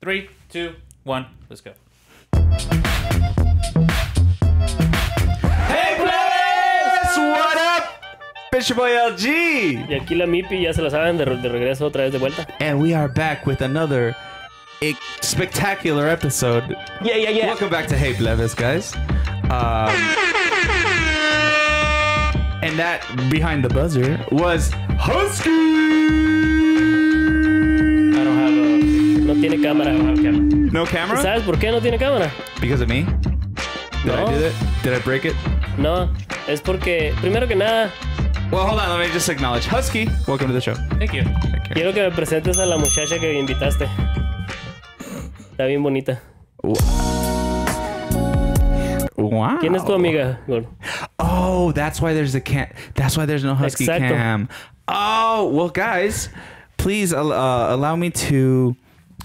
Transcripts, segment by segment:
3, 2, 1, let's go. Hey, Plebes! What up? It's your boy LG. Y aquí la Mipi ya se la saben de regreso otra vez de vuelta. And we are back with another spectacular episode. Yeah. Welcome back to Hey Plebes, guys. And that behind the buzzer was Husky. I don't have a... No tiene cámara. I don't have camera. No camera? ¿Sabes por qué no tiene cámara? Because of me? Did I No. do that? Did I break it? No, es porque, primero que nada, Well, hold on. Let me just acknowledge. Husky, welcome to the show. Thank you. quiero que me presentes a la muchacha que invitaste. Está bien bonita. Wow. ¿Quién es tu amiga, Gol? Oh, that's why there's That's why there's no Husky Exacto. cam. Oh, well, guys, please allow me to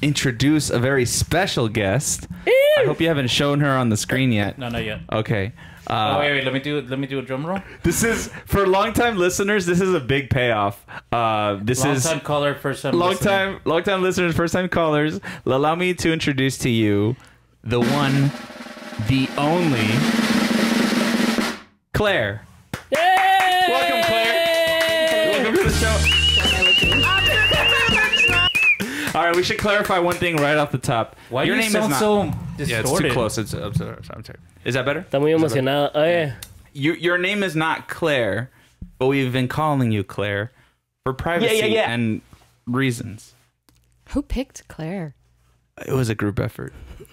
introduce a very special guest. I hope you haven't shown her on the screen yet. No, not yet. Okay. Oh, wait. Let me do a drum roll. This is for longtime listeners. This is a big payoff. This Long is time caller, first time long listener. time listeners, first time callers. Allow me to introduce to you the one, the only Claire. ¡Yay! Welcome, Claire. Welcome to the show. All right, we should clarify one thing right off the top. Why your you name sound is not. so Yeah, it's distorted? too close. I'm sorry. Is that better? Está muy emocionada. Oye, Your name is not Claire, but we've been calling you Claire for privacy and reasons. Who picked Claire? It was a group effort.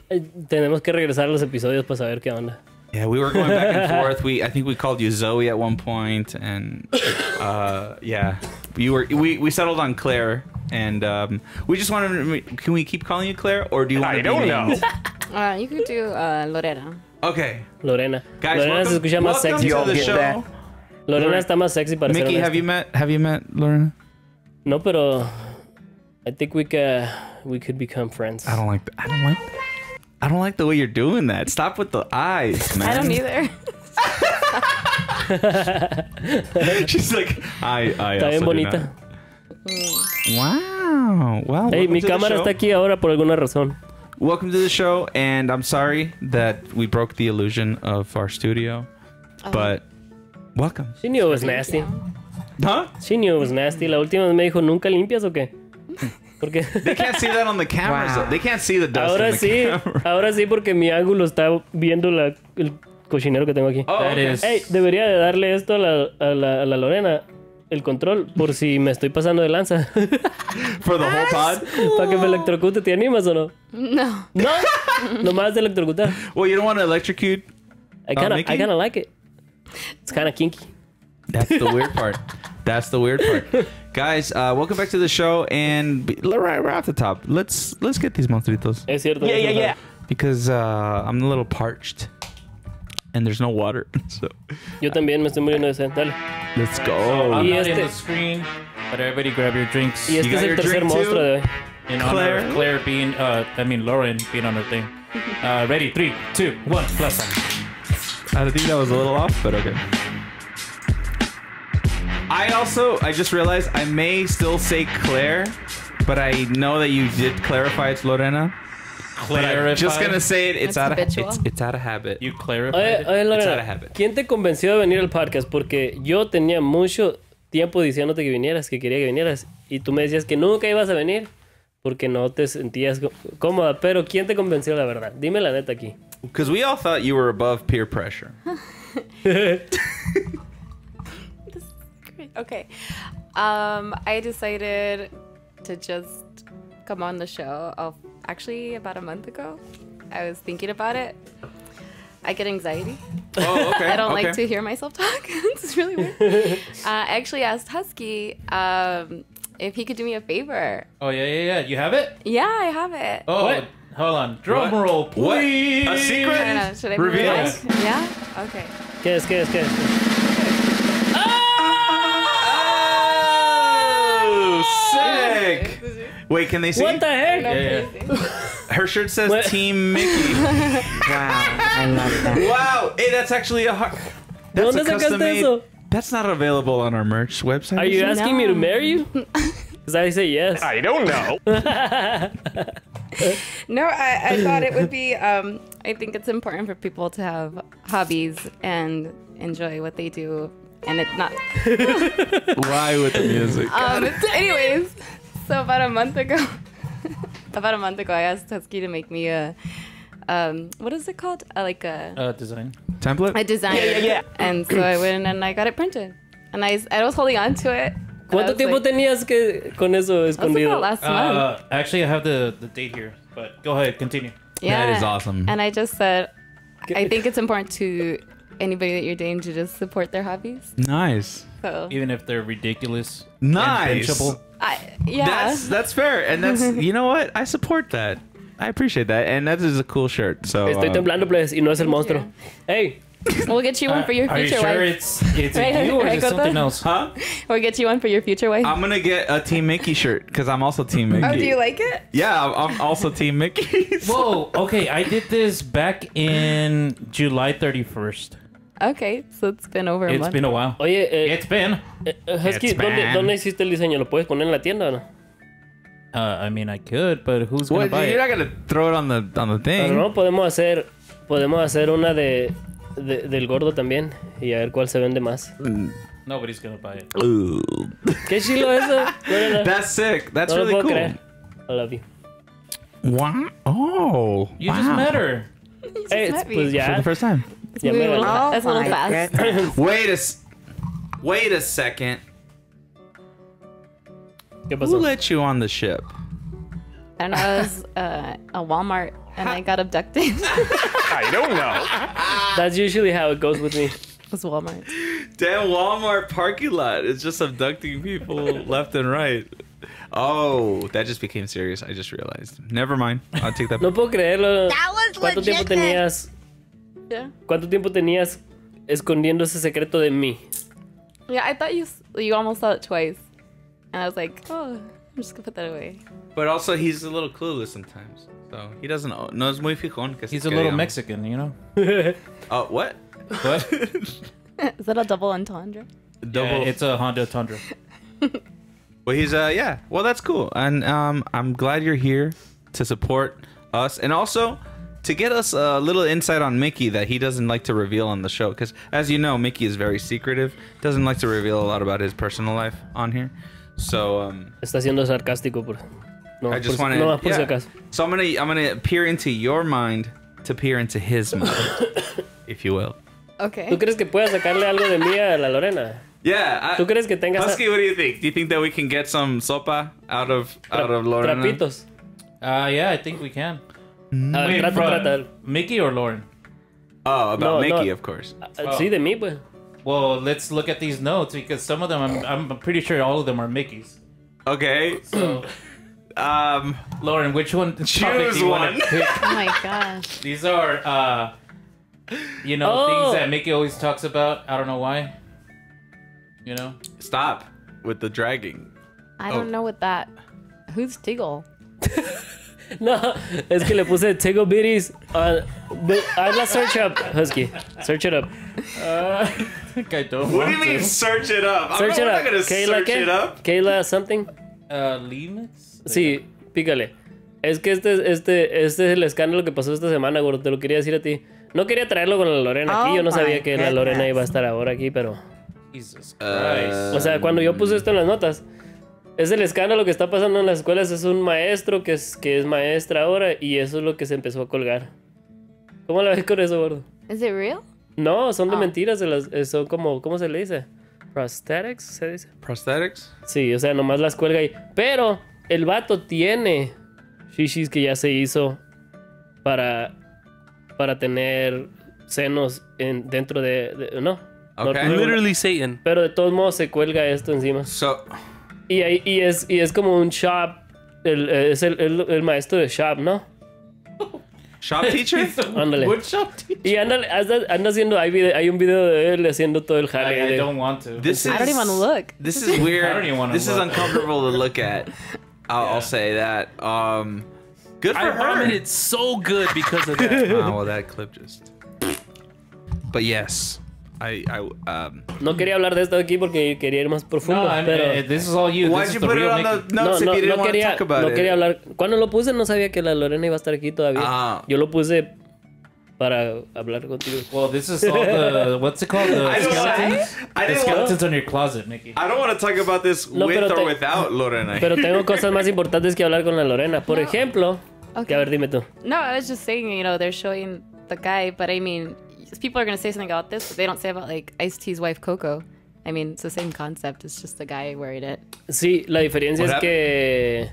tenemos que regresar a los episodios para saber qué onda. Yeah, we were going back and forth. I think we called you Zoe at one point, and yeah, we settled on Claire, and we just wanted to. Can we keep calling you Claire, or do you want to? I don't know. You could do Lorena. Okay, Lorena. guys, Lorena se escucha más welcome sexy. to the show. Lorena está más sexy para ser Mickey, honesta. have you met Lorena? No, pero I think we could become friends. I don't like that. I don't like the way you're doing that. Stop with the eyes, man. I don't either. She's like, I Está also bien do bonita. not. Wow. Well, Hey, welcome mi to the cámara show. está aquí ahora por alguna razón. Welcome to the show, and I'm sorry that we broke the illusion of our studio, but welcome. She knew it was nasty. Huh? She knew it was nasty. La última vez me dijo, ¿nunca limpias o qué? Porque They can't see that on the cameras. Wow. Though. They can't see the dust ahora in the sí, camera. ahora sí porque mi ángulo está viendo el cochinero que tengo aquí. Oh, That okay. is- Hey, debería de darle esto a la Lorena, el control, por si me estoy pasando de lanza. For the whole pod? Para que me electrocute, ¿te animas o no? No. No, nomás de electrocutar. Well, you don't want to electrocute? I Mickey? kinda like it. It's kinda kinky. That's the weird part. That's the weird part. Guys, welcome back to the show, and right off the top, let's get these monstruitos. Es cierto. Because I'm a little parched, and there's no water. So Yo también me estoy muriendo de sed. Dale. let's go. I'm Y not este- in the screen, but everybody grab your drinks. Y este got es el your tercer drink monstruo too? de hoy. In honor of Claire being, Lauren being on her thing. Ready? 3, 2, 1, plus. I think that was a little off, but okay. I just realized I may still say Claire, but I know that you did clarify it's Lorena. But I'm just gonna say it. It's It's out habitual. of habit. You clarified Oye, it? oye, It's out of Lorena, habit. ¿quién te convenció de venir al podcast? Porque yo tenía mucho tiempo diciéndote que vinieras, que quería que vinieras. Y tú me decías que nunca ibas a venir porque no te sentías cómoda. Pero ¿quién te convenció, la verdad? Dime la neta aquí. Because we all thought you were above peer pressure. Okay. I decided to just come on the show actually about a month ago. I was thinking about it. I get anxiety. Oh, okay. I don't like to hear myself talk. It's really weird. I actually asked Husky if he could do me a favor. Oh, yeah. You have it? Yeah, I have it. Oh, What? hold on. Drum What? roll, What? please. A secret? I don't know. Should I Reveal. reveal it? Yeah? Okay. ¿Qué es? ¿Qué es? ¿Qué es? Oh, sick! Wait, can they see? What the heck? Yeah. Her shirt says What? Team Mickey. Wow, I love that. Wow! Hey, that's actually a hard. ¿De That's dónde a custom sacaste made. eso? That's not available on our merch website. Are you is it? asking me to No. marry you? Because I say yes. I don't know. No, I thought it would be. I think it's important for people to have hobbies and enjoy what they do, and it's not. Why with the music? Anyways, so about a month ago, I asked Husky to make me a. What is it called? Design. Template? A design. Yeah. And so I went and I got it printed, and I was holding on to it. ¿Cuánto tiempo tenías que con eso escondido? About last month. Actually, I have the date here, but go ahead, continue. Yeah. That is awesome. And I just said, I think it's important to anybody that you're dating to just support their hobbies. Nice. So Even if they're ridiculous. Nice. And benchable. yeah. That's fair, and that's you know what, I support that. I appreciate that, and that is a cool shirt. So Estoy temblando, Plebes, y no es el monstruo. Hey, We'll get you one for your Are you future sure wife. it's Right, you or right, is it something Gota? else? huh? We'll get you one for your future wife. I'm gonna get a Team Mickey shirt because I'm also Team Mickey. Oh, do you like it? Yeah, I'm also Team Mickey. Whoa, okay, I did this back in July 31st. Okay, so it's been over a It's month. been a while. oye, It's been. Husky, It's bad. ¿dónde hiciste el diseño? ¿Lo puedes poner en la tienda o no? I mean, I could, but who's gonna What, buy you're it? not gonna throw it on the thing. Pero no, podemos hacer una del gordo también y a ver cuál se vende más. Nobody's gonna buy it. Ooh. ¿Qué chilo eso? Lorena? That's sick. That's No lo really puedo cool. creer. I love you. Wow. Oh. You wow. just met her. Hey, met me. pues For ya. the first time. Ya me valió. Oh That's a little my fast. goodness. Wait a second. ¿Qué Who pasó? let you on the ship? I don't know, I was a Walmart and I got abducted. It I don't know. That's usually how it goes with me. was Walmart. Damn Walmart parking lot. It's just abducting people left and right. Oh, that just became serious. I just realized. Never mind. I'll take that. No puedo creerlo. That was ¿Cuánto tiempo legit. tenías? Yeah. ¿Cuánto tiempo tenías escondiendo ese secreto de mí? Yeah, I thought you almost saw it twice. And I was like, oh, I'm just gonna put that away. But also, he's a little clueless sometimes. So he doesn't know. No es muy fijón. Que He's se a little quede, Mexican, you know? Oh, what? What? Is that a double entendre? Double. It's a Honda Tundra. Well, he's yeah. Well, that's cool, and I'm glad you're here to support us, and also to get us a little insight on Mickey that he doesn't like to reveal on the show. Because as you know, Mickey is very secretive, doesn't like to reveal a lot about his personal life on here. So Está siendo sarcástico. No, I just por, want no, por si to. acaso. So I'm gonna peer into your mind to peer into his mind, if you will. Okay. ¿Tú crees que puedas sacarle algo de mí a la Lorena? Yeah. ¿Tú crees que tengas Husky, what do you think? Do you think that we can get some sopa out of Lorena? trapitos? Yeah, I think we can. A ver, Wait, trata. Mickey or Lauren? Oh, about No, Mickey, no. of course. Sí, de mí, pues. Well, let's look at these notes because some of them, I'm pretty sure all of them are Mickey's. Okay. So, Lauren, which one? topic Choose do you wanna one. pick? Oh my gosh. These are, you know, Oh. things that Mickey always talks about. I don't know why. You know? Stop with the dragging. I don't know what that. Who's Tigol? No, es que le puse Tigol bitties. Hazla search up, Husky. Search it up. I think I don't What do want you mean to. search it up? Search I'm it not up. gonna Kayla, search ¿qué? it up. Kayla something. Limits? Sí, pícale. Es que este es el escándalo que pasó esta semana, gordo. Te lo quería decir a ti. No quería traerlo con la Lorena aquí. Oh Yo no my sabía que la Lorena goodness. iba a estar ahora aquí, pero... Jesus Christ. O sea, cuando yo puse esto en las notas, es el escándalo que está pasando en las escuelas. Es un maestro que es maestra ahora y eso es lo que se empezó a colgar. ¿Cómo la ves con eso, gordo? Is it real? No, son de mentiras. Son como, ¿cómo se le dice? Prosthetics, ¿se dice? Prosthetics? Sí, o sea, nomás las cuelga ahí. Pero el vato tiene shishis que ya se hizo para tener senos dentro de no. Okay. No, Literally Satan. pero de todos modos se cuelga esto encima. So, Y es como un shop. Es el maestro de shop, ¿no? shop teacher? Ándale. Wood shop teacher? Y anda haciendo. Hay un video de él haciendo todo el jale. I de- don't want to. This is. I don't even want to look. This is weird. I don't even wanna This is look. uncomfortable to look at. I'll say that. Good for I her. vomited so good because of that. Oh, well, that clip just. But yes, No quería hablar de esto aquí porque quería ir más profundo. No, I mean, pero this is all you. Why'd This you is the put it real on Mickey. the notes if you didn't want to talk about it? quería hablar. Cuando lo puse no sabía que la Lorena iba a estar aquí todavía. Ah. Yo lo puse para hablar contigo. Well, this is all the what's it called? The I don't skeletons. I The didn't want skeletons on your closet, Mickey. I don't want to talk about this No, with pero or te- without Lorena. Pero tengo cosas más importantes que hablar con la Lorena. Por ejemplo, Okay. que a ver, dime tú. No, I was just saying, you know, they're showing the guy, but I mean, people are gonna say something about this, but they don't say about like Ice-T's wife Coco. I mean, it's the same concept. It's just the guy wearing it. Sí, la diferencia What es que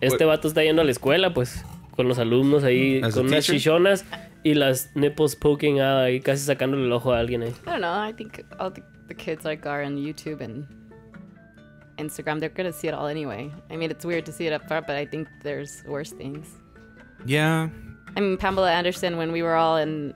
este vato está yendo a la escuela, pues, con los alumnos ahí, As a con unas teacher? chichonas y las nipples poking out ahí, casi sacándole el ojo a alguien ahí. I don't know. I think all the kids like are on YouTube and Instagram. They're gonna see it all anyway. I mean, it's weird to see it up front, but I think there's worse things. Yeah. I mean, Pamela Anderson, when we were all in,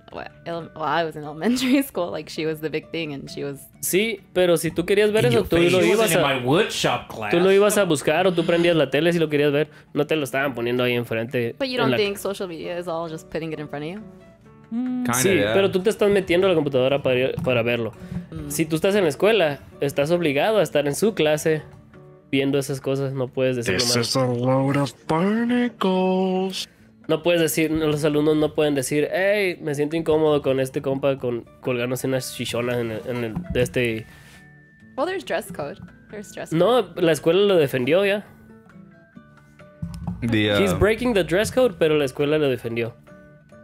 I was in elementary school, like she was the big thing, and she was. Sí, pero si tú querías ver In eso, your tú face. lo She ibas wasn't in a... my wood shop class. Tú lo ibas a buscar o tú prendías la tele si lo querías ver. No te lo estaban poniendo ahí enfrente. But you en don't la- think social media is all just putting it in front of you? Kinda, Sí, yeah. pero tú te estás metiendo a la computadora para verlo. Si tú estás en la escuela, estás obligado a estar en su clase viendo esas cosas. No puedes decir This nomás. is a load of barnacles. No puedes decir, los alumnos no pueden decir, hey, me siento incómodo con este compa colgándose unas chichonas en el de este. Well, there's dress code. There's dress code. No, la escuela lo defendió ya. He's breaking the dress code, pero la escuela lo defendió.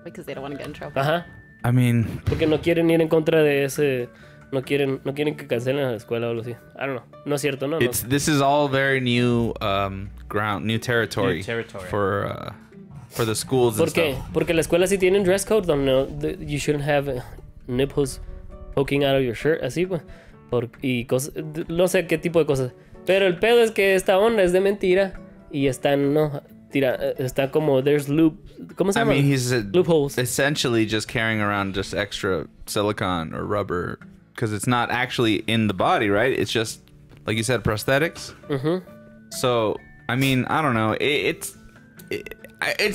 Because they don't want to get in trouble. Ajá. I mean, Porque no quieren ir en contra de ese. No quieren que cancelen a la escuela o algo así. I don't know. No es cierto, no. this is all very new ground, new territory, New territory. for the schools ¿Por and qué? stuff. Porque la escuela sí tiene un dress code donde you shouldn't have nipples poking out of your shirt, así pues. Y cosas, no sé qué tipo de cosas. Pero el pedo es que esta onda es de mentira y están, no, está como, there's ¿cómo se I llama? mean, he's Loopholes. essentially just carrying around just extra silicone or rubber because it's not actually in the body, right? It's just, like you said, prosthetics. Mm-hmm. So, I mean, I don't know. It's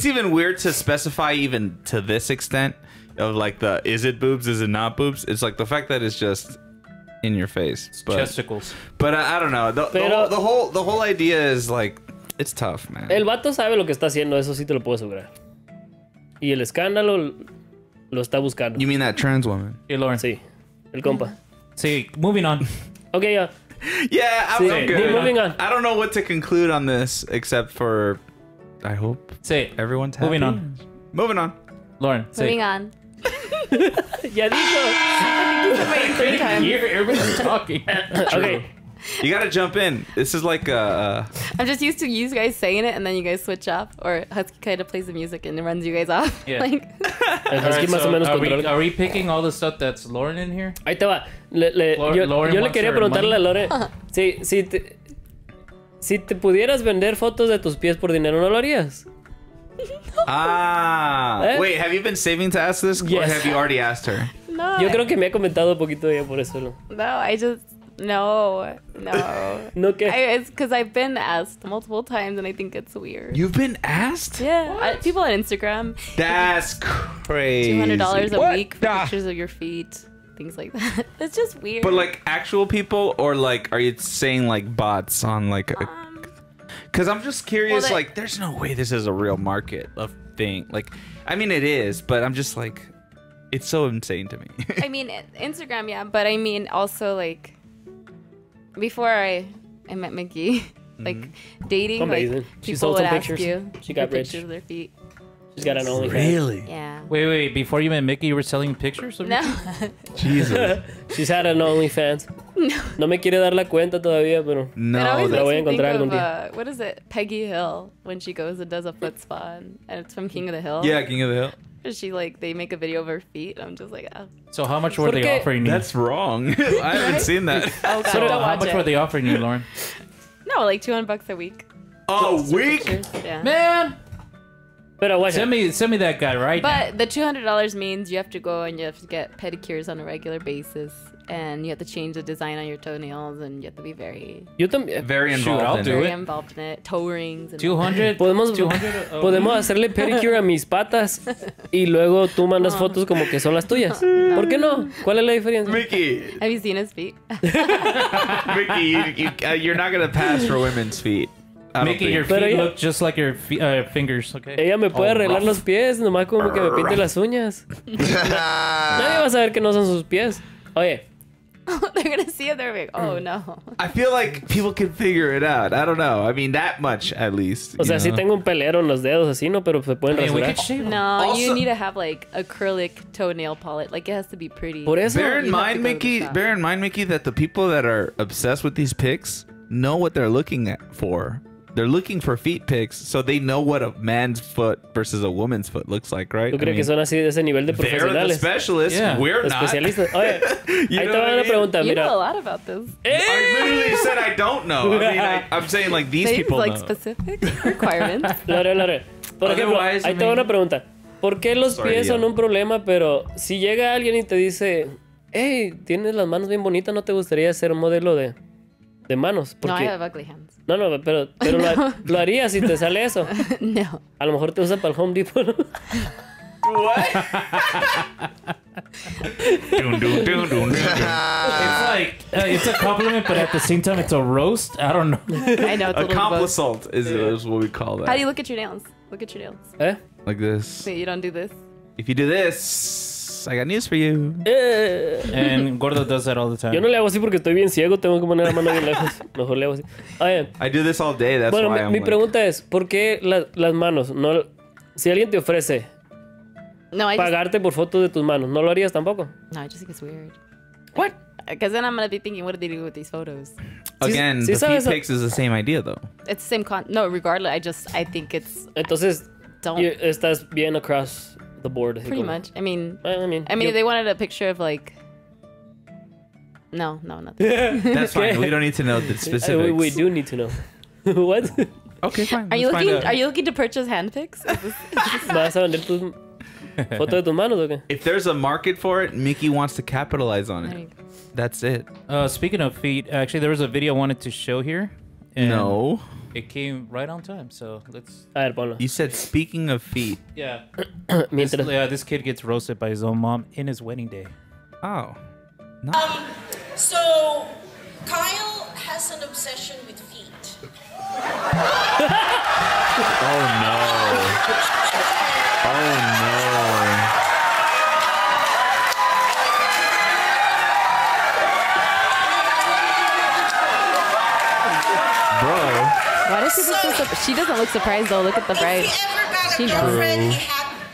even weird to specify even to this extent of like is it boobs, is it not boobs? It's like the fact that it's just in your face. Chesticles. But I don't know. The whole idea is like, it's tough, man. El vato sabe lo que está haciendo, eso sí te lo puedo asegurar. Y el escándalo lo está buscando. You mean that trans woman? Hey, Lauren. Sí, el compa. See, moving on. Ok, ya. Yeah, I'm Sí, good. moving on. I don't know what to conclude on this except for I hope Say, everyone's happy. moving on. Moving on. Lauren. Say. Moving on. Ya dijo. Wait, 3 times. Here, everybody's talking. Ok. You gotta jump in. This is like I'm just used to you guys saying it and then you guys switch up, or Husky kind of plays the music and it runs you guys off. Yeah. Like, El husky más o menos controla. are we picking all the stuff that's Lauren in here? Ahí te va. Lauren Yo le wants quería her preguntarle a money. Lore. Si te pudieras vender fotos de tus pies por dinero, ¿no lo harías? Ah. Wait, have you been saving to ask this, or Yes. have you already asked her? no. Yo creo que me ha comentado un poquito de ella por eso. No, I just. No. No que. It's because I've been asked multiple times and I think it's weird. You've been asked? Yeah. People on Instagram. That's crazy. $200 a What? week for pictures of your feet. Things like that. It's just weird. But like actual people, or like, are you saying like bots on like? Because I'm just curious. Well, like, there's no way this is a real market of thing. Like, I mean, it is, but I'm just like, it's so insane to me. I mean, Instagram, yeah, but I mean also like before I met Mickey, like dating, Amazing. like She people sold would some ask pictures. you She got for rich. pictures of their feet. She's got an OnlyFans. Yeah. Wait. Before you met Mickey, you were selling pictures of No. Jesus. She's had an OnlyFans. No me quiere dar la cuenta todavía, pero... It No. always la voy a makes me encontrar think algún of, what is it? Peggy Hill, when she goes and does a foot spa, and it's from King of the Hill. Yeah, King of the Hill. And she like, they make a video of her feet. I'm just like, oh. So how much were they Porque- offering you? That's wrong. I haven't seen that. Oh, God, So don't how watch much it. were they offering you, Lauren? No, like $200 a week. A week? Pictures. Yeah. Man, Pero guacha. Send me that guy right now. But the $200 means you have to go and you have to get pedicures on a regular basis, and you have to change the design on your toenails, and you have to be very, Yo también. Very Shoot, involved I'll in do it. very it. involved in it. Toe rings. And 200. Podemos, 200. Oh. podemos hacerle pedicure a mis patas y luego tú mandas fotos como que son las tuyas. ¿Por qué no? ¿Cuál es la diferencia? Mickey, Have you seen his feet? Mickey, you're not gonna pass for women's feet. I don't Mickey, think. your Pero feet ella- look just like your fingers, okay? Ella me puede Oh, arreglar rough. los pies, nomás como que me pinte las uñas. Nadie va a saber que no son sus pies. Oye, They're gonna see it. They're like, oh no. I feel like people can figure it out. I don't know. I mean, that much at least. o sea, you sí know? tengo un pelero en los dedos así, ¿no? Pero se pueden I mean, we rasurar. could shave them. No, you Also- need to have like acrylic toenail polish. Like it has to be pretty. Por eso. Bear in You have to mind, go to the Mickey. shop. Bear in mind, Mickey, that the people that are obsessed with these pics know what they're looking at for. They're looking for feet pics, so they know what a man's foot versus a woman's foot looks like, right? ¿Tú crees que son así de ese nivel de they're the profesionales? specialists. Yeah. We're not. Especialistas. Oye, You ahí know te what va I una mean? pregunta, You know a mira. lot about this. I literally said I don't know. I mean, I'm saying like these They people like know. specific requirements. Lore. Por ejemplo, Otherwise, ahí te va una pregunta. ¿Por qué los Sorry, pies son yo. un problema, pero si llega alguien y te dice, hey, tienes las manos bien bonitas, ¿no te gustaría ser un modelo de manos? No, I Porque, have ugly hands. no, pero lo harías si te sale eso. No. A lo mejor te usan para el Home Depot, ¿no? It's like it's a compliment, but at the same time, it's a roast. I don't know. I know it's a A little both. complisalt is what we call that. How do you look at your nails? Look at your nails. ¿Eh? Like this. Wait, you don't do this? If you do this, I got news for you. And Gordo does that all the time. Yo no le hago así porque estoy bien ciego, tengo que poner la mano bien lejos. Mejor le hago así. Oye, I do this all day. That's bueno, why I'm mi like, pregunta es, ¿por qué las manos? No, si alguien te ofrece No, I just, pagarte por fotos de tus manos, ¿no lo harías tampoco? no, I just think it's weird. What? Because then I'm gonna be thinking, what did they do with these photos? again, sí the feet sabes- pics is the same idea though. It's the same no, regardless, I think it's Entonces, don't estás bien across the board. así pretty como- much. I mean, I mean, if they wanted a picture of like, no, nothing. That's fine. We don't need to know the specifics. we do need to know. What? Okay, fine. Are you let's find looking? out. Are you looking to purchase hand pics? ¿Vas a vender tus fotos de tus manos o qué? If there's a market for it, Mickey wants to capitalize on There you it. go. That's it. Speaking of feet, actually, there was a video I wanted to show here. And No. It came right on time, so let's. A ver, ponlo. You said speaking of feet. Yeah. This, Mientras. this kid gets roasted by his own mom in his wedding day. Oh. No. So, Kyle has an obsession with feet. Oh no. Oh no. Bro. Why does she look so she doesn't look surprised though. Look at the bride. If he ever got a She knows. girlfriend,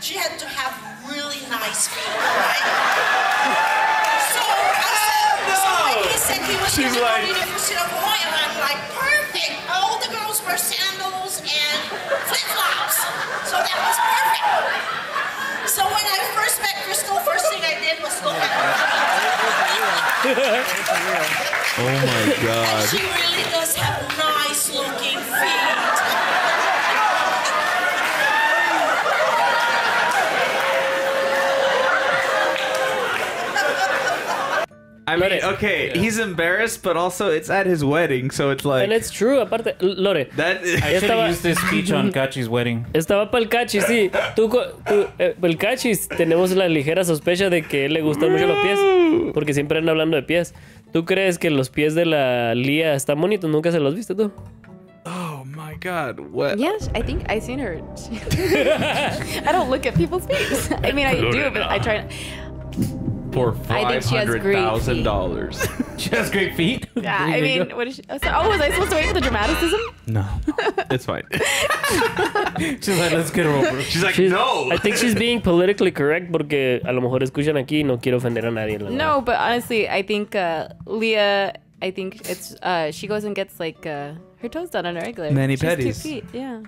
she had to have really nice feet, right? So, when he said he was going to go to University of Hawaii, and I'm like, perfect. All the girls wear sandals and flip-flops. So that was perfect. So when I first met Crystal, first thing I did was look at her. Oh my And god. she really does have nice looking feet. I mean, Lore. okay, he's embarrassed, but also it's at his wedding, so it's like And it's true, aparte, Lore. that. I should have estaba- used this speech on Kachi's wedding. Estaba para el cachis, sí. El cachis tenemos la ligera sospecha de que él le gustan mucho los pies. Porque siempre andan hablando de pies. ¿Tú crees que los pies de la Lía están bonitos? ¿Nunca se los viste tú? Oh my god, what? Yeah, I think I seen her. I don't look at people's feet. I mean, I do, but I try. For I think she has great $500,000. She has great feet. Yeah, There I you mean, go. what is she? Oh, was I supposed to wait for the dramaticism? No, it's fine. She's like, let's get her over. She's like, She's- no. I think she's being politically correct porque a lo mejor escuchan aquí y no quiero ofender a nadie. la verdad. No, but honestly, I think Leah. I think it's she goes and gets like her toes done on a regular. Mani She has cute pedis. feet, yeah.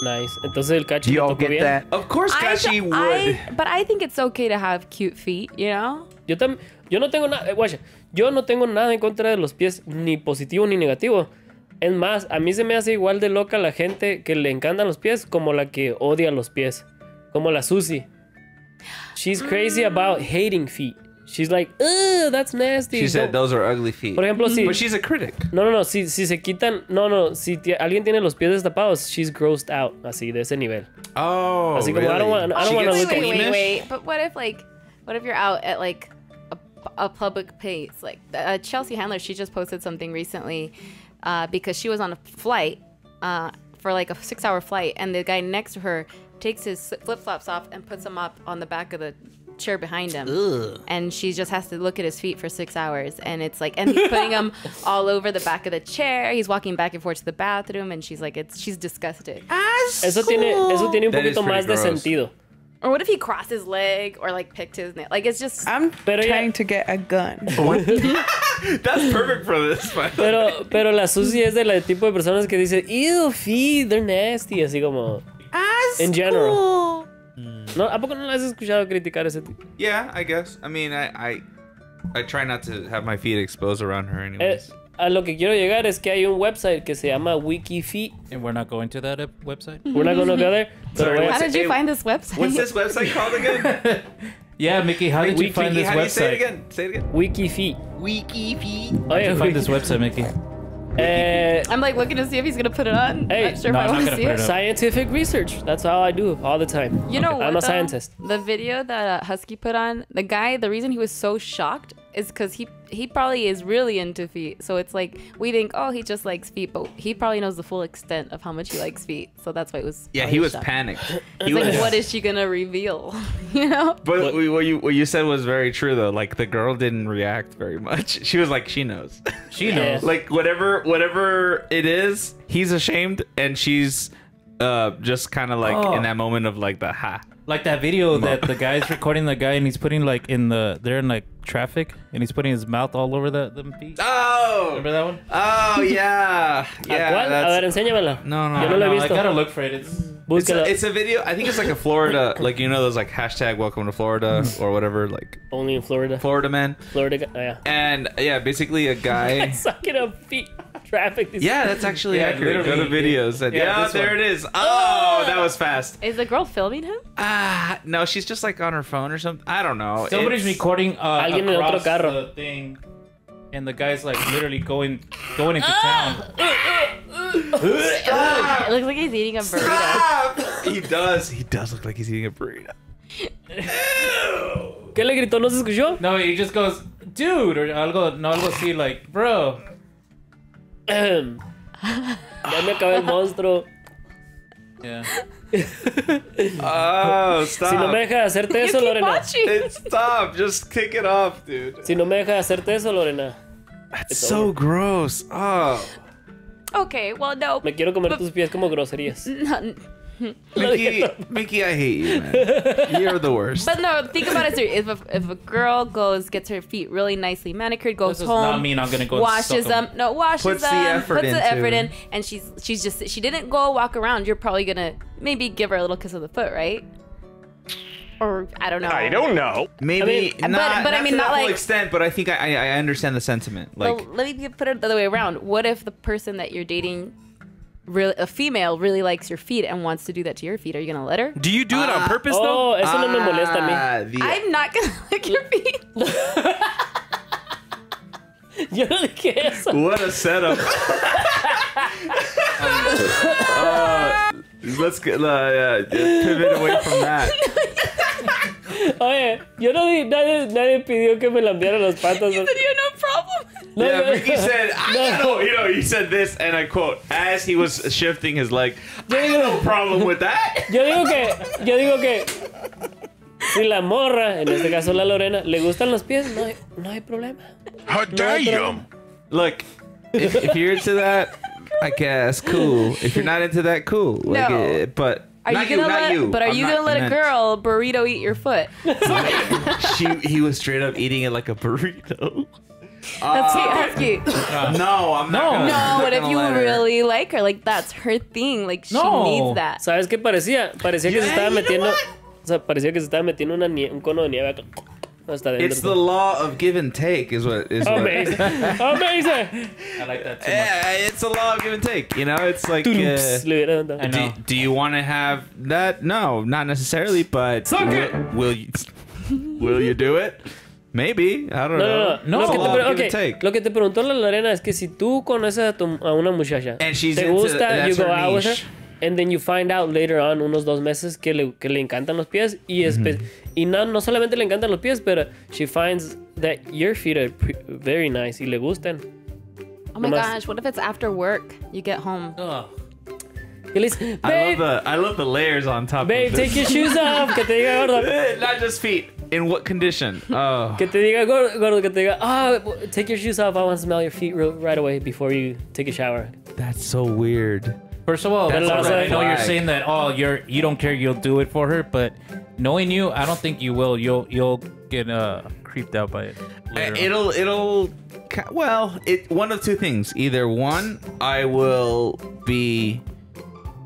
Nice. Entonces el cachi le tocó bien. Of course, Kashi would. But I think it's okay to have cute feet, you know. Yo no tengo nada, guacha, yo no tengo nada en contra de los pies, ni positivo ni negativo. Es más, a mí se me hace igual de loca la gente que le encantan los pies como la que odia los pies. Como la Susie. She's crazy about hating feet. She's like, ugh, that's nasty. She said those are ugly feet. Por ejemplo, si... But she's a critic. No. Si se quitan... No. Si alguien tiene los pies destapados, she's grossed out. Así, de ese nivel. Oh, Así como, really? I don't want to look at you. Wait. But what if you're out at like a public place? Like Chelsea Handler, she just posted something recently because she was on a flight for like a 6-hour flight, and the guy next to her takes his flip-flops off and puts them up on the back of the chair behind him. Ugh. And she just has to look at his feet for 6 hours, and it's like, and he's putting them all over the back of the chair. He's walking back and forth to the bathroom, and she's like, she's disgusted. Eso tiene un poquito más de sentido. Or what if he crossed his leg or like picked his nail? Like it's just. I'm trying to get a gun. That's perfect for this. Pero la Susie es de la tipo de personas que dice, ew, feet, they're nasty, así como. In general. No, ¿a poco no la has escuchado criticar ese tipo? Yeah, I guess. I mean, I try not to have my feet exposed around her anyways. A lo que quiero llegar es que hay un website que se llama WikiFeet. And we're not going to that website? We're not going to go there. Sorry, How did you find this website? What's this website called again? Yeah, Mickey, how did you find this how do you website? say it again? Say it again. WikiFeet. WikiFeet. How did you find this website, Mickey? I'm like looking to see if he's gonna put it on. Hey, Not sure no, if I I'm want not to see gonna it. put it up. Scientific research. That's how I do all the time. You know what? I'm a though? scientist. The video that Husky put on, the guy, the reason he was so shocked is because he probably is really into feet. So it's like we think, oh, he just likes feet, but he probably knows the full extent of how much he likes feet. So that's why it was. Yeah, he was panicked. He was like, what is she gonna reveal? You know? But what you said was very true though. Like the girl didn't react very much. She was like, she knows. She knows. Like whatever it is, he's ashamed, and she's just kind of like in that moment of like the ha. Like that video that the guy's recording the guy and he's putting like they're in like traffic and he's putting his mouth all over them feet. Oh! Remember that one? Oh yeah. Yeah. ¿Cuál? A ver, enséñamela. No. Yo no la he I visto. gotta look for it. It's a video. I think it's like a Florida, like you know those like hashtag welcome to Florida or whatever, like Only in Florida. Florida man. Florida, yeah. And yeah, basically a guy. Sucking up feet. Traffic. Yeah, that's actually Yeah, accurate. Go to literally, videos. And, yeah, yeah, this there one. it is. Oh, that was fast. Is the girl filming him? No, she's just like on her phone or something. I don't know. Somebody's recording Alguien en otro across carro. the thing, and the guy's like literally going into town. It looks like he's eating a burrito. He does. He does look like he's eating a burrito. ¿Qué le gritó? ¿No se escuchó? No, he just goes, dude, or algo así, like, bro. Ya me acabé el monstruo. Yeah. Oh, stop. Si no me deja de hacerte You eso, keep Lorena. watching. Stop. Just kick it off, dude. Si no me deja de hacerte eso, Lorena. That's so gross. Oh. Okay, well, no. Me quiero comer tus pies como groserías. Mickey, I hate you, man. You're the worst. But no, think about it. If a girl gets her feet really nicely manicured, goes This does home, not mean I'm gonna go washes suck 'em. Puts the effort puts the effort into- in, and she didn't go walk around. You're probably gonna maybe give her a little kiss of the foot, right? Or I don't know. I don't know. Maybe I mean, not, but I not mean, to not that full like- extent, but I think I understand the sentiment. Like, Well, let me put it the other way around. What if the person that you're dating, a female, really likes your feet and wants to do that to your feet? Are you gonna let her? do you do it on purpose though? Oh, eso no me molesta a mí. I'm not gonna lick your feet. Yo no dije eso. What a setup. Let's get pivot away from that. Oye, yo no di, nadie pidió que me lambiaran las patas. You said you had no problem. No, Yeah, no, Mickey said, he said this, and I quote, as he was shifting his leg, I have no problem with that. Yo digo que si la morra, en este caso la Lorena, le gustan los pies, no hay problema. Hot damn! Look, if you're into that, I guess, cool. If you're not into that, cool. Like, No. but Are not you gonna not let? you. But are I'm you not- gonna let I a meant- girl burrito eat your foot? He was straight up eating it like a burrito. That's Husky. No, I'm not. Gonna, No, but I'm if not you gonna let her. really like her, like that's her thing. Like she No. needs that. ¿Sabes qué parecía? Parecía que se estaba metiendo. O sea, parecía que se estaba metiendo un cono de nieve acá. hasta adentro. It's the law of give and take, is what is. Amazing. Amazing. I like that too much. Yeah, it's a law of give and take. You know, it's like. Oops, le hubiera dado. I know. Do you want to have that? No, not necessarily. But Suck it! will you? Will you do it? Maybe. I don't know. No. It's a law of give Okay, and take. lo que te preguntó la Lorena es que si tú conoces a una muchacha, And she's te into- gusta, that's you go her out with her, niche. and then you find out later on, unos 2 meses, que le encantan los pies, y no solamente le encantan los pies, pero she finds that your feet are very nice, y le gustan. Oh my Nomás- gosh, what if it's after work? You get home. Ugh. Y le dice, babe, I love the layers on top babe, of take this. your shoes off, que te diga gordo. Not just feet. In what condition? Oh. Que te diga gordo, que te diga, take your shoes off, I want to smell your feet right away before you take a shower. That's so weird. First of all, That's that's a I red know you're flag. saying that. Oh, you don't care. You'll do it for her, but knowing you, I don't think you will. You'll get creeped out by it. later on. One of two things. Either one, I will be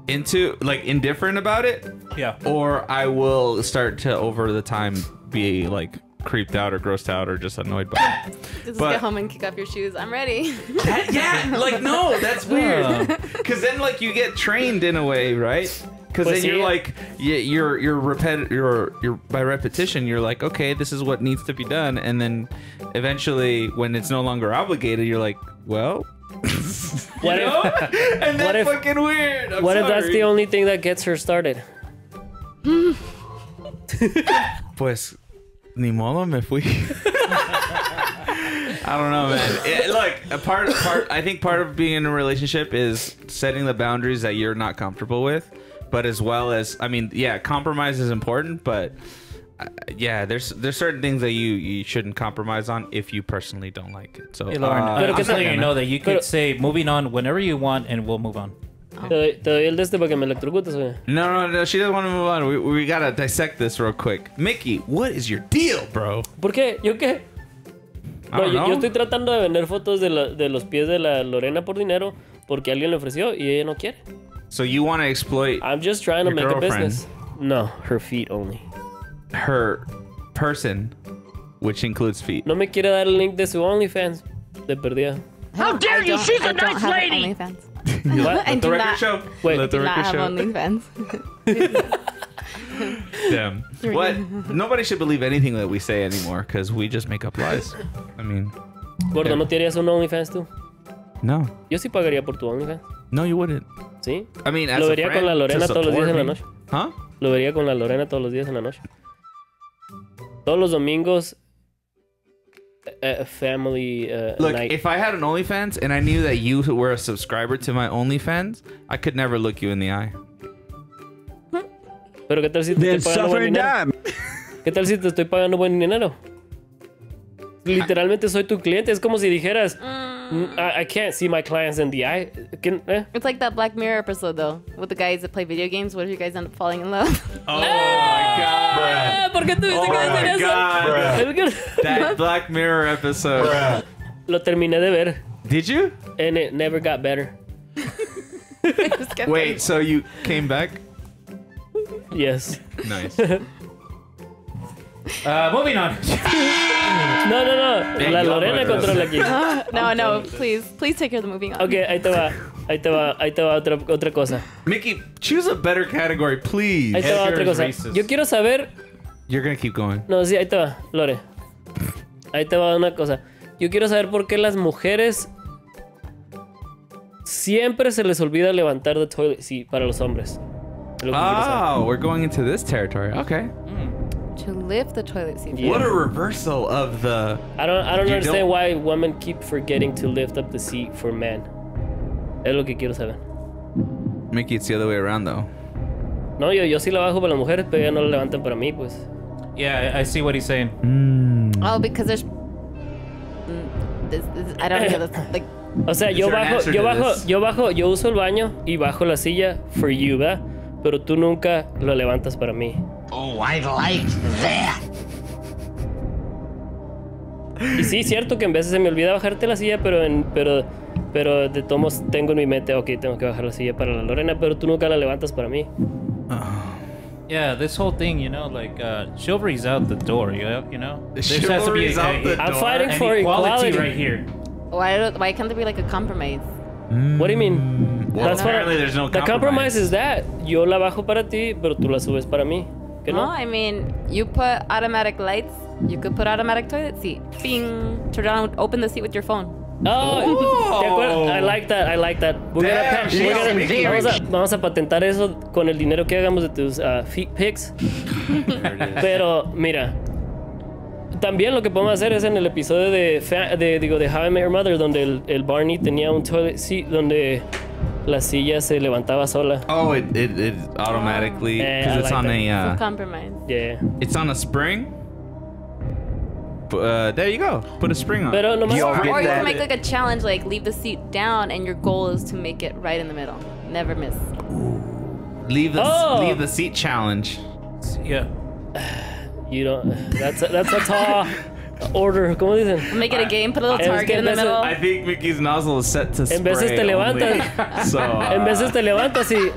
indifferent about it, Yeah. or I will start to over the time be like creeped out or grossed out or just annoyed by it. Just But- get home and kick off your shoes. I'm ready. No, that's weird. Because then like you get trained in a way, right? Because Pues then sí. you're like, you're by repetition, you're like, okay, this is what needs to be done, and then eventually, when it's no longer obligated, you're like, well, What you know? if, And what that's if- fucking weird. I'm what if that's sorry. the only thing that gets her started? Pues, ni modo, me fui. I don't know, man. I think part of being in a relationship is setting the boundaries that you're not comfortable with, but as well as, I mean, yeah, compromise is important, but yeah, there's certain things that you shouldn't compromise on if you personally don't like it. So, Hey, Lauren, Pero I'm que telling tal- you know that you Pero- could say moving on whenever you want, and we'll move on. Te doy el de este para que me electrocutes, güey. no, she doesn't want to move on. We gotta dissect this real quick. Mickey, what is your deal, bro? ¿Por qué? ¿Yo qué? I No, don't yo know. estoy tratando de vender fotos de los pies de la Lorena por dinero porque alguien le ofreció y ella no quiere. So you want to exploit I'm just trying to Your make a girlfriend. business. No, her feet only. her person, which includes feet. No me quiere dar el link de su OnlyFans. De perdida. How dare you? She's a nice lady. What? And The do record not, show. Wait, Let the do not record have show. OnlyFans. Damn. What? Nobody should believe anything that we say anymore because we just make up lies. I mean, Gordo, ¿no te harías un OnlyFans tú? no. Yo sí pagaría por tu OnlyFans. No, you wouldn't. ¿Sí? I mean, as Lo a vería friend, con la Lorena to todos los días en la support me. noche. Huh? Lo vería con la Lorena todos los días en la noche. Todos los domingos. Family Look, night. if I had an OnlyFans and I knew that you were a subscriber to my OnlyFans, I could never look you in the eye. Pero ¿qué tal si te estoy pagando buen dinero? ¿Qué tal si te estoy pagando buen dinero? Literalmente soy tu cliente. Es como si dijeras, I can't see my clients in the eye. It's like that Black Mirror episode though, with the guys that play video games. What if you guys end up falling in love? Oh my god. ¿Por qué tuviste que decir my eso? God. Edgar. That Black Mirror episode. Lo terminé de ver. Did you? And it never got better. Just kept Wait, so you came back? Yes. Nice. Moving on. No. Hey, La yo, Lorena bro. controla aquí. No, please take care of the moving on. Ok, ahí te va otra cosa. Mickey, choose a better category, please. Ahí te va Edgar otra is cosa. racist. Yo quiero saber. You're gonna keep going. No, sí, ahí te va, Lore. Ahí te va una cosa. Yo quiero saber por qué las mujeres siempre se les olvida levantar the toilet seat para los hombres. Es lo que quiero saber. Oh, we're going into this territory. Okay. To lift the toilet seat. Yeah. What a reversal of the. I don't You understand don't- why women keep forgetting to lift up the seat for men. Es lo que quiero saber. Mickey, it's the other way around, though. No, yo sí la bajo para las mujeres, pero ellas no la levantan para mí, pues. Yeah, I see what he's saying. Oh, because there's. I don't know. Like, O sea, yo there an answer to this? yo uso el baño y bajo la silla for you, ¿verdad? Pero tú nunca lo levantas para mí. Oh, I like that. Y sí, cierto que en veces se me olvida bajarte la silla, pero de todos modos tengo en mi mente, ok, tengo que bajar la silla para la Lorena, pero tú nunca la levantas para mí. Yeah, this whole thing, you know, like chivalry's out the door. You know, there has to be Chivalry's out the I'm door. fighting for equality equality right here. Why can't there be like a compromise? What do you mean? Well, apparently there's no The compromise is that yo la bajo para ti, pero tú la subes para mí. ¿Qué No, no? I mean, you put automatic lights. You could put automatic toilet seat. Bing. Turn on, open the seat with your phone. Oh, ¿te acuerdas? I like that. I like that. Vamos a patentar eso con el dinero que hagamos de tus feet pics. Pero mira, también lo que podemos hacer es en el episodio de How I Met Your Mother, donde el Barney tenía un toilet seat donde la silla se levantaba sola. Oh, it automatically because it's like on that. a Compromise. Yeah. it's on a spring. There you go. Put a spring on. Pero nomás, Or you can make like a challenge, like leave the seat down, and your goal is to make it right in the middle. Never miss. Leave the seat challenge. Yeah. you don't. That's a tall order. ¿Cómo dicen? Make it a game. Put a little Es que target in the en vez de- middle. I think Mickey's nozzle is set to spray. En veces te levantas. only. So En veces te levantas y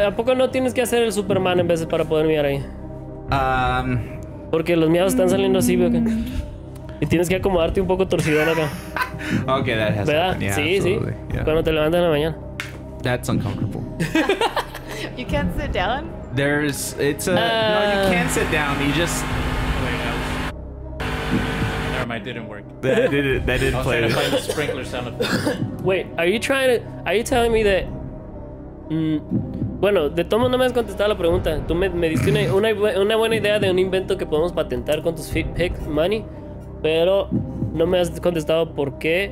¿a poco no tienes que hacer el Superman en veces para poder mirar ahí? Porque los miados están saliendo así, ¿ve? Y tienes que acomodarte un poco torcidón acá. okay, that has ¿Verdad? happened. Yeah, Sí, sí. absolutely. Yeah. Cuando te levantas en la mañana. That's uncomfortable. You can't sit down. No, you can't sit down. You just Never mind, didn't work. that didn't I was play. trying to find the sprinkler sound effect. Wait, are you telling me that bueno, de todos no me has contestado la pregunta. Tú me diste una buena idea de un invento que podemos patentar con tus feet pics money, pero no me has contestado por qué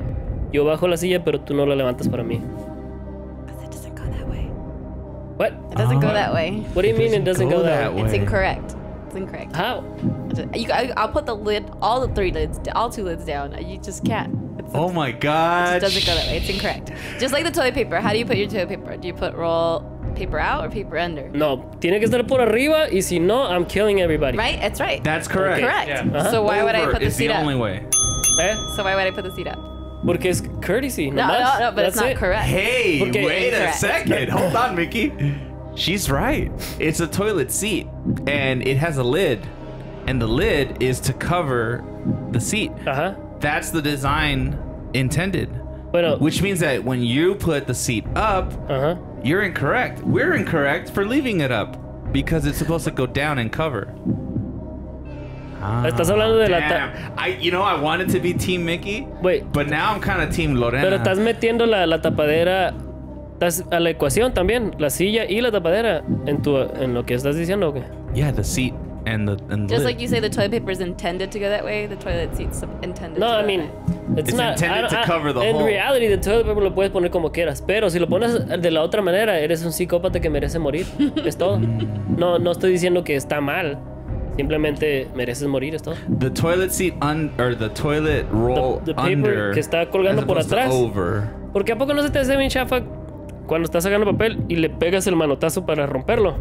yo bajo la silla pero tú no la levantas para mí. It doesn't go that way. What? It doesn't go that way. What do you mean it doesn't go that way? It's incorrect. It's incorrect. How? I'll put the lid, all two lids down. You just can't. Oh my It god. doesn't go that way. It's incorrect. Just like the toilet paper. How do you put your toilet paper? Do you put roll paper out or paper under? No, tiene que estar por arriba y si no, I'm killing everybody. Right? It's right. That's correct. Correct. Yeah. So why would I Over put the is seat the up? only way. ¿Eh? So why would I put the seat up? Porque es courtesy. No, nomás. no, but it's That's not it. correct. Hey, Porque wait a incorrect. second. Hold on, Mickey. She's right. It's a toilet seat, and it has a lid, and the lid is to cover the seat. Ajá. That's the design intended. Bueno, Which means that when you put the seat up, ajá. you're incorrect. We're incorrect for leaving it up because it's supposed to go down and cover. Estás hablando de la Damn. I wanted to be Team Mickey, Wait, but now I'm kind of Team Lorena. pero estás metiendo la tapadera a la ecuación también, la silla y la tapadera en lo que estás diciendo, ¿o qué? Yeah, the seat and the Just lid. like you say the toilet paper is intended to go that way, the toilet seat's intended No, to I go mean, that way. it's It's not, intended to cover the en hole. reality, the toilet paper lo puedes poner como quieras, pero si lo pones de la otra manera, eres un psicópata que merece morir. Es todo. No estoy diciendo que está mal. Simplemente mereces morir, es todo. The toilet seat or the toilet roll The paper under que está colgando as por opposed to atrás. over. Porque ¿a poco no se te hace bien chafa cuando estás sacando papel y le pegas el manotazo para romperlo?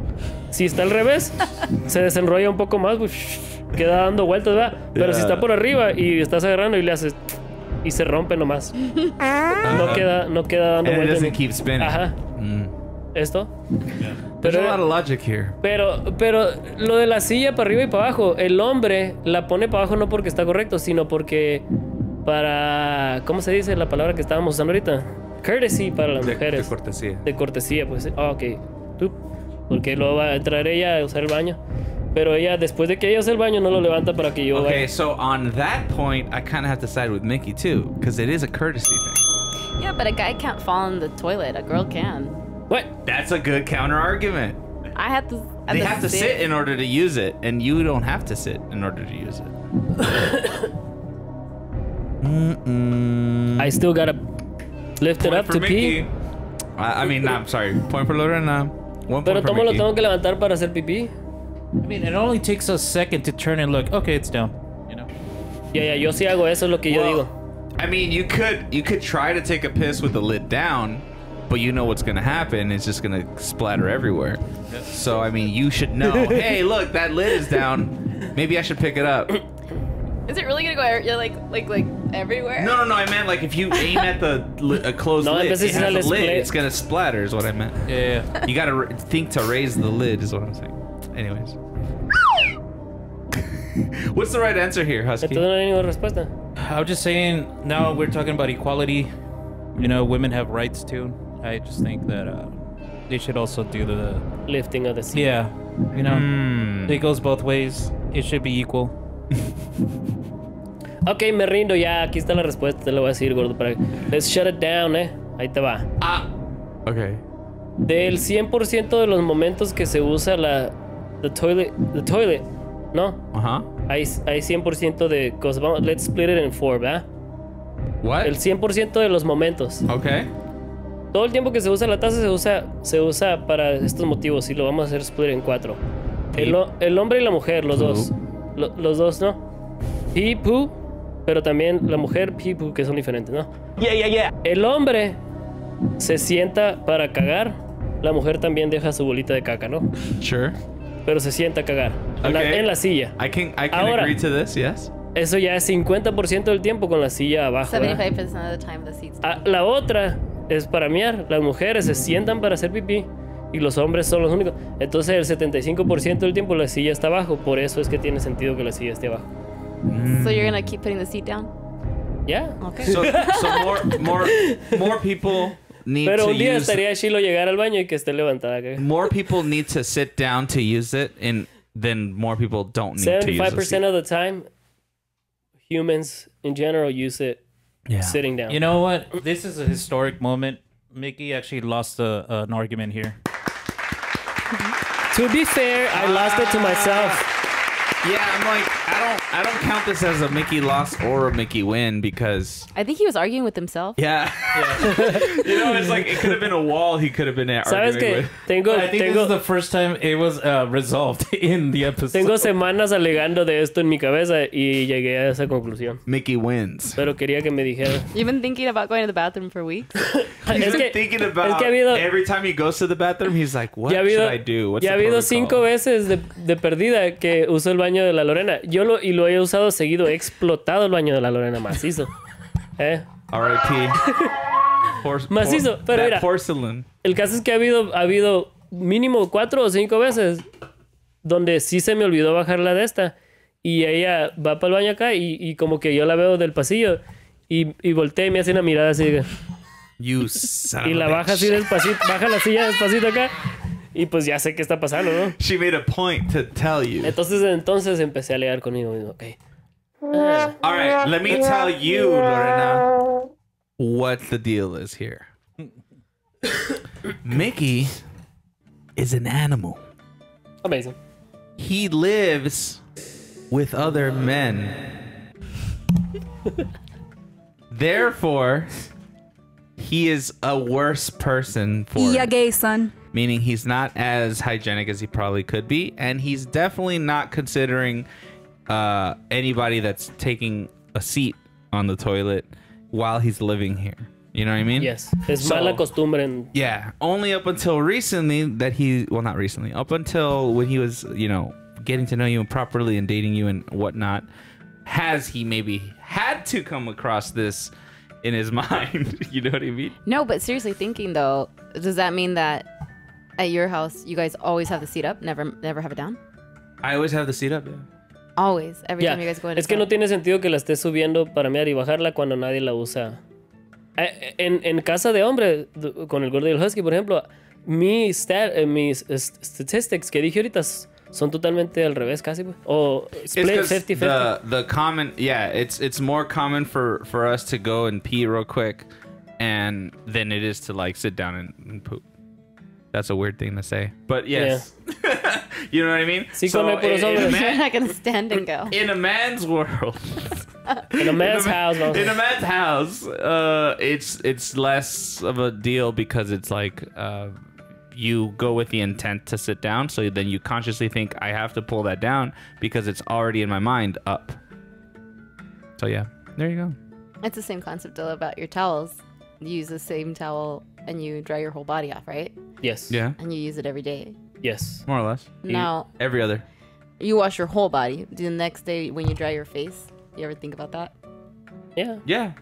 Si está al revés, se desenrolla un poco más, pues, queda dando vueltas, ¿verdad? Pero si está por arriba y estás agarrando y le haces y se rompe nomás. No queda dando And it vueltas. doesn't keep spinning. Ajá. ¿Esto? There's a lot of logic here. Pero lo de la silla para arriba y para abajo, el hombre la pone para abajo no porque está correcto, sino porque para... ¿Cómo se dice la palabra que estábamos usando ahorita? Courtesy para las mujeres. De cortesía. De cortesía, pues. Ok. Tú. Porque luego va a entrar ella a usar el baño. Pero ella, después de que ella use el baño, no lo levanta para que yo Okay, vaya. so on that point, I kind of have to side with Mickey too, because it is a courtesy thing. Yeah, but a guy can't fall in the toilet. A girl can. What? That's a good counter argument. I have to. They have to sit in order to use it, and you don't have to sit in order to use it. I still gotta lift it Point up for to Mickey. pee. I mean, I'm sorry. Point for Lorena. One Pero point for ¿cómo lo Mickey. tengo que levantar para hacer pipí? I mean, it only takes a second to turn and look. Okay, it's down. You know. Ya, yo sí hago eso, es lo que yo Well, digo. I mean, you could try to take a piss with the lid down, but you know what's gonna happen. It's just gonna splatter everywhere. So I mean, you should know. Hey, look, that lid is down. Maybe I should pick it up. Is it really gonna go? You're like everywhere. No. I meant like if you aim at a closed No, lid, entonces it has sale a lid, split. it's gonna splatter. Is what I meant. Yeah. You gotta think to raise the lid. Is what I'm saying. Anyways. What's the right answer here, Husky? Entonces no hay ninguna respuesta. I was just saying, now we're talking about equality. You know, women have rights too. I just think that they should also do the Lifting of the seat. yeah. You know, it goes both ways. It should be equal. Ok, me rindo ya. Aquí está la respuesta. Te la voy a decir, gordo. Let's shut it down, Ahí te va. Okay. Del 100% de los momentos que se usa the toilet, ¿no? Hay 100% de cosas. Vamos, let's split it in 4, ¿verdad? What? El 100% de los momentos. Okay. Todo el tiempo que se usa la taza se usa para estos motivos y lo vamos a hacer split en 4. El hombre y la mujer, los dos. Los dos, ¿no? Pee, poo, pero también la mujer, pee, poo, que son diferentes, ¿no? Yeah. El hombre se sienta para cagar. La mujer también deja su bolita de caca, ¿no? Sure. Pero se sienta a cagar. En la silla. I can Ahora, agree to this, yes. Eso ya es 50% del tiempo con la silla abajo. 75% of the time the seats. La otra es para mear. Las mujeres se sientan para hacer pipí y los hombres son los únicos. Entonces el 75% del tiempo la silla está abajo. Por eso es que tiene sentido que la silla esté abajo. So you're gonna keep putting the seat down? Yeah. Okay. So more people need Pero to un día use estaría chilo llegar al baño y que esté levantada. more people need to sit down to use it, and then more people don't need to use it. 75% of the time, humans in general use it sitting down. You know what? This is a historic moment. Mickey actually lost an argument here. To be fair, I lost it to myself. Yeah, I'm like, I don't count this as a Mickey loss or a Mickey win because I think he was arguing with himself. yeah. You know, it's like it could have been a wall he could have been ¿Sabes arguing qué? with. I think this is the first time it was resolved in the episode. Tengo semanas alegando de esto en mi cabeza y llegué a esa conclusión. Mickey wins. Pero quería que me dijera. You've been thinking about going to the bathroom for weeks? He's been thinking about every time he goes to the bathroom, he's like, what should I do? What's ya ha the habido protocol? 5 veces de perdida que uso el baño de la Lorena. Lo he usado seguido. He explotado el baño de la Lorena macizo. R.I.P. Macizo, pero mira. Porcelain. El caso es que ha habido mínimo 4 o 5 veces donde sí se me olvidó bajar la de esta. Y ella va para el baño acá y como que yo la veo del pasillo y voltea y me hace una mirada así. You son Y of la a baja así bitch. despacito, baja la silla despacito acá. Y pues ya sé qué está pasando, ¿no? She made a point to tell you. Entonces empecé a alegar conmigo mismo. Ok. All right, let me tell you, Lorena, what the deal is here. Mickey is an animal. Amazing. He lives with other men. Therefore, he is a worse person for Yeah, it. gay son. Meaning he's not as hygienic as he probably could be, and he's definitely not considering anybody that's taking a seat on the toilet while he's living here. You know what I mean? Yes. Es mala costumbre. Yeah. Only up until recently that not recently. Up until when he was, getting to know you properly and dating you and whatnot, has he maybe had to come across this in his mind? You know what I mean? No, but seriously thinking though, does that mean that at your house you guys always have the seat up, never have it down? I always have the seat up, yeah. Always, every time you guys go in. Es que no tiene sentido que la estés subiendo para mear y bajarla cuando nadie la usa. En casa de hombre, con el gordo y el husky, por ejemplo, mis statistics que dije ahorita son totalmente al revés casi. O split 50-50. The common, it's more common for us to go and pee real quick and than it is to like sit down and poop. That's a weird thing to say, but yes. Yeah. You know what I mean? Sí, so you're not gonna stand and go. In a man's world. In a man's house. In a man's house, it's less of a deal because it's like you go with the intent to sit down, so then you consciously think I have to pull that down because it's already in my mind up. So yeah, there you go. It's the same concept though about your towels. You use the same towel and you dry your whole body off, right? Yes. Yeah. And you use it every day. Yes. More or less. Now, every other. You wash your whole body. Do the next day when you dry your face? You ever think about that? Yeah. Yeah.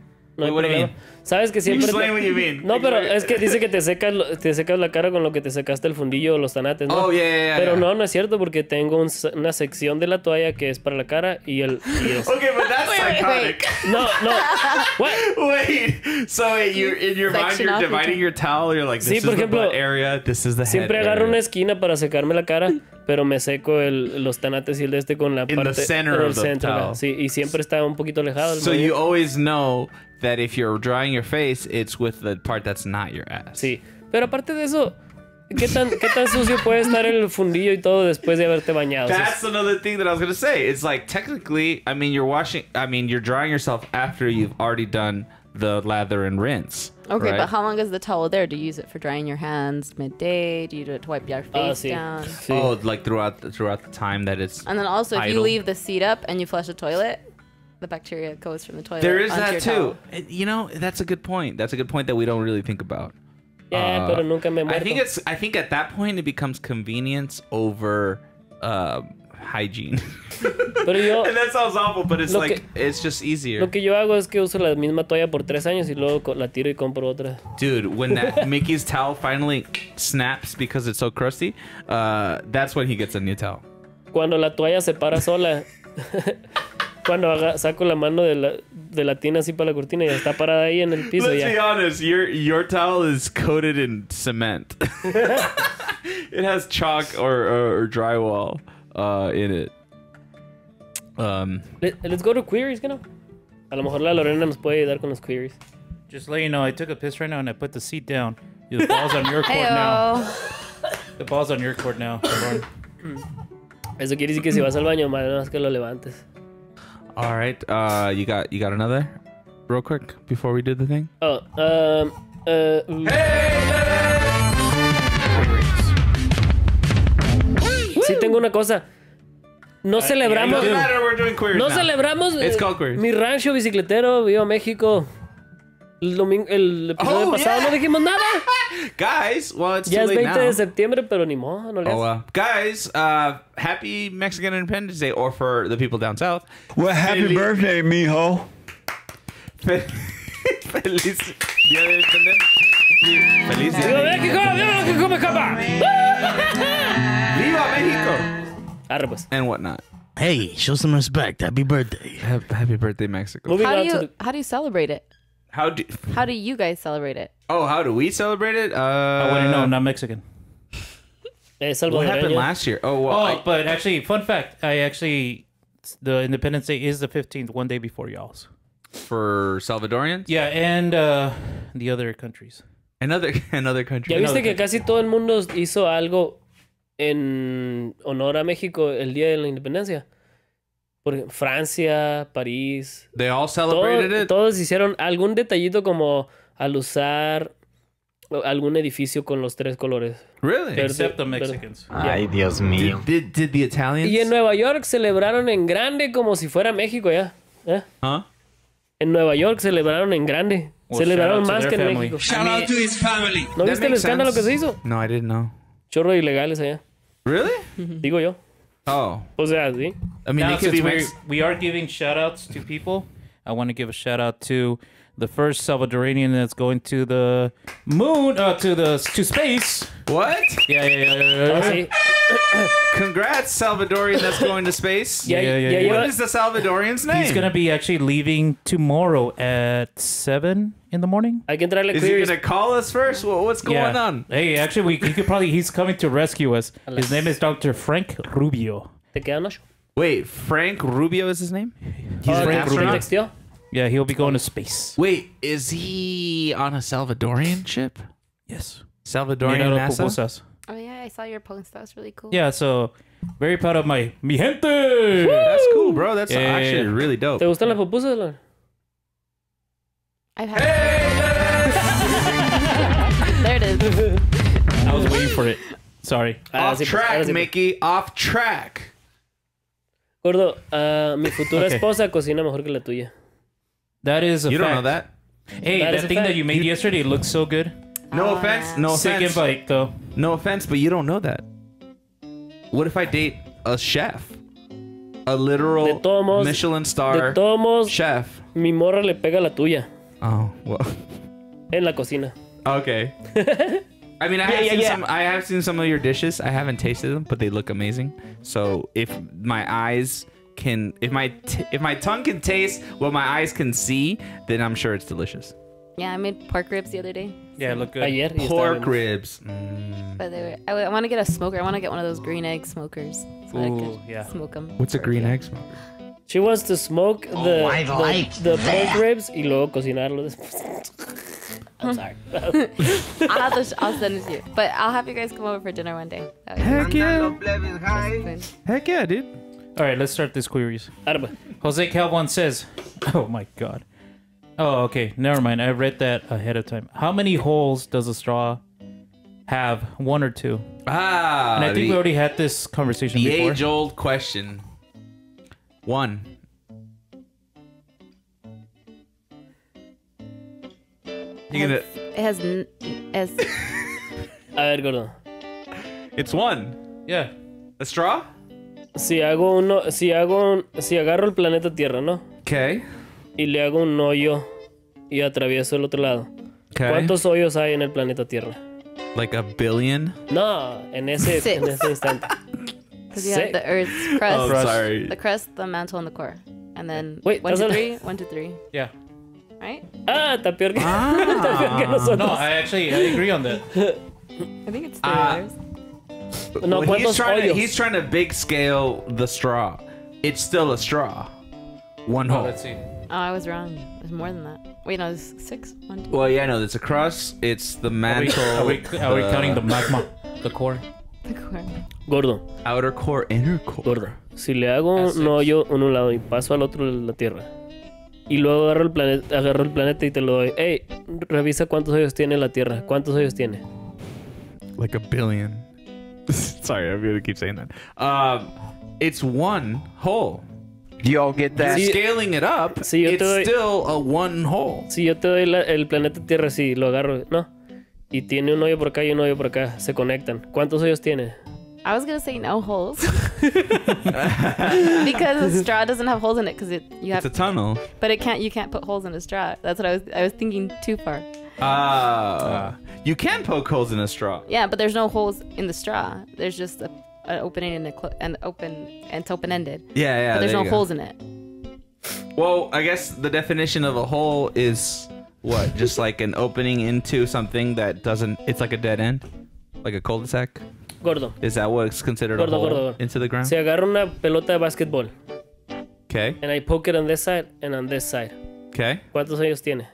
No hay What do you problema. mean? Sabes que siempre... Explain what you mean. No, pero es que dice que te secas la cara con lo que te secaste el fundillo o los tanates, ¿no? Oh, yeah. Pero no es cierto porque tengo una sección de la toalla que es para la cara y el... Okay, but that's psychotic. No. What? Wait. So in your mind, Section you're off dividing your towel. You're like, this is por the ejemplo, butt area. This is the head Siempre agarro area. una esquina para secarme la cara, pero me seco los tanates y el de este con la In parte... the center en el of the centro, towel. sí, y siempre está un poquito alejado. So you always know that if you're drying your face, it's with the part that's not your ass. Sí, pero aparte de eso, ¿qué tan sucio puede estar el fundillo y todo después de haberte bañado? That's another thing that I was gonna say. It's like technically, I mean, you're drying yourself after you've already done the lather and rinse. Okay, right? but how long is the towel there? Do you use it for drying your hands midday? Do you do it to wipe your face sí. down? Sí. Oh, like throughout the time that it's And then also, if you idle. leave the seat up and you flush the toilet, the bacteria goes from the toilet. There is onto that your too. towel. You know, that's a good point. That's a good point that we don't really think about. Yeah, pero nunca me he I muerto. think at that point it becomes convenience over hygiene. Pero yo, And that sounds awful, but it's Lo like que- it's just easier. lo que yo hago es que uso la misma toalla por 3 años y luego la tiro y compro otra. Dude, when that Mickey's towel finally snaps because it's so crusty, that's when he gets a new towel. Cuando la toalla se para sola, cuando saco la mano de la tina así para la cortina y está parada ahí en el piso. Let's Ya. be honest, your towel is coated in cement. It has chalk or drywall in it. Let's go to queries, ¿no? A lo mejor la Lorena nos puede ayudar con los queries. Just let you know, I took a piss right now and I put the seat down. The ball's on your court now. Heyo. The ball's on your court now. Lauren. Eso quiere decir que si vas al baño, más no es que lo levantes. All right, you got another, real quick before we do the thing. Sí tengo una cosa. No celebramos. Doesn't matter, we're doing queers No now. celebramos. It's called queers. Mi rancho bicicletero, Viva México. El episodio Oh, pasado yeah. no dijimos nada. Guys, well, it's Ya too es late 20 now. de septiembre, pero ni modo, no le Oh, haces. guys, happy Mexican Independence Day, or for the people down south. Well, happy Feliz- birthday, mijo. Feliz Día de Independencia. Feliz Día ¡Viva de México! ¡Viva México, me escapa! Viva Mexico! Arre, pues. And whatnot. Hey, show some respect. Happy birthday. Happy birthday, Mexico. Moving How on do to you how do you celebrate it? How do you guys celebrate it? how do we celebrate it? Oh, wait, no, I'm not Mexican. Es What happened salvadoreño. last year? Oh, well, But actually, fun fact, the Independence Day is the 15th, one day before y'all's. for Salvadorians? Yeah, and the other countries. Another country. ¿Ya viste que casi todo el mundo hizo algo en honor a México el día de la independencia? Por ejemplo, Francia, París. They all celebrated it? Todos hicieron algún detallito como al usar algún edificio con los 3 colores. Really? Verde, Except the verde. Mexicans. Ay, Dios mío. Did the Italians? Y en Nueva York celebraron en grande como si fuera México ya. ¿Eh? Huh? En Nueva York celebraron en grande. Well, celebraron shout out más to que their en family. México. Shout out to his family. ¿No That viste el makes escándalo sense. que se hizo? No, I didn't know. Chorro de ilegales allá. Really? Digo yo. Oh. O sea, sí. I mean, Now, they could since be we are giving shout outs to people, I want to give a shout out to the first Salvadorian that's going to the moon, to space. What? Yeah. Ah, sí. Congrats, Salvadorian that's going to space. Ya, Yeah, ya yeah. lleva- What is the Salvadorian's name? He's gonna be actually leaving tomorrow at 7 in the morning. Hay que entrarle Is he queries. gonna call us first? What's going on? Hey, actually, he's coming to rescue us. His name is Dr. Frank Rubio. ¿Te quedan 8? Wait, Frank Rubio is his name? He's an Frank Rubio. astronaut? ¿Texteó? Yeah, he'll be going to space. Wait, is he on a Salvadorian ship? Yes. Salvadorian Mira NASA? las pupusas. Oh yeah, I saw your post. That was really cool. Yeah, so very proud of mi gente. That's cool, bro. That's Yeah. actually really dope. ¿Te gustan las pupusas, Lon? I've had. There it is. I was waiting for it. Sorry. Off sí, pues, track, ahora sí, pues. Mickey. Off track. Gordo, mi futura Okay. esposa cocina mejor que la tuya. That is a You fact. don't know that? Hey, That is that a thing fact. that you made yesterday looks so good. No offense. No Sick offense. invite, though. No offense, but you don't know that. What if I date a chef? A De literal todos modos- Michelin De star todos modos, chef. mi morra le pega a la tuya. Oh, well. En la cocina. Okay. I mean, I have seen some of your dishes. I haven't tasted them, but they look amazing. So if my eyes can, if my tongue can taste what my eyes can see, then I'm sure it's delicious. Yeah, I made pork ribs the other day. Yeah, look good. Ayer. Y Pork ribs. But they were, I want to get a smoker. I want to get one of those green egg smokers. So I Ooh, could yeah. smoke them. What's a green egg smoker? She wants to smoke the pork ribs y luego cocinarlo después. I'm sorry. I'll send it to you. But I'll have you guys come over for dinner one day. Heck yeah. Heck yeah, dude. All right, let's start these queries. Arba. Jose Calvon says, oh my God. Oh, okay. Never mind. I read that ahead of time. How many holes does a straw have? 1 or 2? Ah. And I think we already had this conversation before. The age-old question. 1. It has A ver, gordo. It's 1. Yeah. A straw? Si agarro el planeta Tierra, ¿no? Okay. Y le hago un hoyo y atravieso el otro lado. Okay. ¿Cuántos hoyos hay en el planeta Tierra? Like a billion? No, en ese instante. Because you have the Earth's crust. Oh, sorry. The crust, the mantle, and the core. And then Wait, 1, 2, 3. 1, 2, 3. Yeah. Right? Ah, está peor que, está peor que nosotros. No, I agree on that. I think it's 3 layers. No, Well, ¿cuántos hoyos? he's trying to big scale the straw. It's still a straw. 1 hole. Let's see. Oh, I was wrong. There's more than that. Wait, no, it's 6. 1, 2. Well, yeah, no, it's a crust. It's the mantle. Are we counting the magma? The core? The core. Gordo, Outer core, inner core. gordo. Si le hago un hoyo en un lado y paso al otro de la Tierra y luego agarro el planeta y te lo doy. Hey, revisa cuántos hoyos tiene la Tierra. ¿Cuántos hoyos tiene? Like a billion. Sorry, I'm gonna keep saying that. It's 1 hole. Do y'all get that? You're scaling it up. Sí, yo te doy- It's still a 1 hole. Si yo te doy el planeta Tierra, sí, lo agarro, ¿no? Y tiene un hoyo por acá y un hoyo por acá. Se conectan. ¿Cuántos hoyos tiene? I was going to say no holes. Because the straw doesn't have holes in it. Because you have. It's a tunnel. But you can't put holes in a straw. That's what I was thinking too far. You can poke holes in a straw. Yeah, but there's no holes in the straw. There's just an opening and it's open-ended. Yeah. But there's there no you go. holes in it. Well, I guess the definition of a hole is what? Just like an opening into something that doesn't. It's like a dead end, like a cul-de-sac. Gordo. Is that what's considered a Gordo, hole gordo. into the ground? Si agarro una pelota de básquetbol Okay. and I poke it on this side and on this side. Okay. ¿Cuántos hoyos tiene?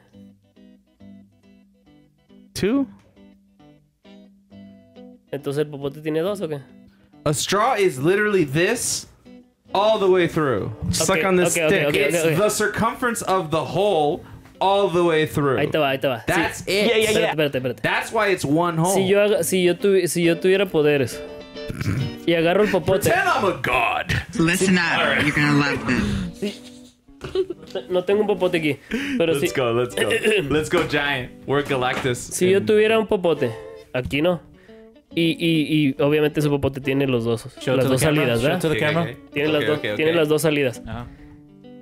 2. Entonces el popote tiene 2 o qué? A straw is literally this all the way through. Just like on this okay, stick. okay, It's okay. the circumference of the hole all the way through. Ahí te va, ahí te va. That's Sí. it. Espérate. That's why it's 1 hole. Si yo tuviera poderes y agarro el popote. Pretend I'm a god. Listen up. You're gonna love this. No tengo un popote aquí. Pero Let's go. Let's go, giant. We're Galactus. Si yo tuviera un popote, aquí no. Y obviamente ese popote tiene las dos salidas, ¿verdad? Show to the camera. Tiene las dos salidas.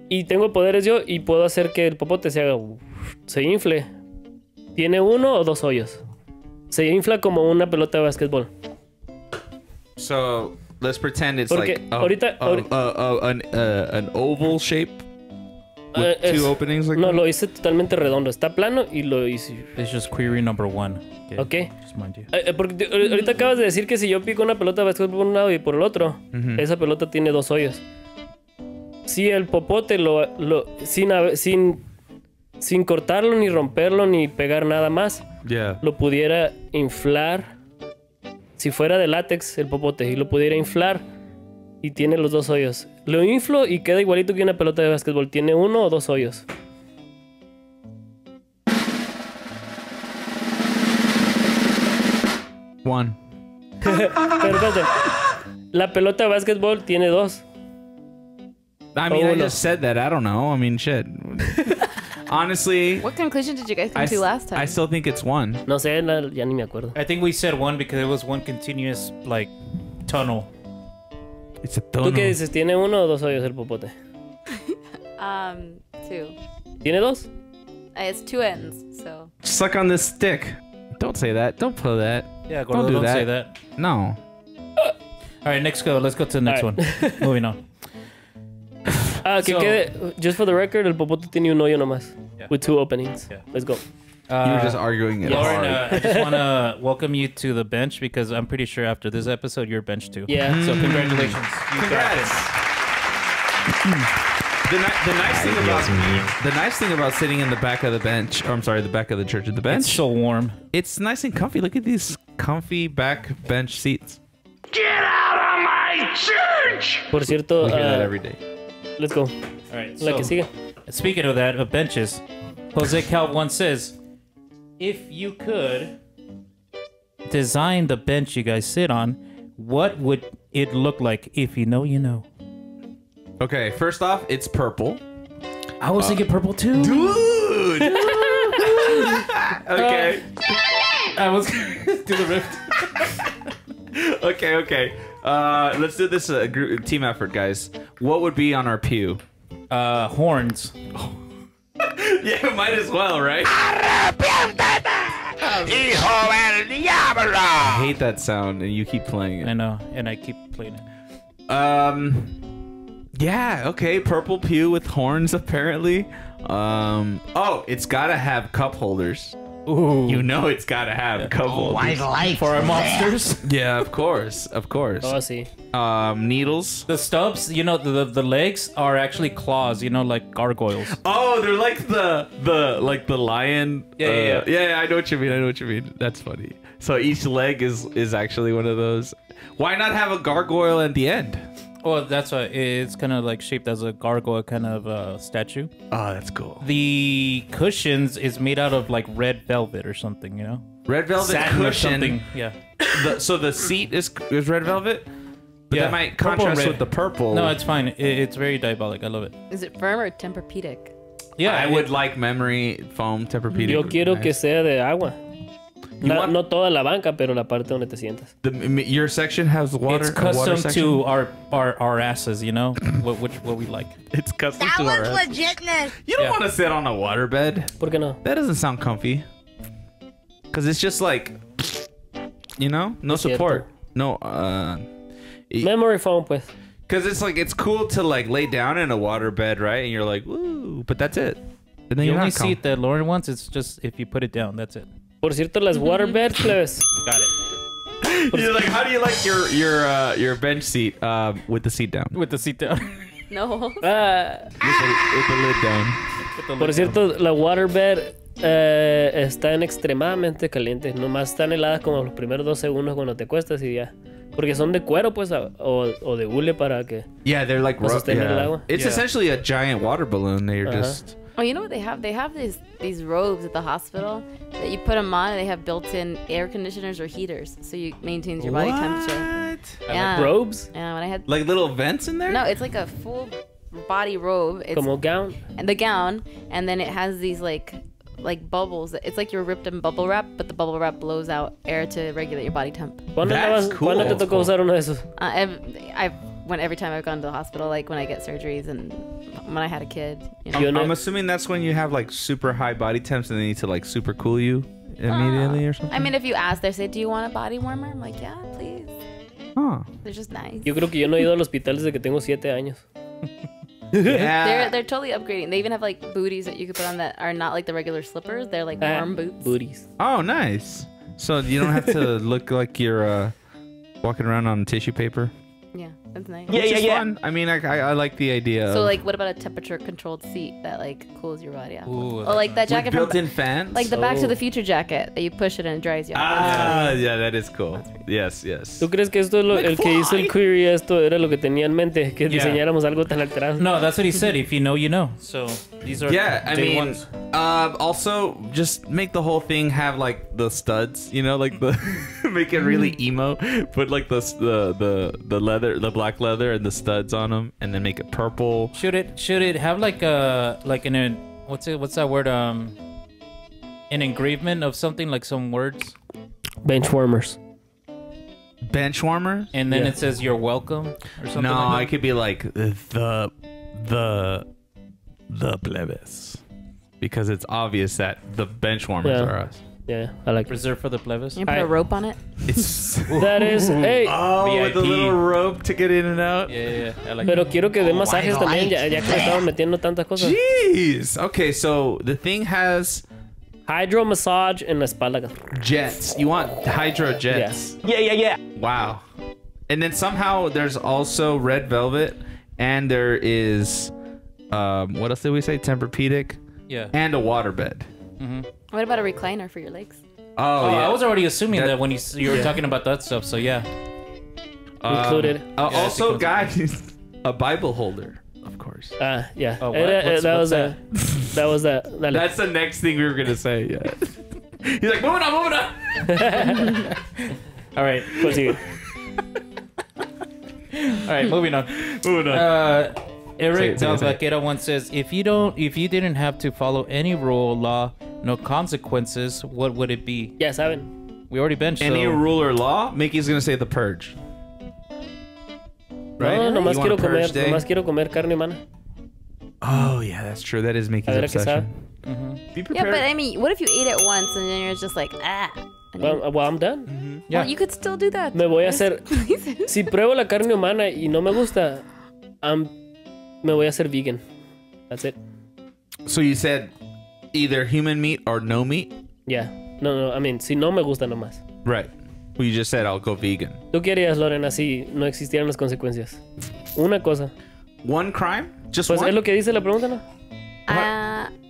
Y tengo poderes yo y puedo hacer que el popote se infle. ¿Tiene 1 o 2 hoyos? Se infla como una pelota de básquetbol. So let's pretend it's Porque like an oval shape with 2 openings. Like no, that? lo hice totalmente redondo. Está plano y lo hice. It's just query number 1. Okay. Just mind you. Porque ahorita acabas de decir que si yo pico una pelota de básquetbol por un lado y por el otro, esa pelota tiene 2 hoyos. Si el popote sin cortarlo, ni romperlo, ni pegar nada más, lo pudiera inflar. Si fuera de látex el popote y lo pudiera inflar y tiene los 2 hoyos. Lo inflo y queda igualito que una pelota de básquetbol. ¿Tiene 1 o 2 hoyos? One. Pero espérate. La pelota de básquetbol tiene 2. I mean, I just said that. I don't know. I mean, shit. Honestly, What conclusion did you guys come to last time? I still think it's 1. No sé, ya ni me acuerdo. I think we said 1 because it was one continuous like tunnel. It's a ¿Tú tunnel. qué dices? ¿Tiene 1 o 2 hoyos el popote? 2. ¿Tiene 2? It's two ends, so. Suck on this stick. Don't say that. Don't pull that. Yeah, Gordo, don't say that. No. All right, next go. Let's go to the next one. Moving on. Que quede, just for the record, el popote tiene un hoyo nomás. Yeah. With two openings. Yeah. Let's go. You were just arguing it Lauren, hard. I just want to welcome you to the bench because I'm pretty sure after this episode, you're bench too. Yeah. So congratulations. You Congrats. The nice thing about sitting in the back of the bench, or I'm sorry, the back of the church at the bench. It's so warm. It's nice and comfy. Look at these comfy back bench seats. Get out of my church! Por cierto, We hear that every day. let's go. All right. La que So, sigue. speaking of that, of benches, Jose Cal once says, if you could design the bench you guys sit on, what would it look like? If you know, you know. Okay, first off, it's purple. I was thinking purple too. Dude! Okay. I was do the rift. Okay. Let's do this team effort, guys. What would be on our pew? Horns. Yeah, might as well, right? I hate that sound, and you keep playing it. I know, and I keep playing it. Yeah, okay, purple pew with horns, apparently. Oh, it's gotta have cup holders. Ooh. You know it's gotta have cup holders. For our monsters. Yeah, of course. Oh, sí. Needles. The stubs, you know, the legs are actually claws, you know, like gargoyles. Oh, they're like the lion. Yeah. I know what you mean. That's funny. So each leg is actually one of those. Why not have a gargoyle at the end? Well, that's why it's kind of like shaped as a gargoyle kind of statue. Oh, that's cool. The cushions is made out of like red velvet or something, you know? Red velvet Satin or cushion. something. Yeah. So the seat is red velvet? But Yeah, that might purple and contrast red. with the purple. No, it's fine. It's very diabolic. I love it. Is it firm or Tempur-Pedic? Yeah, I would like memory foam Tempur-Pedic. Yo quiero que sea de agua. want- No toda la banca, pero la parte donde te sientas. Your section has water. It's a water custom section? to our asses, you know? what we like. It's custom That to our was ass. legitness. You don't Yeah. want to sit on a waterbed. ¿Por qué no? That doesn't sound comfy. Because it's just like, you know, no Es cierto. support. No, Memory foam, pues. because it's like, it's cool to like lay down in a waterbed, right? And you're like, woo, but that's it. And then The you're only not seat that Lauren wants is just if you put it down. That's it. Por cierto, las waterbed, plebes. Got it. You're like, how do you like your bench seat with the seat down? With the seat down. No. Ah, With the lid down. por cierto, la waterbed están extremadamente calientes. Nomás están heladas como los primeros 2 segundos cuando te cuestas y ya. Porque son de cuero, pues, o de hule para que... Yeah, they're like Para sostener el agua. It's Yeah. essentially a giant water balloon. They're just Oh, you know what they have? They have these robes at the hospital that you put them on, and they have built-in air conditioners or heaters, so you maintains your body temperature. Yeah. Robes, Yeah, when I had like little vents in there. no, it's like a full body robe. It's como gown. and the gown, and then it has these like bubbles. It's like you're ripped in bubble wrap, but the bubble wrap blows out air to regulate your body temp. ¿Cuándo, That's cool. ¿Cuándo te tocó usar uno de esos? I've went every time I've gone to the hospital, like when I get surgeries and when I had a kid. You know? Yo no- I'm assuming that's when you have like super high body temps and they need to like super cool you immediately or something. I mean, if you ask, they say, "Do you want a body warmer?" I'm like, "Yeah, please." Huh. They're just nice. Yo creo que yo no he ido al hospital desde que tengo 7 años. Yeah. They're totally upgrading. They even have like booties that you could put on that are not like the regular slippers. They're like warm boots. Booties. Oh, nice. So you don't have to look like you're walking around on tissue paper. Yeah, that's nice. Which is fun. I mean, I like the idea. So of, like, what about a temperature-controlled seat that like cools your body off? Ooh, Or like that with jacket from built-in fans. like the Back to Oh. the Future jacket that you push it and it dries you off. Ah, yeah, that is cool. Yes. ¿Tú crees que esto es el que hizo el query esto era lo que tenía en mente? Que Yeah. diseñáramos algo tan alterado. No, that's what he said. If you know, you know. So these are Yeah, I day mean, ones. also just make the whole thing have like the studs, you know, like the make it really emo. Put like the leather, the black leather, and the studs on them, and then make it purple. Should it have like an what's that word an engravement of something like some words Bench warmers. Bench warmer. and then Yeah. it says you're welcome or something No, like it could be like the plebes. because it's obvious that the bench warmers are us. Yeah, I like it. Reserved for the plebes. You put a rope on it. It's That is, hey. oh, with the VIP. little rope to get in and out. Yeah. I like Pero that. quiero que dé masajes también, ya que le estaban metiendo tantas cosas. Jeez. Okay, so the thing has Hydro massage en la espalda. jets. You want hydro jets? Yeah. Wow. And then somehow there's also red velvet, and there is what else did we say? Tempur-Pedic. Yeah. And a waterbed. What about a recliner for your legs? Oh, yeah. I was already assuming that when you were talking about that stuff. So yeah. Included. Also, guys, a Bible holder, of course. Yeah. Oh, what? That was that? that was that. That's the next thing we were gonna say. Yeah. He's like, moving on. All right. Prosigue. All right. Moving on. Eric Del Vaquera once says, if you didn't have to follow any rule, law, no consequences, what would it be? Ya saben. We already benched. Any so... rule or law? Mickey's gonna say the purge. Right? No, nomás You want quiero a purge day? nomás quiero comer carne humana. Oh yeah, that's true. That is Mickey's A ver qué obsession. Be Yeah, prepared. but I mean, what if you ate it once and then you're just like, ah? And you- Well, I'm done. Yeah. Well, you could still do that. Me voy a hacer. Si pruebo la carne humana y no me gusta, me voy a hacer vegan. That's it. So you said either human meat or no meat? Yeah. No, I mean, si no me gusta nomás. Right. Well, you just said I'll go vegan. ¿Tú qué harías, Lorena, si no existieran las consecuencias? Una cosa. One crime? Just Pues one? es lo que dice la pregunta, ¿no?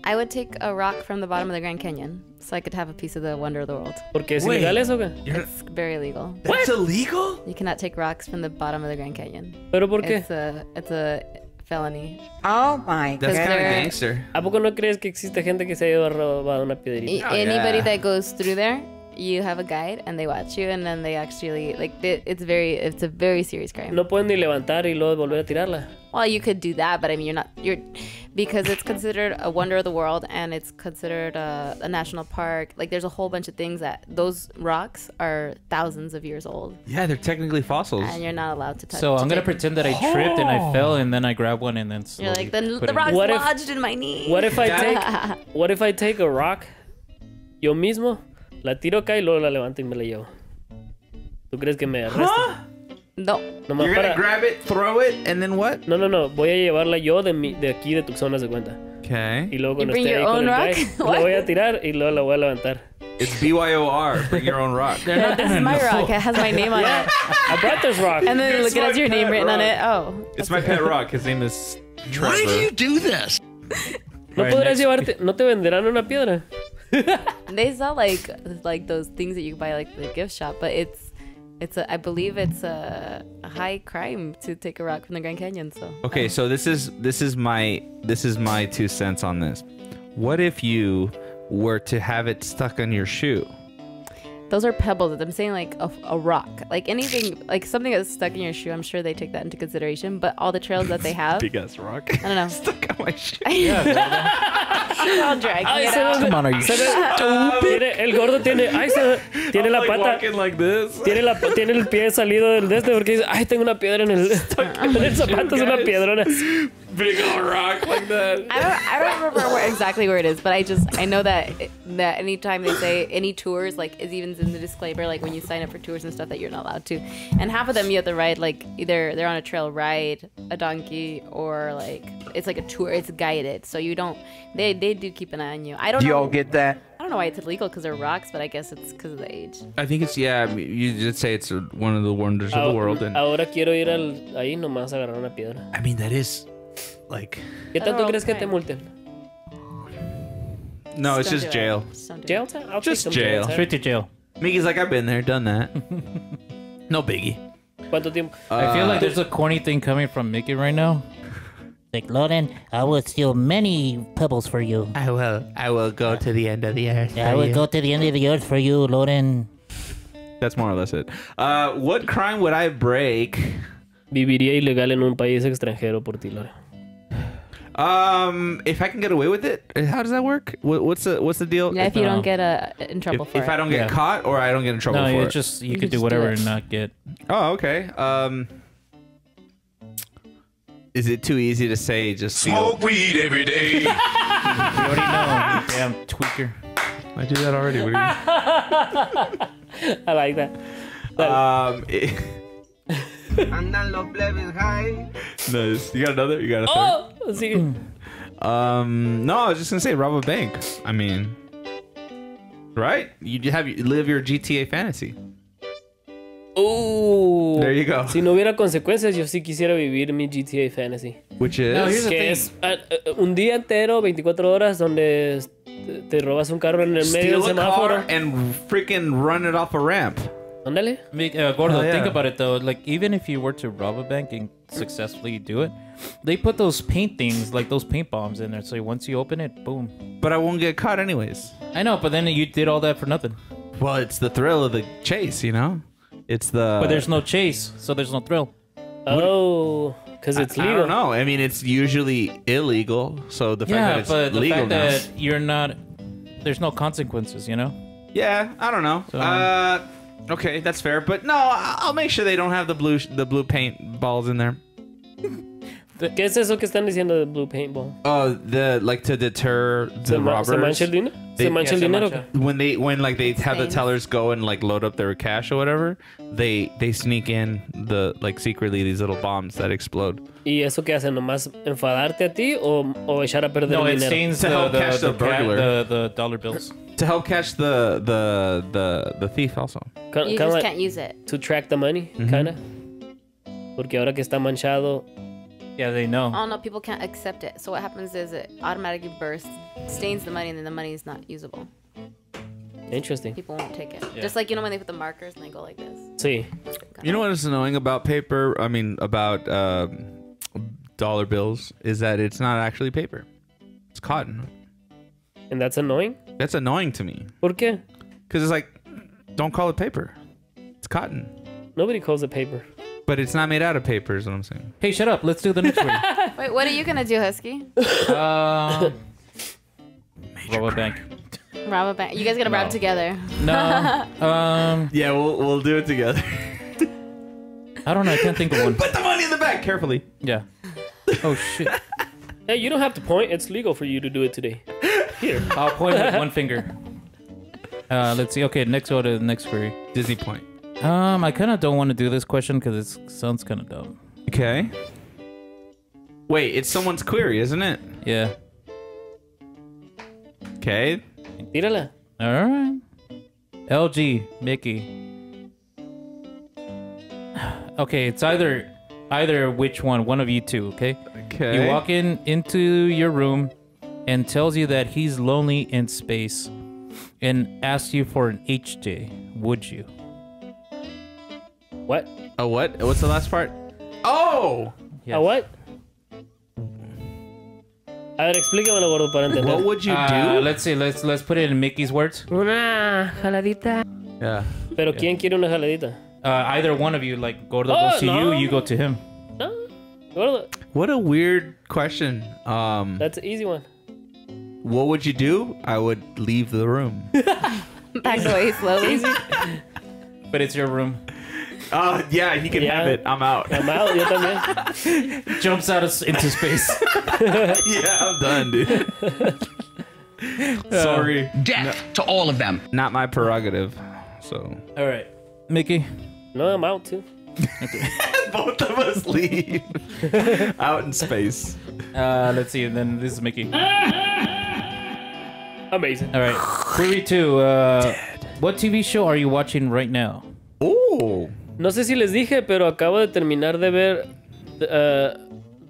I would take a rock from the bottom of the Grand Canyon so I could have a piece of the wonder of the world. Porque es Wait. ilegal eso, ¿qué? It's very illegal. That's illegal? You cannot take rocks from the bottom of the Grand Canyon. ¿Pero por qué? It's a felony. Oh my That's kind of they're- gangster. ¿A poco no crees que existe gente que se ha ido a robar una piedrita? Anybody yeah. that goes through there, you have a guide and they watch you and then they actually it's a very serious crime. No pueden ni levantar y luego volver a tirarla. Well, you could do that, but I mean you're because it's considered a wonder of the world and it's considered a national park. Like there's a whole bunch of things that those rocks are thousands of years old Yeah, they're technically fossils. and you're not allowed to touch. So I'm gonna take- pretend that I tripped and I fell and then I grabbed one and then You're slowly like the put it- rock's What if- lodged in my knee. What if I take a rock yo mismo, la tiro acá y luego la levanto y me la llevo? ¿Tú crees que me arrestan? No. Nomás You're gonna para... grab it, throw it, and then what? No, voy a llevarla yo de aquí de Tucson, haz de cuenta. Okay. Y luego cuando bring esté your ahí con own el rock? guy, la What? voy a tirar y luego la voy a levantar. It's BYOR. Bring your own rock. No, this is my rock. It has my name on it. I brought this rock. And then look, it has your name written on it. Oh. It's my pet rock. His name is Trevor. Why do you do this? No Right, podrás next. llevarte, no te venderán una piedra. They sell like those things that you buy like the gift shop, but I believe it's a high crime to take a rock from the Grand Canyon. So Okay, so this is my 2 cents on this. What if you were to have it stuck on your shoe? those are pebbles. I'm saying like a rock, like anything, like something that's stuck in your shoe. I'm sure they take that into consideration. But all the trails that they have, Big ass rock. I don't know. Stuck on my shoe. I'll drag Ay, it se out. ve- Come on, are you se ve- el gordo tiene, tiene la Like pata, walking like this. tiene el pie salido del de este porque dice, ay, tengo una piedra en el zapato, es una piedrona. Big old rock like that. I don't remember exactly where it is, but I know that anytime they say any tours, like is even in the disclaimer, like when you sign up for tours and stuff, that you're not allowed to. And half of them you have to ride like either they're on a trail, ride a donkey, or like it's like a tour. It's guided, so you don't. They do keep an eye on you. I don't Do know. y'all get that? I don't know why it's illegal because they're rocks, but I guess it's because of the age. I think it's you did say it's one of the wonders of the world, and Ahora quiero ir ahí nomás a agarrar una piedra. I mean that is like ¿Qué tanto crees que te multen? no, it's Don't just do it. jail. Just don't do Jail it. time? I'll Just take some jail. time. Straight to jail. Mickey's like, I've been there, done that. No biggie. ¿Cuánto tiempo? I feel like there's a corny thing coming from Mickey right now. Like, Loren, I will steal many pebbles for you. I will go to the end of the earth. I will go to the end of the earth for you, Loren. That's more or less it. What crime would I break? Viviría ilegal en un país extranjero por ti, Lore. If I can get away with it, how does that work? What's the deal? Yeah, if you don't get in trouble for if it. I don't get caught or I don't get in trouble No, for you it. just you You could just do whatever do it. and not get. Oh, okay. Is it too easy to say just Smoke weed every day. You already know. You damn tweaker. I do that already. What do I like that. Andan los plebes high. Nice. You got another? You got a third? Oh, sí. No, I was just gonna say rob a bank. I mean, right? You live your GTA fantasy. There you go. Si no hubiera consecuencias, yo sí quisiera vivir mi GTA Fantasy. Which is No, here's the Que thing. es un día entero, 24 horas, donde te robas un carro en el medio steal del a semáforo. car and freaking run it off a ramp. Ándale. Gordo, Oh, yeah. think about it though. Like, even if you were to rob a bank and successfully do it, they put those paint things, like those paint bombs in there. So once you open it, boom. But I won't get caught anyways. I know, but then you did all that for nothing. Well, it's the thrill of the chase, you know? It's the... But there's no chase, so there's no thrill. Oh, because it's legal. I don't know. I mean, it's usually illegal. So the fact that it's but the legal fact now... that you're not, there's no consequences, you know? Yeah, I don't know. So- Okay, that's fair. But no, I'll make sure they don't have the blue paint balls in there. ¿Qué es eso que están diciendo de Blue Paintball? Oh, to deter the robbers. ¿Se mancha el dinero? ¿Se mancha el dinero? When they have the tellers go and like load up their cash or whatever, they sneak in secretly these little bombs that explode. ¿Y eso qué hace? ¿Nomás enfadarte a ti o echar a perder No, el it dinero? stains To help catch the burglar. the dollar bills. To help catch the thief also. Kind You of just like can't use it. to track the money, kind of. Porque ahora que está manchado, Yeah, they know. Oh no, people can't accept it. So what happens is it automatically bursts, stains the money, and then the money is not usable. interesting. People won't take it. Yeah. Just like, you know, when they put the markers and they go like this. Sí. You know what is annoying about paper? I mean, about dollar bills is that it's not actually paper. It's cotton. And that's annoying? That's annoying to me. ¿Por qué? Because it's like, don't call it paper. It's cotton. Nobody calls it paper. But it's not made out of paper is what I'm saying. Hey, shut up. Let's do the next one. Wait, what are you gonna do, Husky? Rob a bank. Rob a bank. You guys gonna rob together? No. Yeah, we'll do it together. I don't know. I can't think of one. Put the money in the bag carefully. Yeah. Oh shit. Hey, you don't have to point. It's legal for you to do it today. Here. I'll point with one finger. Let's see. Okay, next go to the next query. Disney Point. I kind of don't want to do this question because it sounds kind of dumb. Okay. Wait, it's someone's query, isn't it? Yeah. Okay. Tírala. All right. LG, Mickey. Okay, it's either which one of you two, okay? Okay. You walk into your room and tells you that he's lonely in space and asks you for an HJ. Would you? What? A what? What's the last part? Oh! Yes. A what? A ver, explícamelo, gordo, para entender. What would you do? Let's see. Let's put it in Mickey's words. Una jaladita. Yeah. Pero ¿quién quiere una jaladita? Either one of you, like Gordo Oh, goes to no. you go to him. No. Gordo. What a weird question. That's an easy one. What would you do? I would leave the room. Back away slowly. But it's your room. Yeah, he can Yeah. have it. I'm out. I'm out, yo también. Jumps out into space. Yeah, I'm done, dude. Sorry. Death to all of them. Not my prerogative. So. All right, Mickey. No, I'm out too. Both of us leave. Out in space. Let's see. And then this is Mickey. Amazing. All right. Query 2. What TV show are you watching right now? Oh. No sé si les dije, pero acabo de terminar de ver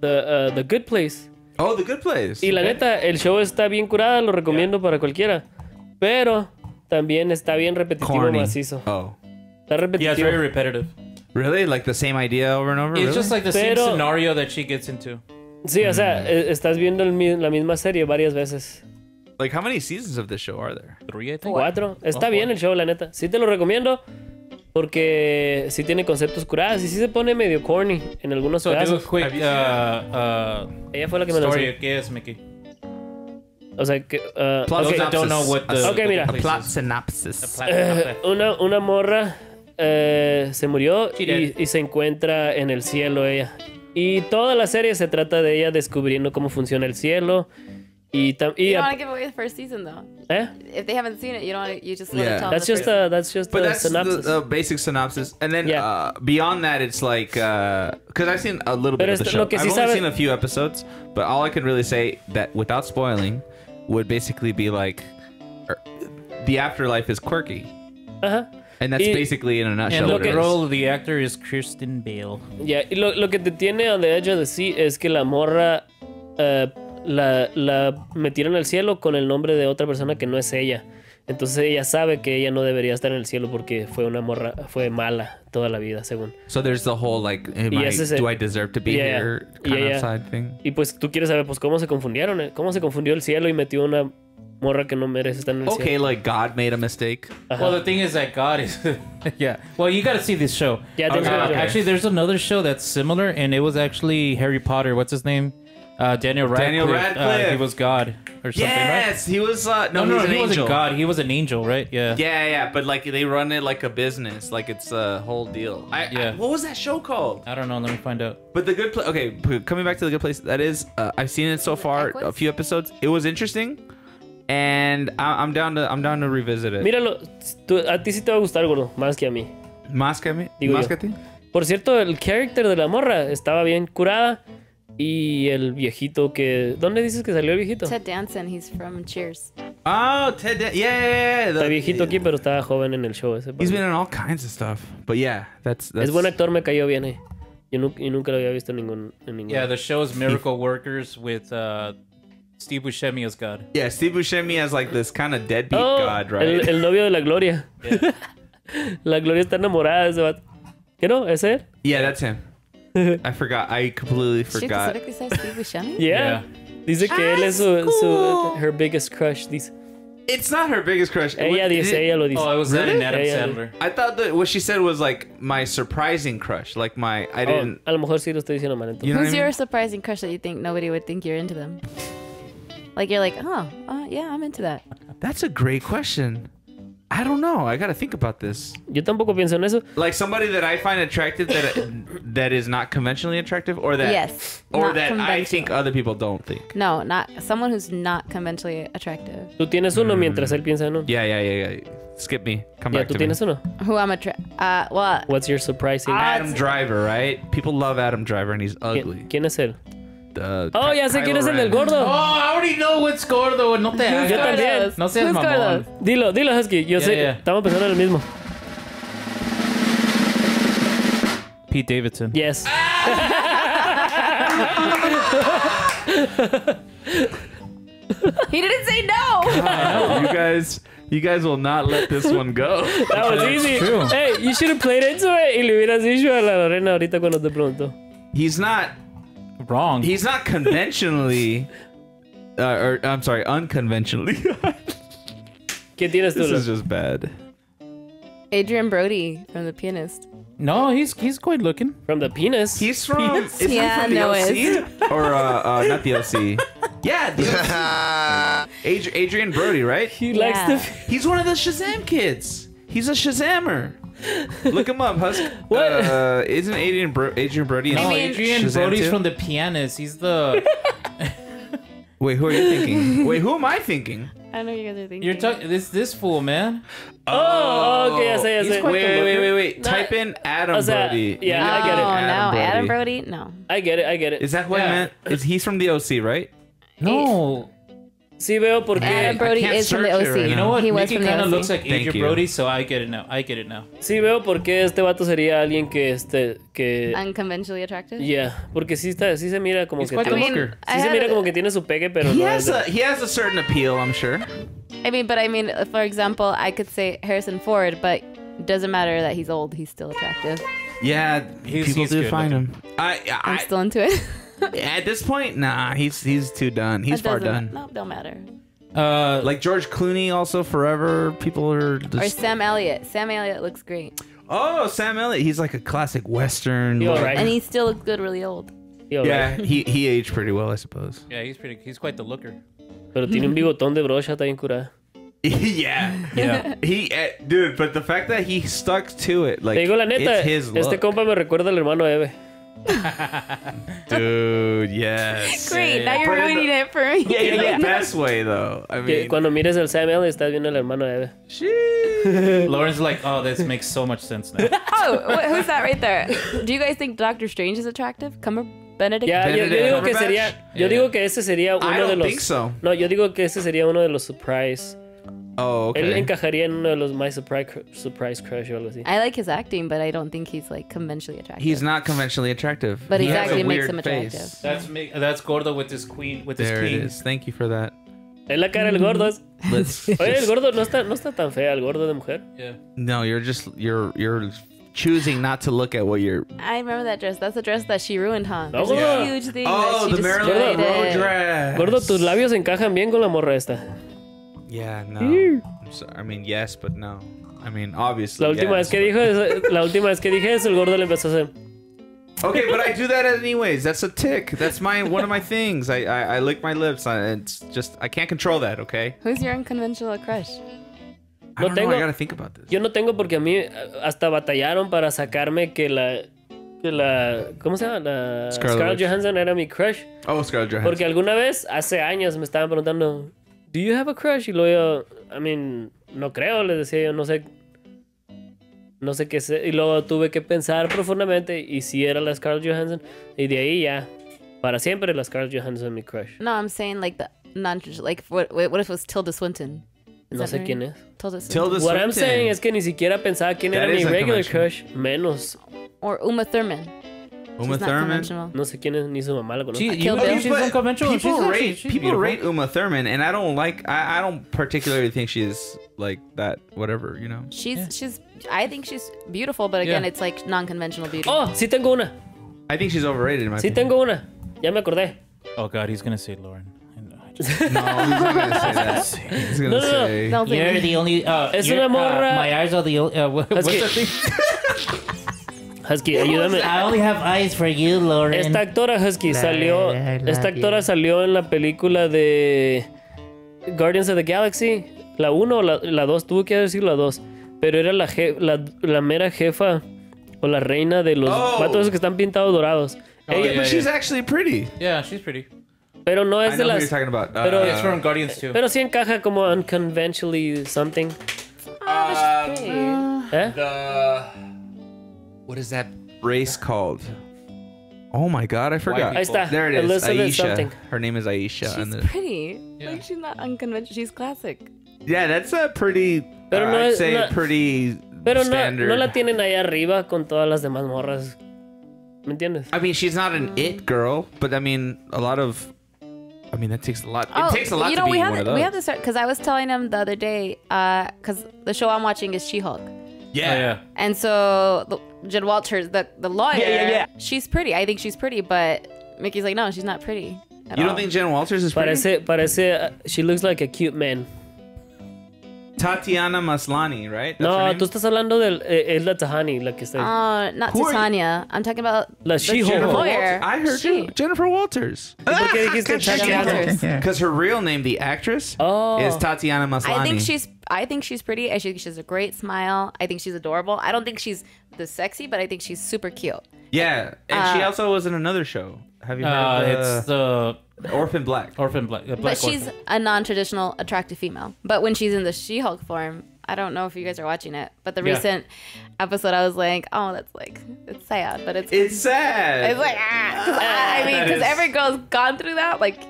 The Good Place. Oh, The Good Place. Y la neta, el show está bien curada, lo recomiendo para cualquiera. Pero también está bien repetitivo, Corny. macizo. Oh. Está Yeah, it's repetitivo. very repetitive. Really? Like the same idea over and over? It's Really? just like the same Pero- scenario that she gets into. Sí, o sea, estás viendo la misma serie varias veces. Like, how many seasons of this show are there? 3, I think. 4. Está bien el show, la neta. Sí te lo recomiendo. Porque sí tiene conceptos curados y sí se pone medio corny en algunos So do a casos. quick Ella fue la que me lo story. enseñó. ¿Qué es, Mickey? O sea, que... Plot Those ok, that don't know what the, Okay, the mira. A place plot is. synopsis. una morra se murió She dead. y se encuentra en el cielo ella. Y toda la serie se trata de ella descubriendo cómo funciona el cielo. You don't want to give away the first season, though. ¿Eh? If they haven't seen it, you don't want to. You just let it tell That's the just first that's just But the that's synopsis. the basic synopsis, and then beyond that, it's like because I've seen a little bit of the show. Lo que sí I've only sabe- seen a few episodes, but all I can really say that without spoiling would basically be like the afterlife is quirky, Ajá. and that's Y- basically in a nutshell. And what the it is. role of the actor is Kirsten Bale. Ya, y lo que te tiene on the edge of the seat es que la morra la metieron al cielo con el nombre de otra persona que no es ella. Entonces ella sabe que ella no debería estar en el cielo porque fue mala toda la vida, según. So there's the whole like, do I deserve to be here kind of side thing. Y pues tú quieres saber pues cómo se confundieron, cómo se confundió el cielo y metió una morra que no merece estar en el Okay, cielo. like God made a mistake. Well, the thing is that God is, yeah. Well, you got to see this show. Yeah, thanks for the- actually, there's another show that's similar, and it was actually Harry Potter. What's his name? Daniel Radcliffe. Daniel Radcliffe. He was God or something, right? Yes, he was. No, he's an he wasn't angel. God. He was an angel, right? Yeah. Yeah, but like they run it like a business, like it's a whole deal. What was that show called? I don't know. Let me find out. But the good place. Okay, coming back to the good place. That is, I've seen it so far, a few episodes. It was interesting, and I'm down to revisit it. Míralo, a ti sí te va a gustar, gordo, más que a mí. Más que a mí. Digo Más yo. que a ti. Por cierto, el character de la morra estaba bien curada. Y el viejito que... ¿Dónde dices que salió el viejito? Ted Danson, he's from Cheers. Oh, Ted. Yeah. Está viejito aquí, pero estaba joven en el show ese. He's been in all kinds of stuff. But yeah, that's Es buen actor, me cayó bien. Yo nunca lo había visto en ningún... Yeah, the show is Miracle Workers with Steve Buscemi as God. Yeah, Steve Buscemi as like this kind of deadbeat god, right? El novio de la Gloria. La Gloria está enamorada de ese vato. ¿Qué no? ¿Es él? Yeah, that's him. I forgot. I completely She forgot. specifically says Steve Buscemi? Yeah. Dice que él es her biggest crush. Dice. It's not her biggest crush. Ella lo dice. Oh, it was that in Adam Ella- Sandler. I thought that what she said was like my surprising crush. Like I didn't. A lo mejor sí lo estoy diciendo mal. Entonces. You know Who's what I your mean? surprising crush that you think nobody would think you're into them? Like you're like, yeah, I'm into that. That's a great question. I don't know. I gotta think about this. Yo tampoco pienso en eso. Like somebody that I find attractive that is not conventionally attractive, or that Yes, or not that I conventional. think other people don't think. No, not someone who's not conventionally attractive. Tú tienes uno mientras él piensa en uno. Yeah. Skip me. Come Ya, back tú to me. tienes uno. Who I'm well, What's your surprising? Adam Driver, right? People love Adam Driver, and he's ugly. ¿Quién es él? Oh, ya sé quién es el del gordo. Oh, I already know what's gordo. No te hagas. Yo también. No seas Who's mamón. gordo? Dilo, Husky. Yo sé. yeah. Estamos pensando en el mismo. Pete Davidson. Yes. he didn't say no. You guys will not let this one go. That was easy. true. Hey, you should have played into it y le hubieras dicho a la Lorena ahorita cuando te preguntó. He's not Wrong. He's not conventionally, or I'm sorry, unconventionally. ¿Qué tienes tú? This Lo? is just bad. Adrian Brody from The Pianist. No, he's quite looking. From the penis. He's from. Is he Yeah, from the no, OC? Or not the OC. Yeah, the OC. Adrian Brody, right? He likes Yeah. the... He's one of the Shazam kids. He's a Shazammer. Look him up, Husk. What? Isn't Adrian Brody? No, mean- Adrian Shazam Brody's too? from The Pianist. He's the. Wait, who are you thinking? Wait, who am I thinking? I know you guys are thinking. You're talking this fool, man. Oh, okay, ya sé. He's quite the looker. Wait. No, Type in Adam o sea, Brody. yeah, I Maybe get it. Oh, Adam no, Brody. Adam Brody? No. I get it. Is that what I Yeah. meant? He's from the OC, right? No. Sí veo por Adam qué... Brody can't is from the search it OC. right You know what? He was Mickey from the kind of OC. looks like Thank Adrian you. Brody, so I get it now. Sí veo por qué este vato sería alguien que... Unconventionally attractive? Yeah, porque sí se mira como He's que quite the tiene... looker. Sí se mira como que tiene su pegue, pero He no has es... he has a certain appeal, I'm sure. I mean, for example, I could say Harrison Ford, but it doesn't matter that he's old. He's still attractive. Yeah, He's people do good find looking. him. I'm still into it. At this point, nah, he's too done. He's That far doesn't- done. No, don't matter. Like George Clooney, also forever. People are Or just. Sam Elliott. Sam Elliott looks great. Oh, Sam Elliott. He's like a classic Western. You're look. right. And he still looks good really old. Yeah, he aged pretty well, I suppose. Yeah, he's quite the looker. Pero tiene un bigotón de brocha, está bien curada. Yeah. Dude, but the fact that he stuck to it, like, Te digo la neta, it's his look. este compa me recuerda al hermano Eve. Dude, yes. Great, now you're ruining it for me. In the best way, though. I Que mean, cuando mires el Samuel estás viendo el hermano de Eve. Lauren's like, oh, this makes so much sense now. Oh, who's that right there? Do you guys think Doctor Strange is attractive? Benedict? Ya, yo digo que Cumberbatch? sería, yo digo que ese sería uno I de don't los. think so. No, yo digo que ese sería uno de los surprise. Oh, okay. Él encajaría en uno de los My Surprise Crush o algo así. I like his acting, but I don't think he's like conventionally attractive. He's not conventionally attractive. But He his has a acting makes weird him face. attractive. That's Gordo with his queen, with his There it king. is. Thank you for that. Es la cara del gordo. Let's Oye, el gordo no está tan fea, el gordo de mujer. Yeah. No, you're choosing not to look at what you're. I remember that dress. That's the dress that she ruined, huh? Oh, There's yeah. a huge thing Oh, that she the Marilyn destroyed Monroe it. dress. Gordo, tus labios encajan bien con la morra esta. Yeah, no. I'm sorry. I mean, yes, but no. I mean, obviously. La última yes, vez que dije eso, el gordo le empezó a hacer. Okay, but I do that anyways. That's a tick. That's one of my things. I lick my lips. It's just I can't control that. Okay. Who's your unconventional crush? I don't know. I gotta think about this. Yo no tengo porque a mí hasta batallaron para sacarme que la ¿cómo se llama? La Scarlett Johansson era mi crush. Oh, Scarlett Johansson. Porque alguna vez hace años me estaban preguntando, "Do you have a crush?" Y luego yo, I mean, no creo, les decía yo, no sé qué sé. Y luego tuve que pensar profundamente y si era la Scarlett Johansson. Y de ahí ya, para siempre la Scarlett Johansson mi crush. No, I'm saying like the what if it was Tilda Swinton? No sé quién es. Tilda Swinton. What I'm saying es que ni siquiera pensaba quién era mi regular crush, menos. Or Uma Thurman. Uma Thurman? No sé quién es, ni su mamá la conoce. She's unconventional. People rate Uma Thurman, and I don't particularly think she's like that. Whatever, you know. I think she's beautiful, but again, it's like non-conventional beauty. Oh, sí tengo una. I think she's overrated in my Sí opinion. tengo una. Ya me acordé. Oh God, he's gonna say Lauren. No, he's not gonna say that. He's gonna say. No, You're the only. Es una morra. My eyes are the only. What's que- the thing? Husky, ayúdame. I only have eyes for you, Lauren. Esta actora Husky salió. Esta actora salió en la película de Guardians of the Galaxy. La 1 o la 2, tuve que decir la 2. Pero era la mera jefa o la reina de los vatos esos que están pintados dorados. Ella, but she's actually pretty. Yeah, she's pretty. Pero no es I de know who las. you're talking about. Pero, It's from Guardians too. pero sí encaja como unconventionally something. What is that race called? Oh my God, I forgot. Ahí está. There it is. Elizabeth Aisha. something. Her name is Aisha. She's pretty. Like she's not unconventional. She's classic. Yeah, that's a pretty. Pero no I'd es- say no- pretty Pero standard. no la tienen ahí arriba con todas las demás morras. ¿Me entiendes? I mean, she's not an it girl, but I mean, a lot of. I mean, that takes a lot. It takes a lot you to know, be we one have of those. we have to start because I was telling him the other day because the show I'm watching is She-Hulk. Yeah. And so Jen Walters, the lawyer, she's pretty. I think she's pretty, but Mickey's like, no, she's not pretty. You don't think Jen Walters is pretty? Parece, she looks like a cute man. Tatiana Maslany, right? That's her No, name? tú estás hablando de es la Tahani, la que está. Not Who are you? Titania. I'm talking about La the She-Hulk. lawyer. I heard Jennifer Walters. ¿Por qué dijiste Tatiana? Because her real name, the actress, is Tatiana Maslany. I think she's pretty. I think she's a great smile. I think she's adorable. I don't think she's the sexy, but I think she's super cute. Yeah, and she also was in another show. Have you heard? It's the Orphan Black. Orphan Black. But she's a non-traditional attractive female. But when she's in the She-Hulk form, I don't know if you guys are watching it, but the recent episode, I was like, oh, that's like, it's sad, but it's sad. It's like, I mean, because every girl's gone through that. Like,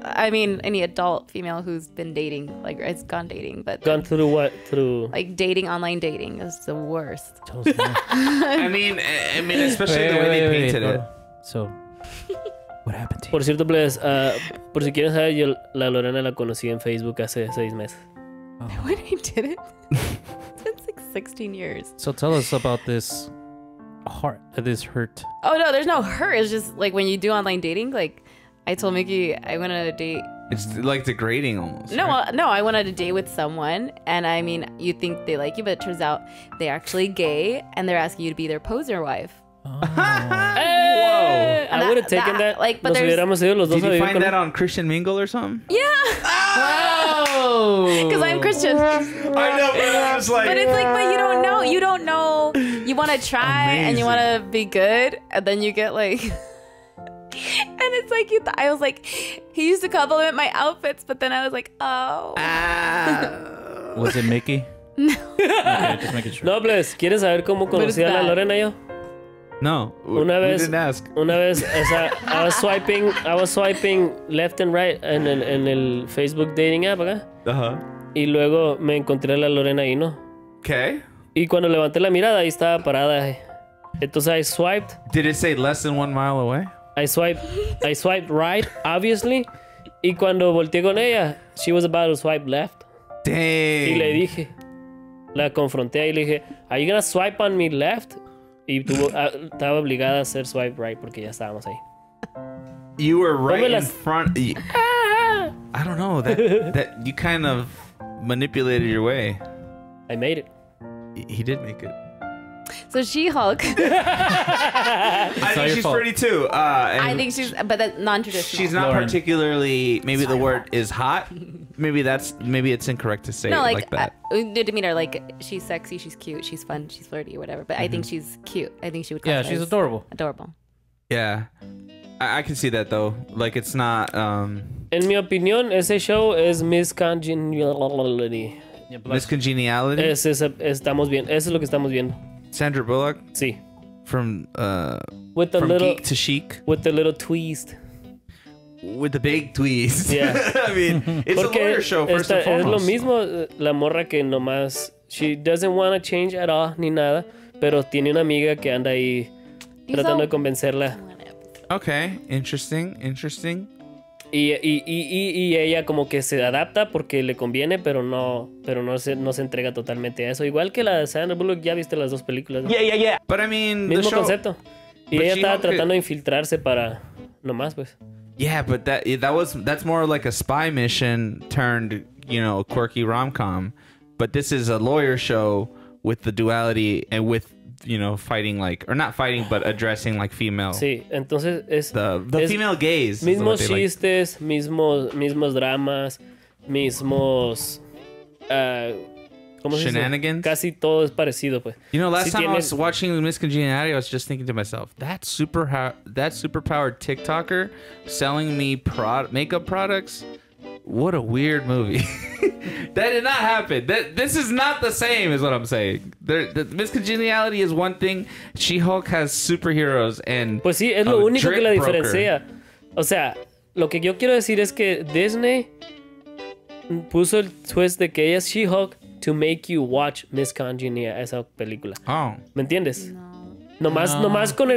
I mean, any adult female who's been dating, like, has gone dating, but Gone through what? Through. like dating, online dating is the worst. I mean, especially the way they painted it. So, what happened to you? Por cierto, Plebes, por si quieren saber, yo la Lorena la conocí en Facebook hace 6 meses. When he did it, it's been like 16 years. So tell us about this hurt. Oh no, there's no hurt. It's just like when you do online dating. Like I told Mickey, I went on a date. It's like degrading almost. No, right? no, I went on a date with someone, and I mean, you think they like you, but it turns out they're actually gay, and they're asking you to be their poser wife. Whoa! I would have taken that. Like, but Nos hubiéramos ido los dos Did a you vivir find con that on Christian Mingle or something? Yeah. Because I'm Christian. I know, but I was like, But it's like, but you don't know. You want to try and you want to be good, and then you get like, and it's like I was like, he used to compliment my outfits, but then I was like, oh. Was it Mickey? No. Okay, just making sure. No, Plebes, ¿quieres saber cómo conocí a la Lorena yo? No, Una we vez, didn't ask. Una vez, o sea, I was swiping left and right en el Facebook dating app acá. Y luego me encontré a la Lorena ahí, ¿no? Okay. Y cuando levanté la mirada, ahí estaba parada. Entonces I swiped. Did it say less than 1 mile away? I swiped right, obviously. Y cuando volteé con ella, she was about to swipe left. Dang. Y le dije, la confronté y le dije, are you gonna swipe on me left? Y estaba obligada a hacer swipe right porque ya estábamos ahí. You were right in front. I don't know. That you kind of manipulated your way. I made it. He did make it. So She-Hulk. I think she's pretty too. I think she's, but that's non-traditional. She's not particularly. Maybe the word is hot. Maybe it's incorrect to say it like that. The demeanor, like she's sexy, she's cute, she's fun, she's flirty, or whatever. But I think she's cute. I think she would. Yeah, she's adorable. Adorable. Yeah, I can see that though. Like it's not. En mi opinión, ese show es Miss Congeniality. Miss Congeniality. Estamos bien. Eso es lo que estamos viendo. Sandra Bullock. Sí. From with the from little geek to chic. With the little twist. With the big twist. Yeah. I mean, it's a lawyer show first and foremost. Es lo mismo la morra que nomás she doesn't want to change at all ni nada, pero tiene una amiga que anda ahí tratando de convencerla. Okay, interesting. Y ella como que se adapta porque le conviene, pero no se entrega totalmente a eso. Igual que la de Sandra Bullock, ya viste las dos películas, ¿no? Yeah. But I mean, mismo the show, concepto. Y ella estaba tratando de infiltrarse para nomás, pues. Yeah, but that's more like a spy mission turned, quirky rom-com. But this is a lawyer show with the duality and with fighting or not fighting, but addressing female. Sí, entonces es the female gaze. Mismos chistes, mismos dramas, mismos ¿cómo se dice? Shenanigans. Casi todo es parecido, pues. Last time I was watching Miss Congeniality, I was just thinking to myself, that superpowered TikToker selling me makeup products. What a weird movie. That did not happen. This is not the same, is what I'm saying. The Miss Congeniality is one thing. She-Hulk has superheroes and pues sí, es lo único que la diferencia. O sea, lo que yo quiero decir es que Disney puso el twist de que ella es She-Hulk to make you watch Miss Congeniality, esa película. Oh. ¿Me entiendes? Nomás con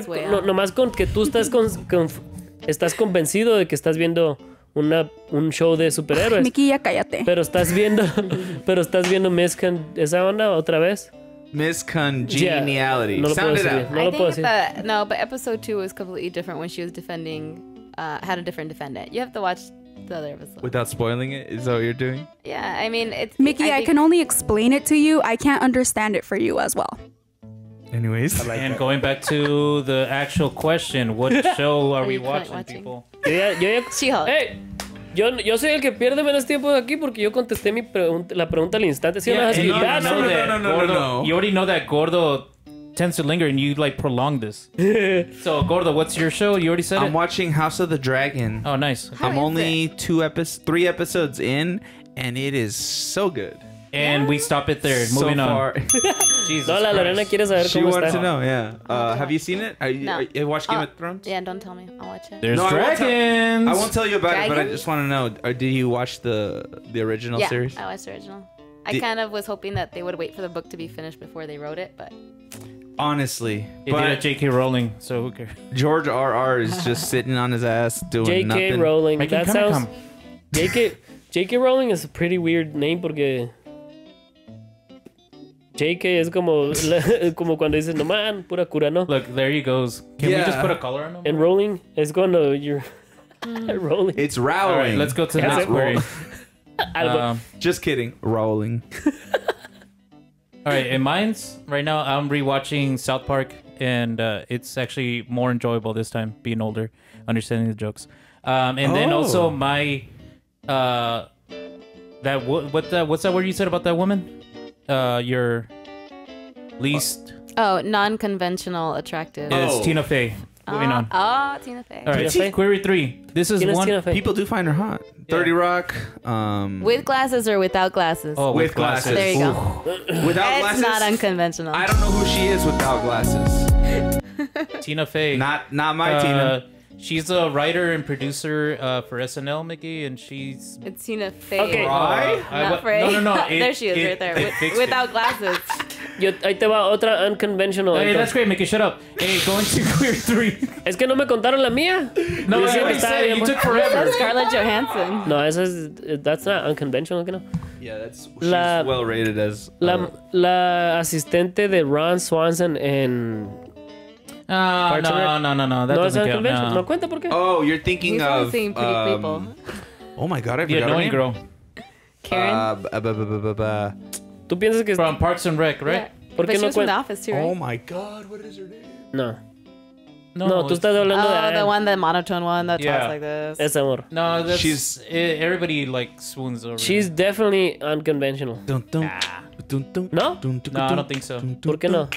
que tú estás convencido de que estás viendo un show de superhéroes. Miki, ya cállate. Pero estás viendo esa onda otra vez. Miss Congeniality. Yeah. Sound it out. No lo puedo decir. No, but episode 2 was completely different when she was defending, had a different defendant. You have to watch the other episode. Without spoiling it? Is that what you're doing? Yeah, I mean, it's... Miki, I can only explain it to you. I can't understand it for you as well. Anyways. And going back to the actual question, what show are we watching, people? She-Hulk. Hey, yo soy el que pierde menos tiempo aquí porque yo contesté la pregunta al instante. ¿Sí Yeah, no, no. You already know that Gordo tends to linger and you prolong this. So Gordo, what's your show? You already said I'm watching House of the Dragon. Oh, nice. I'm only 3 episodes in, and it is so good. And we stop it there. Moving on. Jesus no, la Lorena quiere saber she cómo wants está. to know, yeah. Have you seen it? No. You watched Game of Thrones? Yeah, don't tell me. I'll watch it. There's dragons. I won't tell you about it, but I just want to know. Did you watch the original series? Yeah, I watched the original. I kind of was hoping that they would wait for the book to be finished before they wrote it, but... Honestly. It did a J.K. Rowling, so who cares? George R.R. is just sitting on his ass doing nothing. J.K. Rowling. Making That sounds... J.K. Rowling is a pretty weird name porque... JK es como cuando dices, no man, pura cura, no. Look, there he goes. Can we just put a color on him? And rolling is cuando you're rolling. It's rowling. All right, let's go to the next query. Just kidding. Rolling. All right, in mine's right now, I'm rewatching South Park, and it's actually more enjoyable this time, being older, understanding the jokes. And then also my what's that word you said about that woman? Your least Oh, non-conventional attractive. It's Tina Fey. Moving on. Oh, Tina Fey. All right, query 3. This is one. People do find her hot. 30 Rock. With glasses or without glasses? Oh, with glasses. There you go. Without It's glasses. not unconventional. I don't know who she is without glasses. Tina Fey. Not my Tina. She's a writer and producer for SNL, Mickey, and she's... It's Tina Fey. Okay. Not Frey. No. There she is, right there. Without glasses. Ahí te va otra unconventional. Hey, that's great, Mickey. Shut up. Hey, going to queer 3. Es que no me contaron la mía. No, Yo I siempre already estaba said it. bien You bu- took forever. Scarlett Johansson. No, esa es... That's not unconventional, que no? Yeah, she's La- well rated as... La asistente de Ron Swanson en... No. That no es doesn't count. unconventional. No. No cuenta por qué. Oh, you're thinking He's of... only seeing pretty people. Oh my god, I The forgot her annoying name. girl. Karen. ¿Tú piensas que... From Parks and Rec, right? Yeah. ¿Por But qué she no was from The cuenta? Office too, right? Oh my god, what is her name? No. No, tú estás hablando Oh, de... the one, the monotone one that Yeah. talks like this. Ese amor. No, that's... She's- everybody, like, swoons over She's her. definitely unconventional. Dun, dun, dun, dun, No? dun, dun, No, I dun, don't think so. dun, ¿Por qué no?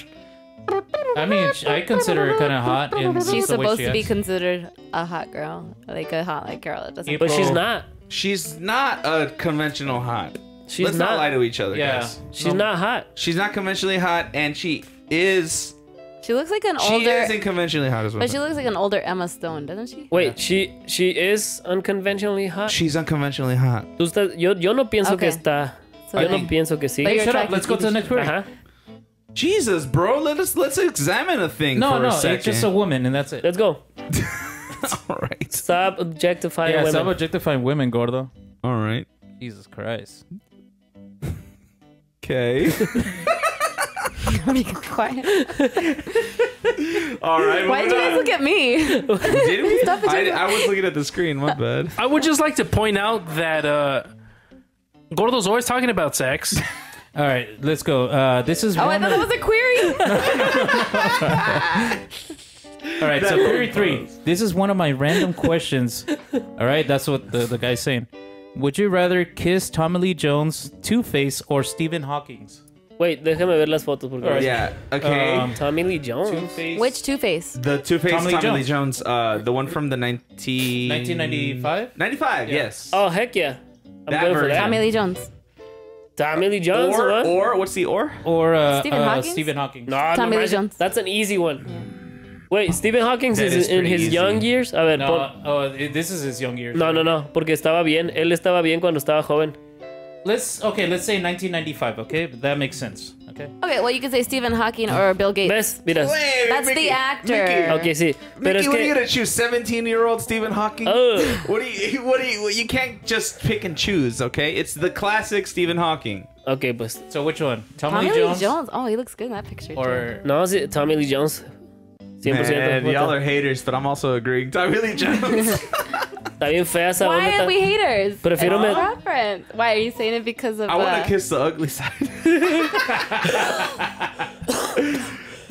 I mean, I consider her kind of hot. In She's the way supposed she to be acts. considered a hot girl. Like a hot like girl that doesn't... But she's April- not. She's not a conventional hot. She's Let's not. not lie to each other, Yeah. guys. She's not hot. She's not conventionally hot, and she is... She looks like an She older... isn't conventionally hot as well. But she looks like an older Emma Stone, doesn't she? Wait, she is unconventionally hot. She's unconventionally hot. Tú estás, yo no pienso que Okay. está. So Yo then- no pienso que sí. But Hey, you're shut up. attracted Let's go to the next query. Ajá. Jesus, bro, let's examine a thing No, for a second. it's just a woman, and that's it. Let's go. All right. Stop objectifying Yeah, women. stop objectifying women, Gordo. All right. Jesus Christ. Okay. Be quiet. All right. Why did you guys look at me? Did we? Stop it. I was looking at the screen. My bad. I would just like to point out that Gordo's always talking about sex. All right, let's go. This is Oh, I one thought of- that was a query. All right, so query 3. This is one of my random questions. All right, that's what the guy's saying. Would you rather kiss Tommy Lee Jones, Two-Face, or Stephen Hawking's? Wait, déjame ver las fotos porque. Alright. Yeah. Okay. Tommy Lee Jones. Two-Face. Which Two-Face? The Two-Face Tommy Lee Tommy Lee Jones. The one from the 1995? 95. Yeah. Yes. Oh heck yeah! I'm That going for version. that. Tommy Lee Jones. Tommy Lee Jones. what? Or what's the or? Or Stephen Hawking? Stephen Hawking. No, Tommy Lee manches. Jones. That's an easy one. Wait, Stephen Hawking That is is in pretty his easy. young years. A ver, No, this is his young years. no, porque estaba bien. Él estaba bien cuando estaba joven. Let's say 1995. Okay, that makes sense. Okay. Okay, well, you could say Stephen Hawking or Bill Gates. ¿Ves? Mira. Wait, That's Mickey, the actor. Mickey, Ok, sí. Pero Mickey, es what are you que. gonna choose? 17-year-old Stephen Hawking? Oh. What do you can't just pick and choose, okay? It's the classic Stephen Hawking. Ok, pues. So which one? Tommy Lee Jones. Oh, he looks good in that picture. Or No, sí, Tommy Lee Jones. 100%. Man, y'all are haters, but I'm also agreeing. Tommy Lee Jones. Está bien fea esa Why onda. are we haters? Prefiero It's me- preference. Why are you saying it because of? I want to kiss the ugly side.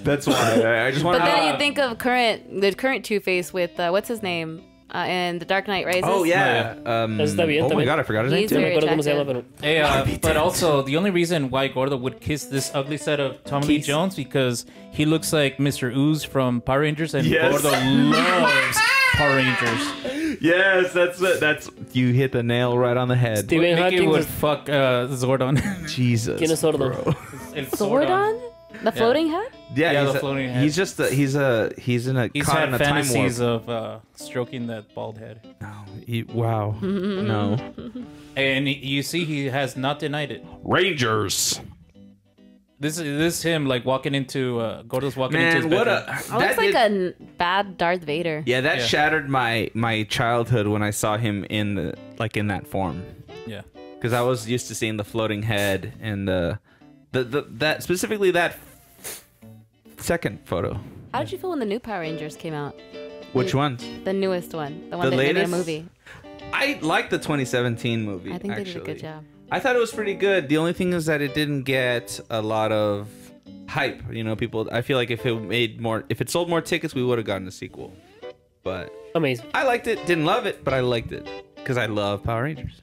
That's why. I just want But to. then you think of the current Two-Face with what's his name in The Dark Knight Rises. Oh yeah. Eso está bien Oh my también. god, I forgot his name He's too. No me very acuerdo cómo se llama, attractive. pero. Hey, but also the only reason why Gordo would kiss this ugly side of Tommy Lee Jones because he looks like Mr. Ooze from Power Rangers, and Yes. Gordo loves Power Rangers. Yes, that's it. That's you hit the nail right on the head. Stephen Mickey Hawking would is- fuck Zordon. Jesus. ¿Quién es sordo? bro. El Zordon? The floating head? Yeah, the he's, floating head. he's just he's caught had in a time warp. fantasies of stroking that bald head, Wow. No. and you see he has not denied it. Rangers. This is him like walking into Gordo's walking into his Man, what bedroom. a It looks like a bad Darth Vader. Yeah, that Yeah. shattered my childhood when I saw him in that form. Yeah. Because I was used to seeing the floating head and that specifically that second photo. How did you feel when the new Power Rangers came out? Which ones? The newest one. The one The that they made a latest? movie. I liked the 2017 movie. I think they actually. did a good job. I thought it was pretty good. The only thing is that it didn't get a lot of hype. You know, people. I feel like if it sold more tickets, we would have gotten a sequel. But Amazing. I liked it. Didn't love it, but I liked it because I love Power Rangers.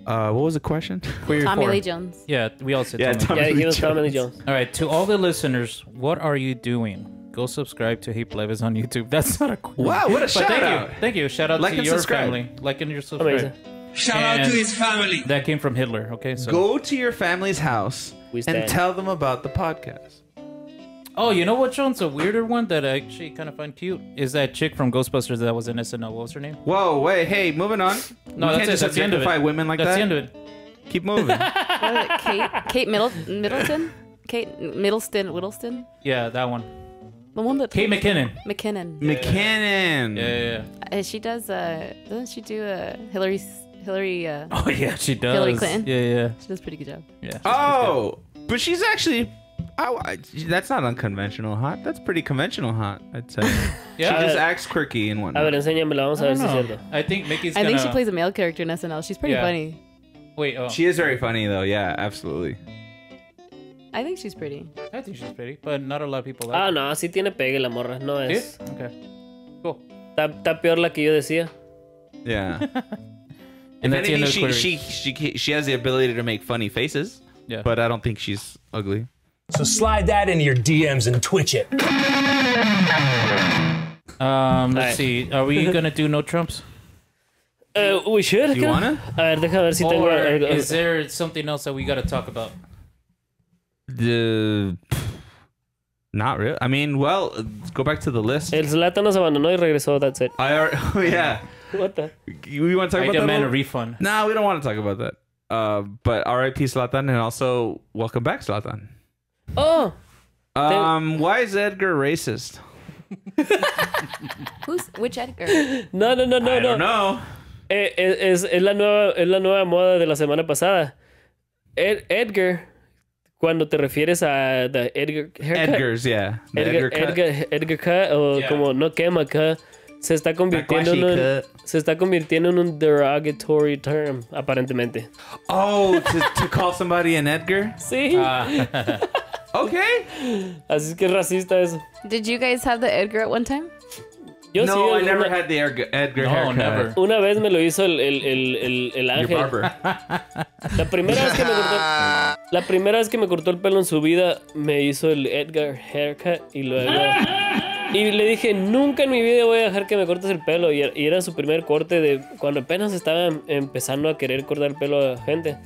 What was the question? Queer Tommy 4. Lee Jones. Yeah, we all said Yeah, Tommy. Yeah, Lee he was Jones. Tommy Lee Jones. All right, to all the listeners, what are you doing? Go subscribe to Hey Plebes on YouTube. That's not a queer. Wow, what a But shout thank out. you. Thank you. Shout out Like to and your subscribe. family. Like and your subscribe. Amazing. Shout out to his family. That came from Hitler. Okay, so. Go to your family's house We and stand. tell them about the podcast. Oh, you know what, Jones? A weirder one that I actually kind of find cute is that chick from Ghostbusters that was in SNL. What was her name? Whoa, wait, hey, moving on. No, we that's can't it. just That's the end of it. objectify women like That's that. the end of it. Keep moving. What is it? Kate Middleton? Kate Whittleston? Yeah, that one. The one that Kate McKinnon. McKinnon. McKinnon. Yeah. She does. Doesn't she do Hillary? Oh yeah, she does. Hillary Clinton. Yeah. She does a pretty good job. Yeah. Oh, but she's actually. That's not unconventional hot. That's pretty conventional hot, I'd say. Yeah. She just acts quirky and A whatnot. ver, enséñamela, vamos a ver si es cierto. I think Mickey's I gonna... think she plays a male character in SNL. She's pretty Yeah. funny. Wait, oh. She is very funny though. Yeah, absolutely. I think she's pretty. I think she's pretty, but not a lot of people like Ah, her. no, sí tiene pegue la morra. No ¿Sí? es. Okay. Cool. Está peor la que yo decía. Yeah. And If that's the end anything, of she has the ability to make funny faces. Yeah. But I don't think she's ugly. So slide that into your DMs and twitch it. Let's see. Are we gonna do no Trumps? We should. Do you wanna? A ver, déjame ver si tengo Or algo. is there something else that we gotta talk about? Not really. I mean, well, let's go back to the list. El Zlatan nos abandonó y regresó. That's it. Oh yeah. What the? We want to talk I about that? demand a little- refund. No, we don't want to talk about that. But R.I.P. Zlatan, and also welcome back, Zlatan. Oh. Why is Edgar racist? Which Edgar? No. I don't know. Es la nueva moda de la semana pasada. Edgar, cuando te refieres a the Edgar haircut. Edgar's, yeah. The Edgar cut. Edgar cut, o Yeah. como no quema cut, se está convirtiendo en un derogatory term, aparentemente. Oh, to call somebody an Edgar? Sí. Okay. Así es que es racista eso. Did you guys have the Edgar at one time? Yo No, sí, I never had the Edgar No, haircut. never. Una vez me lo hizo el Your ángel. barber. La primera vez que me cortó el pelo en su vida, me hizo el Edgar haircut y luego... Y le dije, nunca en mi vida voy a dejar que me cortes el pelo. Y era su primer corte de cuando apenas estaba empezando a querer cortar el pelo a gente.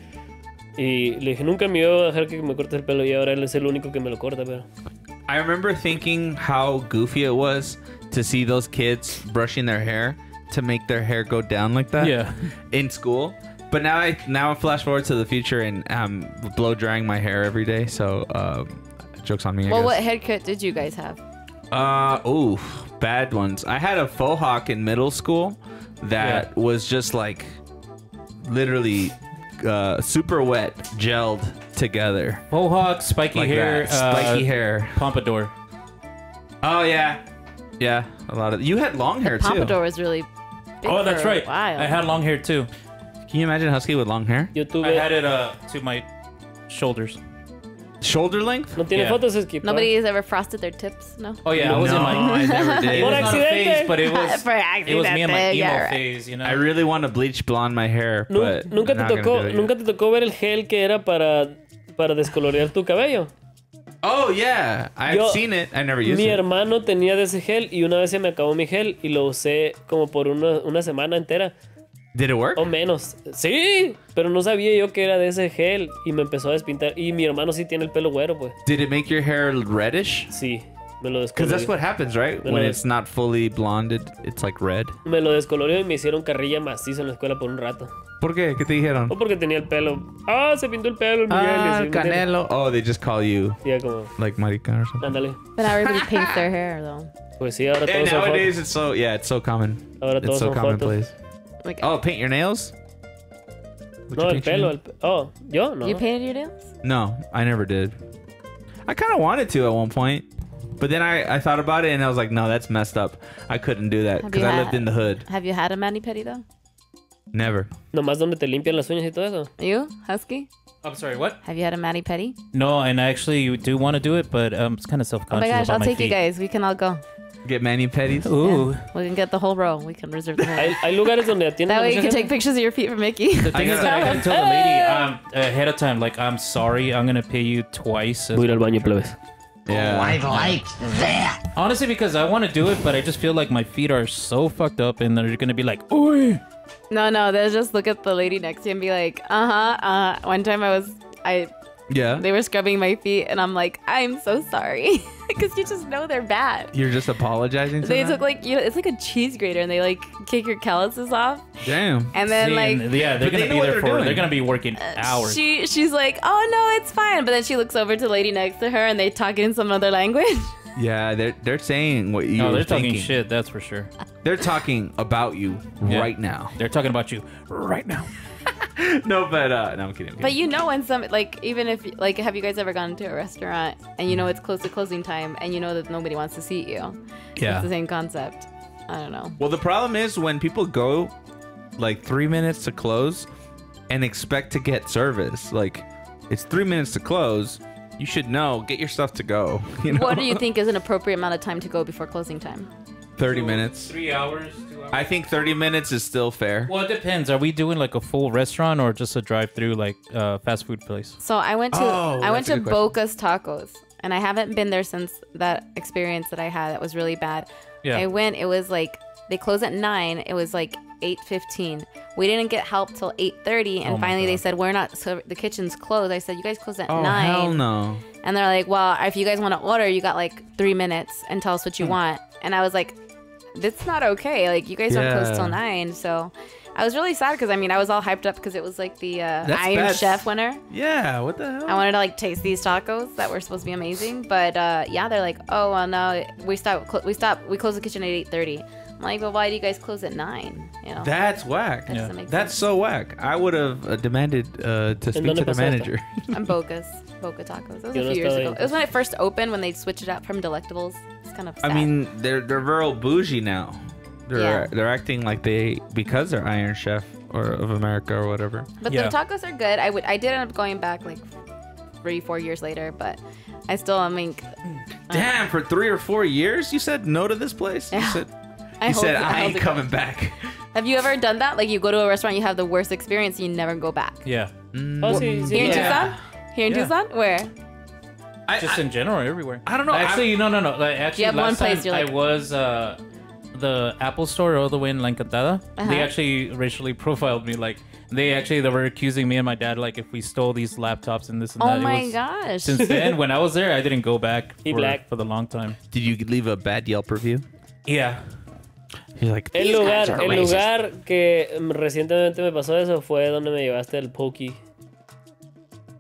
Y le dije, nunca en mi vida voy a dejar que me cortes el pelo. Y ahora él es el único que me lo corta, pero... I remember thinking how goofy it was to see those kids brushing their hair to make their hair go down like that. Yeah. In school. But now I flash forward to the future and I'm blow drying my hair every day. So jokes on me. Well, I what guess. haircut did you guys have? Bad ones. I had a faux hawk in middle school that was just like literally super wet, gelled together. Mohawk, spiky Like hair, that. Spiky hair. pompadour. Oh yeah, yeah. A lot of you had long hair too. Pompadour was really big Oh, that's for a right. while. I had long hair too. Can you imagine Husky with long hair? Yo tuve... I had it to my shoulders. Shoulder length? No tiene Yeah. fotos, Skip. Nobody has ever frosted their tips, no? Oh yeah, I was in my. I never did. It was Por not a accidente. phase, but it was. For It was me and my accidente, emo yeah, right. phase, you know. I really want to bleach blonde my hair, but Nunca te not gonna do it yet. tocó ver el gel que era para descolorear tu cabello. Oh yeah, I've Yo- seen it. I never used Mi it. hermano tenía de ese gel y una vez se me acabó mi gel y lo usé como por una semana entera Did it work? o menos. Sí, pero no sabía yo que era de ese gel y me empezó a despintar. Y mi hermano sí tiene el pelo güero, pues. Did it make your hair reddish? Sí, me lo Because that's descolorió. what happens, right? When it's not fully blonded, it's like red. Me lo descolorió y me hicieron carrilla macizo en la escuela por un rato. ¿Por qué? ¿Qué te dijeron? O porque tenía el pelo. Ah, se pintó el pelo el Miguel. y así, ¿me entiendes? Canelo. Oh, they just call you Ya como, like marica or something. ándale. But now everybody paints their hair, though. Pues sí, ahora And todos son nowadays, fotos. it's so common. Ahora It's todos so son fotos. commonplace. Like, Oh, paint your nails? Would No, you el paint your pelo. nails? Oh, ¿yo? No. you painted your nails? No, I never did. I kind of wanted to at one point, but then I thought about it and I was like, no, that's messed up. I couldn't do that Have because you I had- lived in the hood. Have you had a mani-pedi, though? Never. Nomás donde te limpian las uñas y todo eso. You, Husky? I'm sorry, what? Have you had a mani-pedi? No, and I actually do want to do it, but it's kind of Oh self-conscious. my gosh, about I'll my take you feet. guys. We can all go. Get mani pedis. Ooh. Yeah. We can get the whole row. We can reserve the whole row. Hay lugares donde atienden. That way you mucha can gente. take pictures of your feet for Mickey. The thing is that I gotta tell the lady ahead of time, like, I'm sorry, I'm gonna pay you twice. Voy a ir al baño, plebes. Yeah. I like that. Honestly, because I want to do it, but I just feel like my feet are so fucked up, and they're gonna be like, "Oi." No, they'll just look at the lady next to you and be like, One time Yeah. they were scrubbing my feet, and I'm like, I'm so sorry. Because you just know they're bad. You're just apologizing to They them? took like, it's like a cheese grater, and they like kick your calluses off. Damn. And then See, like, yeah, they're But gonna they know be what there they're for. doing. They're gonna be working hours. she's like, oh no, it's fine. But then she looks over to the lady next to her, and they talk in some other language. Yeah, they're saying what you No, were they're thinking. talking shit. That's for sure. They're talking about you right now. They're talking about you right now. No, but no, I'm kidding. But you know when some, like, even if, like, have you guys ever gone to a restaurant and you know it's close to closing time and you know that nobody wants to seat you? Yeah. It's the same concept. I don't know. Well, the problem is when people go like 3 minutes to close and expect to get service. Like, it's 3 minutes to close. You should know. Get your stuff to go. You know? What do you think is an appropriate amount of time to go before closing time? 30 minutes. 3 hours, 2 hours. I think 30 minutes is still fair. Well, it depends. Are we doing like a full restaurant or just a drive-through like fast food place? So I went to that's a good question. Boca's Tacos, and I haven't been there since that experience that I had that was really bad. Yeah. I went. It was like they close at 9. It was like 8:15. We didn't get help till 8:30, and Oh my finally they God. said we're not. So the kitchen's closed. I said you guys close at Oh, 9. hell no. And they're like, well, if you guys want to order, you got like 3 minutes and tell us what you want. And I was like, that's not okay. Like, you guys don't close Yeah. till 9. So I was really sad because, I mean, I was all hyped up because it was like the Iron bad. Chef winner. Yeah, what the hell? I wanted to like taste these tacos that were supposed to be amazing. But yeah, they're like, oh, well, no, we close the kitchen at 8:30. I'm like, well, why do you guys close at 9? You know, That's whack. that doesn't make That's sense. so whack. I would have demanded to speak dónde to the pasó manager. I'm Boca Tacos. It was Yo a no few years estaba ago. ahí. It was when it first opened, when they switched it out from Delectables. It's kind of sad. I mean, they're real bougie now. Yeah. They're acting like because they're Iron Chef or of America or whatever. But Yeah. the tacos are good. I did end up going back like 3-4 years later, but I still, I mean, Damn, for 3 or 4 years, you said no to this place. You Yeah. said I you said hold- I hold ain't it coming back. have you ever done that? Like, you go to a restaurant, you have the worst experience, and you never go back. Yeah. Oh, sí, sí. Here in Yeah. Tucson? Here in Yeah. Tucson? Where? Just in general, everywhere. I don't know. Actually, no. Like, actually, You have one last place time you're like- I was the Apple Store all the way in La Encantada. Uh-huh. They actually racially profiled me. Like, they were accusing me and my dad, like, if we stole these laptops and this and Oh that. It my was- gosh. Since then, when I was there, I didn't go back He black. for the long time. Did you leave a bad Yelp review? Yeah. You're like, El "These guys lugar, are el racist." lugar que recientemente me pasó eso fue donde me llevaste el Pokey.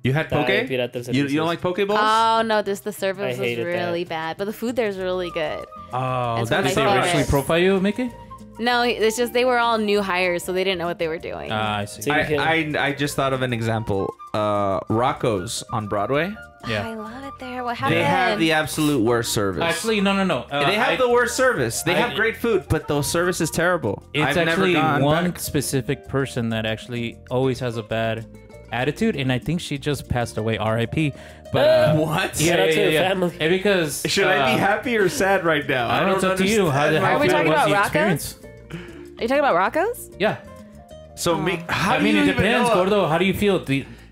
You had Está bien poke? pirata el You servicio. don't like Pokeballs? Oh, no, the service I was hated really bad. But the food there is really good. Oh, It's one of that's my Did they favorites. racially profile you, Mickey? No, it's just they were all new hires, so they didn't know what they were doing. I see. Sí, dijeron. I just thought of an example. Rocco's on Broadway. Yeah. I love it there. What happened? They have the absolute worst service. Actually, no. They have the worst service. They have great food, but the service is terrible. It's I've actually never gone one back. specific person that actually always has a bad attitude, and I think she just passed away. R.I.P. But What? Shout out to your family. And because Should I be happy or sad right now? I don't know. It's up to you. How Are we how talking was about the Rocco's? experience? Are you talking about Rocco's? Yeah. So how I do mean, you it even depends, know? Gordo. How do you feel?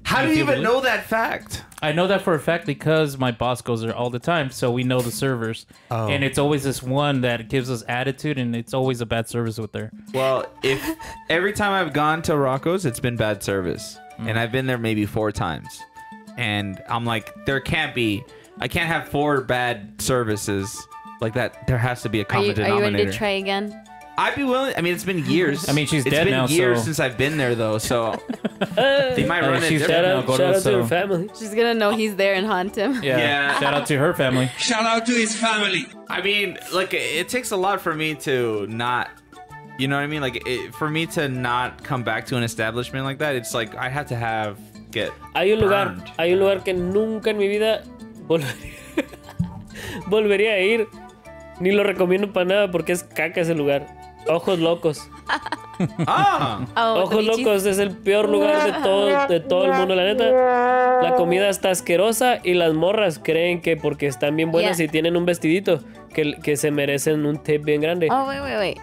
How do you feel even the- know that fact? I know that for a fact because my boss goes there all the time, so we know the servers. Oh. And it's always this one that gives us attitude, and it's always a bad service with her. Well, if every time I've gone to Rocco's, it's been bad service, and I've been there maybe 4 times, and I'm like, I can't have 4 bad services like that. There has to be a Are common you denominator. ready to try again? I'd be willing. I mean, it's been years. I mean, she's it's dead been now, years so- since I've been there, though. So they might run it she's different. dead now, Gordo, Shout out to so- your family. She's gonna know he's there and haunt him. Yeah. Shout out to her family. Shout out to his family. I mean, like, it takes a lot for me to not, you know what I mean? Like, for me to not come back to an establishment like that, it's like I had to get Hay un burned. lugar que nunca en mi vida volvería a ir. Ni lo recomiendo para nada porque es caca ese lugar. Ojos Locos. Ah, Oh, Ojos the Locos es el peor lugar de todo el mundo, la neta. La comida está asquerosa y las morras creen que porque están bien buenas Yeah. y tienen un vestidito, que se merecen un tip bien grande. Oh, wait.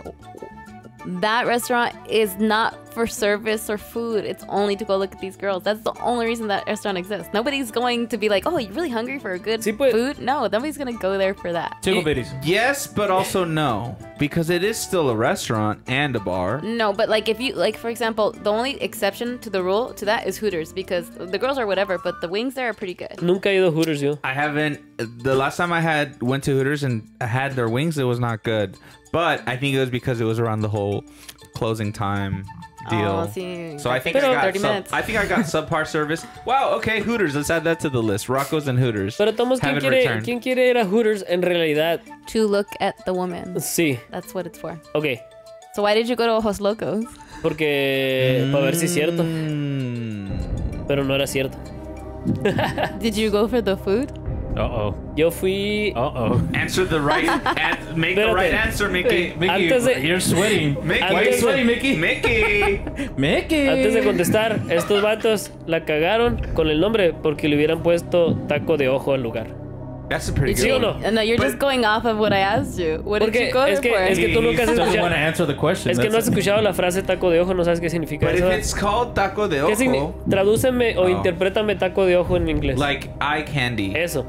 That restaurant is not for service or food. It's only to go look at these girls. That's the only reason that restaurant exists. Nobody's going to be like, oh, you're really hungry for a good food? No, nobody's going to go there for that. Tigol bitties. Yes, but also no. Because it is still a restaurant and a bar. No, but like if you, like for example, the only exception to the rule to that is Hooters. Because the girls are whatever, but the wings there are pretty good. Nunca he ido a Hooters yo. I haven't. The last time I went to Hooters and had their wings, it was not good. But I think it was because it was around the whole closing time deal. Oh, sí. So I think I got subpar service. Wow, okay, Hooters. Let's add that to the list. Rocco's and Hooters. Pero Tomás, ¿quién quiere ir a Hooters en realidad? To look at the woman. Sí. That's what it's for. Okay. So why did you go to Ojos Locos? Porque para ver si es cierto. Pero no era cierto. Did you go for the food? Uh-oh. Yo fui... Answer the right... make the right answer, Mickey. Mickey, you're sweating. Mickey. Why are you sweating, Mickey? Mickey. Mickey. Antes de contestar, estos vatos la cagaron con el nombre porque le hubieran puesto taco de ojo al lugar. That's a pretty good ¿Sí o no? No, you're just going off of what I asked you. What did you go there for? Es que tú nunca has doesn't escuchado... want to answer the question. Es que no has escuchado la frase taco de ojo, no sabes qué significa But eso. if it's called taco de ojo... Tradúceme o interprétame taco de ojo en inglés. Like eye candy. Eso.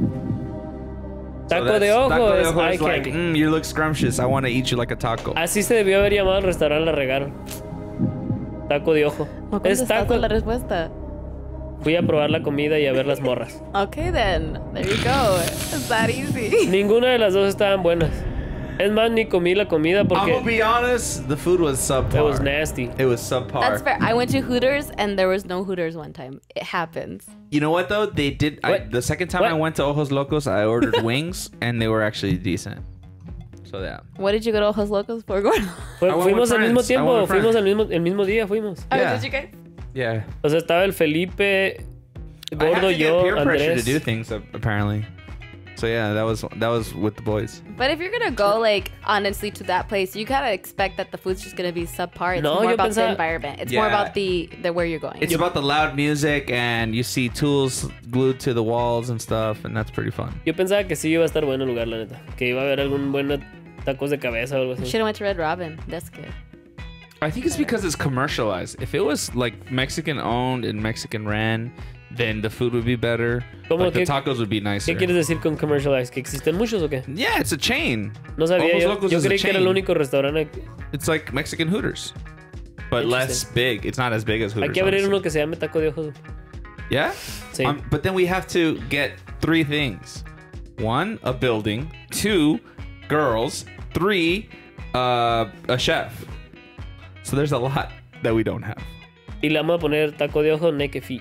Taco de ojo es eye like, candy. you look scrumptious. I want to eat you like a taco. Así se debió haber llamado el restaurante, la regaron. Taco de ojo. No Es taco. la respuesta. Fui a probar la comida y a ver las morras. Okay then, there you go. It's that easy. Ninguna de las dos estaban buenas. Es más, ni comí la comida porque... I'm gonna be honest, the food was subpar. It was nasty. It was subpar. That's fair. I went to Hooters and there was no Hooters one time. It happens. You know what though? They did. The second time I went to Ojos Locos, I ordered wings and they were actually decent. So yeah. What did you go to Ojos Locos for, Gordon? Fuimos al mismo tiempo. Fuimos el mismo día. Fuimos. Yeah. Did you guys? Yeah. O sea, estaba el Felipe, Gordo, I have to yo, get peer pressure Andrés. to do things apparently. So yeah, that was with the boys. But if you're gonna go like honestly to that place, you gotta expect that the food's just gonna be subpar. It's No, more yo about the pensaba- environment. It's more Yeah. about the where you're going. It's about the loud music and you see tools glued to the walls and stuff, and that's pretty fun. Yo pensaba que sí iba a estar bueno el lugar, la neta. Que iba a haber algún buen tacos de cabeza o algo así. Should have went to Red Robin. That's good. I think it's because it's commercialized. If it was like Mexican owned and Mexican ran, then the food would be better. Like the tacos would be nicer. ¿Qué quieres decir con commercialized? ¿Que existen muchos o qué? Yeah, it's a chain. No sabía Ojos yo. Locos Yo is a creí que era el chain. único restaurante. It's like Mexican Hooters, but less big. It's not as big as Hooters. Hay que abrir honestly. uno que se llame taco de ojos. Yeah? Sí. But then we have to get 3 things. 1, a building. 2, girls. 3, a chef. So there's a lot that we don't have. Y le vamos a poner taco de ojo naked feet.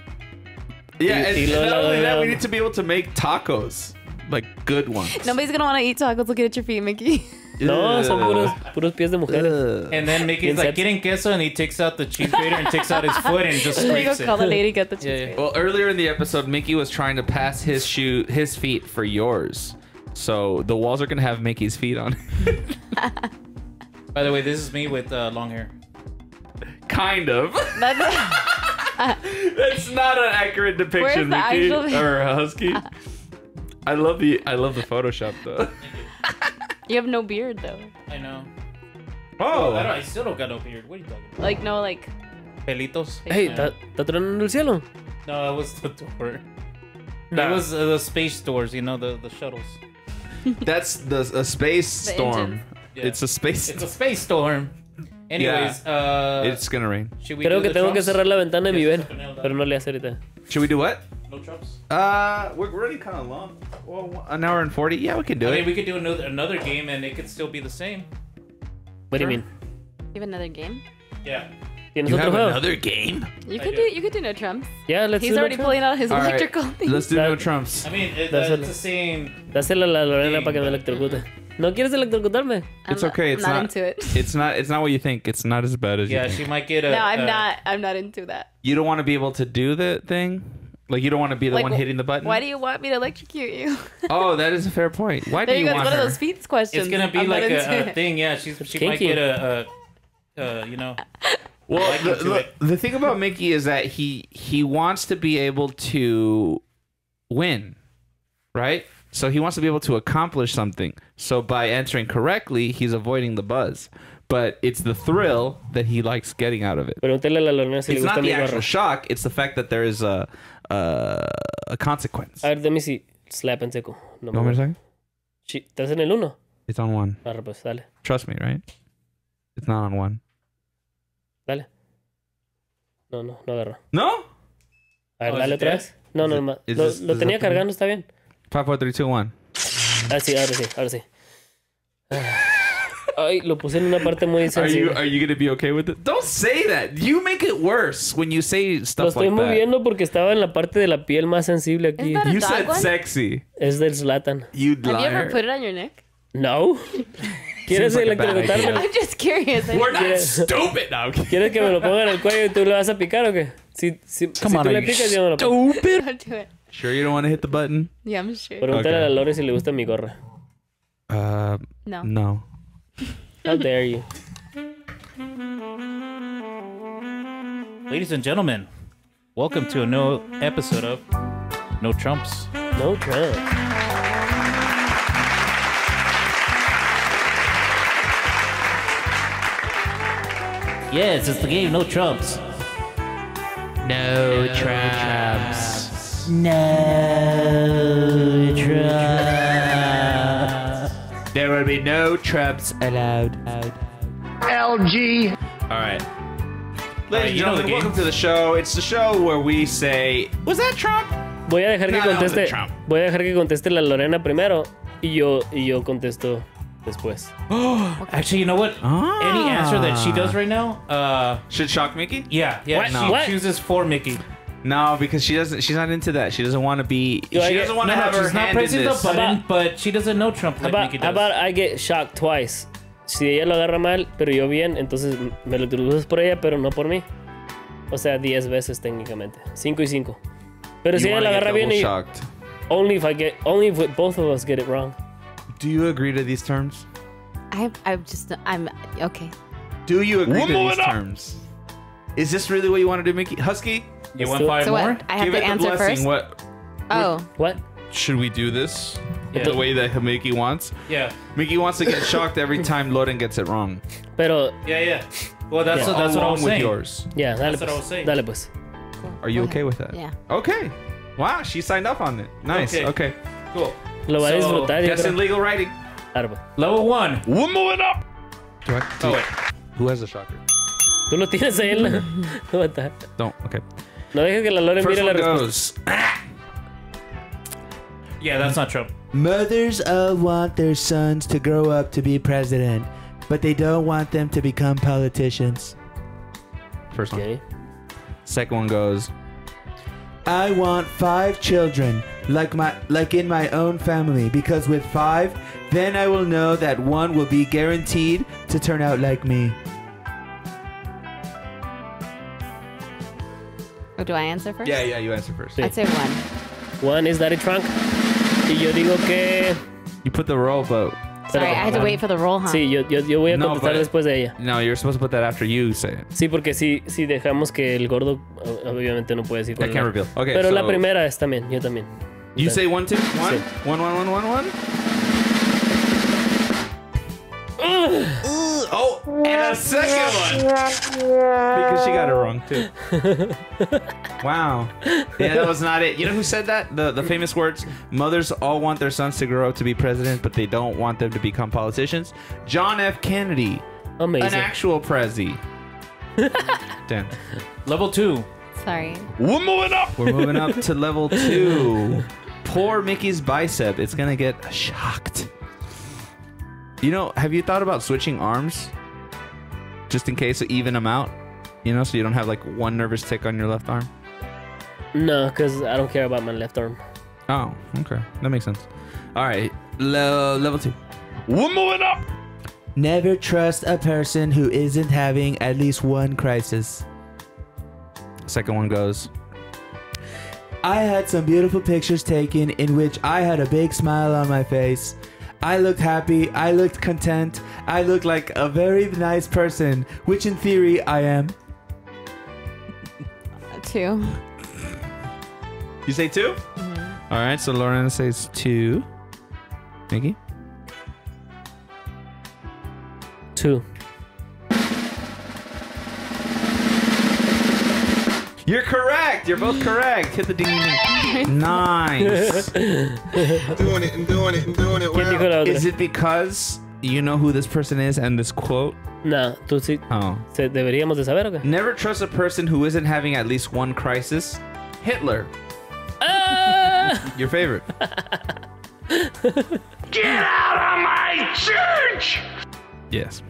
Yeah, Y and not only that, we luego- need to be able to make tacos. Like good ones. Nobody's gonna want to eat tacos looking at your feet, Mickey. No, son puros pies de mujeres. And then Mickey's like, getting queso, and he takes out the cheese grater and takes out his foot and just There you go, scrapes call the it. lady, get the cheese grater. Well, earlier in the episode, Mickey was trying to pass his feet for yours. So the walls are gonna have Mickey's feet on. By the way, this is me with long hair. Kind of. That's That's not an accurate depiction, Where's the Mickey actual- or Husky. I love the Photoshop though. You have no beard though. I know. Oh, I still don't got no beard. What are you talking about? Like no like. Pelitos? Hey, ¿está tronando el cielo? No, it was the door. Nah. It was the space doors, you know, the shuttles. that's a space storm. engines. Yeah. It's a space. It's a space storm. Anyways, It's gonna rain. should we Creo do que the tengo que trumps? cerrar la ventana de mi Yes, ven. nailed that. Pero no le hace ahorita. Should we do what? No trumps? We're running kind of long. Well, an hour and 40. Yeah, we can do I it. mean, we could do another game and it could still be the same. What do you mean? You have another game? Yeah. ¿Tienes You otro have juego? another game? You I could do. do no trumps. Yeah, let's He's do already no pulling out his All right, electrical thing. let's do no trumps. I mean, That's it's it. the same. Dásela a la Lorena para que me electrocute. ¿No quieres electrocutarme? It's okay. It's I'm not not into it. It's not what you think. It's not as bad as you Yeah, think. she might get a. No, I'm not into that. You don't want to be able to do the thing? Like, you don't want to be the Like, one hitting the button? Why do you want me to electrocute you? Oh, that is a fair point. Why There do you you go. It's want one her? of those feet questions. It's gonna be I'm not like into a it. thing. Yeah, she might kinky. get a you know. Well, like you to it. the thing about Mickey is that he wants to be able to win, right? So he wants to be able to accomplish something. So by answering correctly, he's avoiding the buzz. But it's the thrill that he likes getting out of it. Pregúntale a la Lorena si It's le not gusta the mi actual gorra. shock. It's the fact that there is a consequence. A ver, dame si slap en seco. No You want me to second? ¿Estás en el 1? It's on 1. Arre, pues, dale. Trust me, right? It's not on 1. Dale. No agarró. No? A ver, Oh, dale is it otra dead? vez. No, Is no, it- ma- is lo, this- lo is tenía that cargando, está bien. 5, 4, 3, 2, 1. Ah, sí, ahora sí. Ay, lo puse en una parte muy Are sensible. you going to be okay with it? Don't say that. You make it worse when you say Lo stuff estoy like that. moviendo porque estaba en la parte de la piel más sensible aquí. Is that a You dog said one? sexy. Es del Zlatan. You Have you liar. ever put it on your neck? No. ¿Quieres Seems like a bad electrocutarme? idea. I'm just curious. We're not Yeah. stupid now. ¿Quieres que me lo ponga en el cuello y tú le vas a picar o qué? Si tú le picas, yo no lo pongo. Don't do it. Sure you don't want to hit the button? Yeah, I'm sure. Pregúntale Okay. a Lore si le gusta mi gorra. No. No. How dare you? Ladies and gentlemen, welcome to a new episode of No Trumps. No Trump. Yes, it's the game No Trumps. No Trumps. No Trumps. There will be no Trumps allowed. LG. All right. Alright, Ladies and you know the gentlemen, game. welcome to the show. It's the show where we say, was that Trump? Voy a dejar que No, that wasn't conteste. Trump. Voy a dejar que conteste la Lorena primero y yo contesto después. Actually, you know what? Any answer that she does right now, Should shock Mickey? yeah, What? she No. What? chooses for Mickey. No, because she's not into that. She doesn't want to be. Do I She get- doesn't want No, to have her she's not hand in pressing the this. button, but she doesn't know Trump like Mickey How does. about I get shocked twice? Si ella lo agarra mal, pero yo bien, entonces me lo introduces por ella, pero no por mí. O sea, 10 veces técnicamente. 5 y 5. Pero si You ella lo wanna get agarra bien double y shocked. only if both of us get it wrong. Do you agree to these terms? I'm okay. Do you agree We're to moving these up. terms? Is this really what you want to do, Mickey? Husky? You want So- 5 So more? what? I have Give to it the answer blessing. first. What Oh, What? should we do this? Yeah. The way that Mickey wants? Yeah. Mickey wants to get shocked every time Loden gets it wrong. Pero, Yeah. Well, that's Yeah. what I Along was with saying. yours. ya, dale That's what I was pues. saying. Dale pues. Are you Go okay ahead. with that? Yeah. Okay. Wow, she signed up on it. Nice. Okay. Okay. Cool. Lo va a So, disfrutar. yo Guess in creo. legal writing. Dale, pues. Level 1. We're moving up. Oh, wait. Who has a shocker? Tú lo tienes ahí en la... ¿Cómo está? Don't. Okay. No dejes que la Lore First mire la one respuesta. goes. Yeah, that's not Trump. Mothers all want their sons to grow up to be president, but they don't want them to become politicians. First one. Okay. Second one goes. I want 5 children, like in my own family, because with 5, then I will know that one will be guaranteed to turn out like me. Oh, do I answer first? Yeah, you answer first. Sí. I'd say 1. One is Daddy Trunk. Y yo digo que... You put the roll vote. Sorry, I had to wait for the roll, huh? Sí, yo voy a No, contestar but- después de ella. No, you're supposed to put that after you say it. Sí, porque si dejamos que el gordo obviamente no puede decir I cuál can't es. reveal. Okay, Pero so la primera es también, yo también. You say 1, 2, 1? Sí. 1, 1, 1, 1, 1? Oh, and a second one. Because she got it wrong too. Wow. Yeah, that was not it. You know who said that? The famous words, mothers all want their sons to grow up to be president, but they don't want them to become politicians. John F. Kennedy. Amazing. An actual prezi. Damn. Level 2. Sorry. We're moving up. We're moving up to level 2. Poor Mickey's bicep. It's gonna get shocked. You know, have you thought about switching arms? Just in case to even them out? You know, so you don't have like one nervous tick on your left arm? No, because I don't care about my left arm. Oh, okay. That makes sense. All right. Level 2. We're moving up. Never trust a person who isn't having at least one crisis. Second one goes. I had some beautiful pictures taken in which I had a big smile on my face. I looked happy, I looked content, I looked like a very nice person, which in theory I am. 2. You say 2? All right, so Lorena says 2. Miki? 2. You're correct. You're both correct. Hit the ding ding. Nice. Doing it and doing it and doing it ¿Quién dijo la well. otra? Is it because you know who this person is and this quote? No, tú sí. Oh. ¿Deberíamos de saber o qué? Never trust a person who isn't having at least one crisis. Hitler. Ah! Your favorite. Get out of my church! Yes.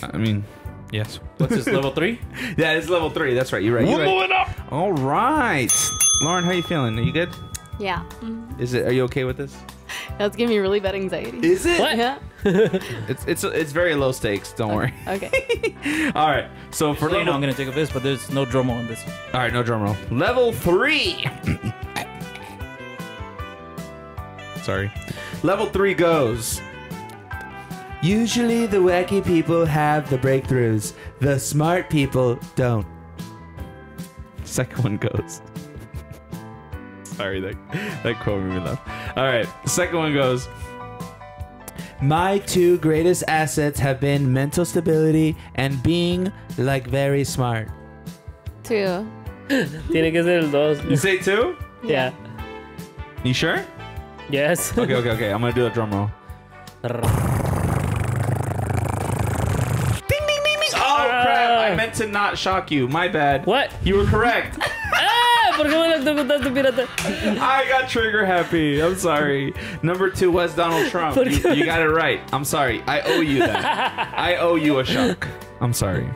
I mean, yes. What's this, level 3? Yeah, it's level 3. That's right. You're right. We're You're right. moving up! All right. Lauren, how you feeling? Are you good? Yeah. Are you okay with this? That's giving me really bad anxiety. Is it? What? Yeah. It's very low stakes. Don't worry. Okay. All right. So for So, you know, level, I'm gonna take a piss, but there's no drum on this. all right, no drum roll. Level 3. Sorry. Level 3 goes. Usually the wacky people have the breakthroughs. The smart people don't. Second one goes. Sorry, that quote made me laugh. All right, second one goes. My 2 greatest assets have been mental stability and being like very smart. 2. Tiene que ser el 2. You say 2? Yeah. You sure? Yes. Okay. I'm gonna do a drum roll. Ding, ding, ding, ding. Oh, crap. I meant to not shock you. My bad. What? You were correct. ¿Por qué me electrocutaste, pirata? I got trigger happy. I'm sorry. Number 2 was Donald Trump. You got it right. I'm sorry. I owe you that. I owe you a shock. I'm sorry.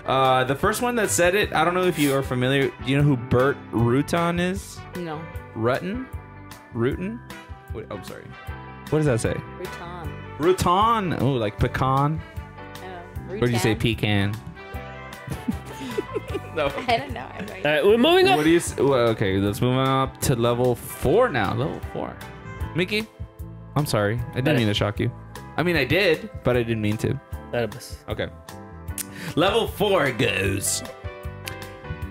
The first one that said it, I don't know if you are familiar. Do you know who Bert Rutan is? No. Rutan? Wait, oh, sorry. What does that say? Rutan. Rutan. Oh, like pecan. Or did you say pecan? No. I don't know. I'm All right, we're moving up. What do you? Well, okay, let's move on up to level 4 now. Level 4. Mickey, I'm sorry. I didn't mean to shock you. I mean, I did, but I didn't mean to. Okay. Level 4 goes.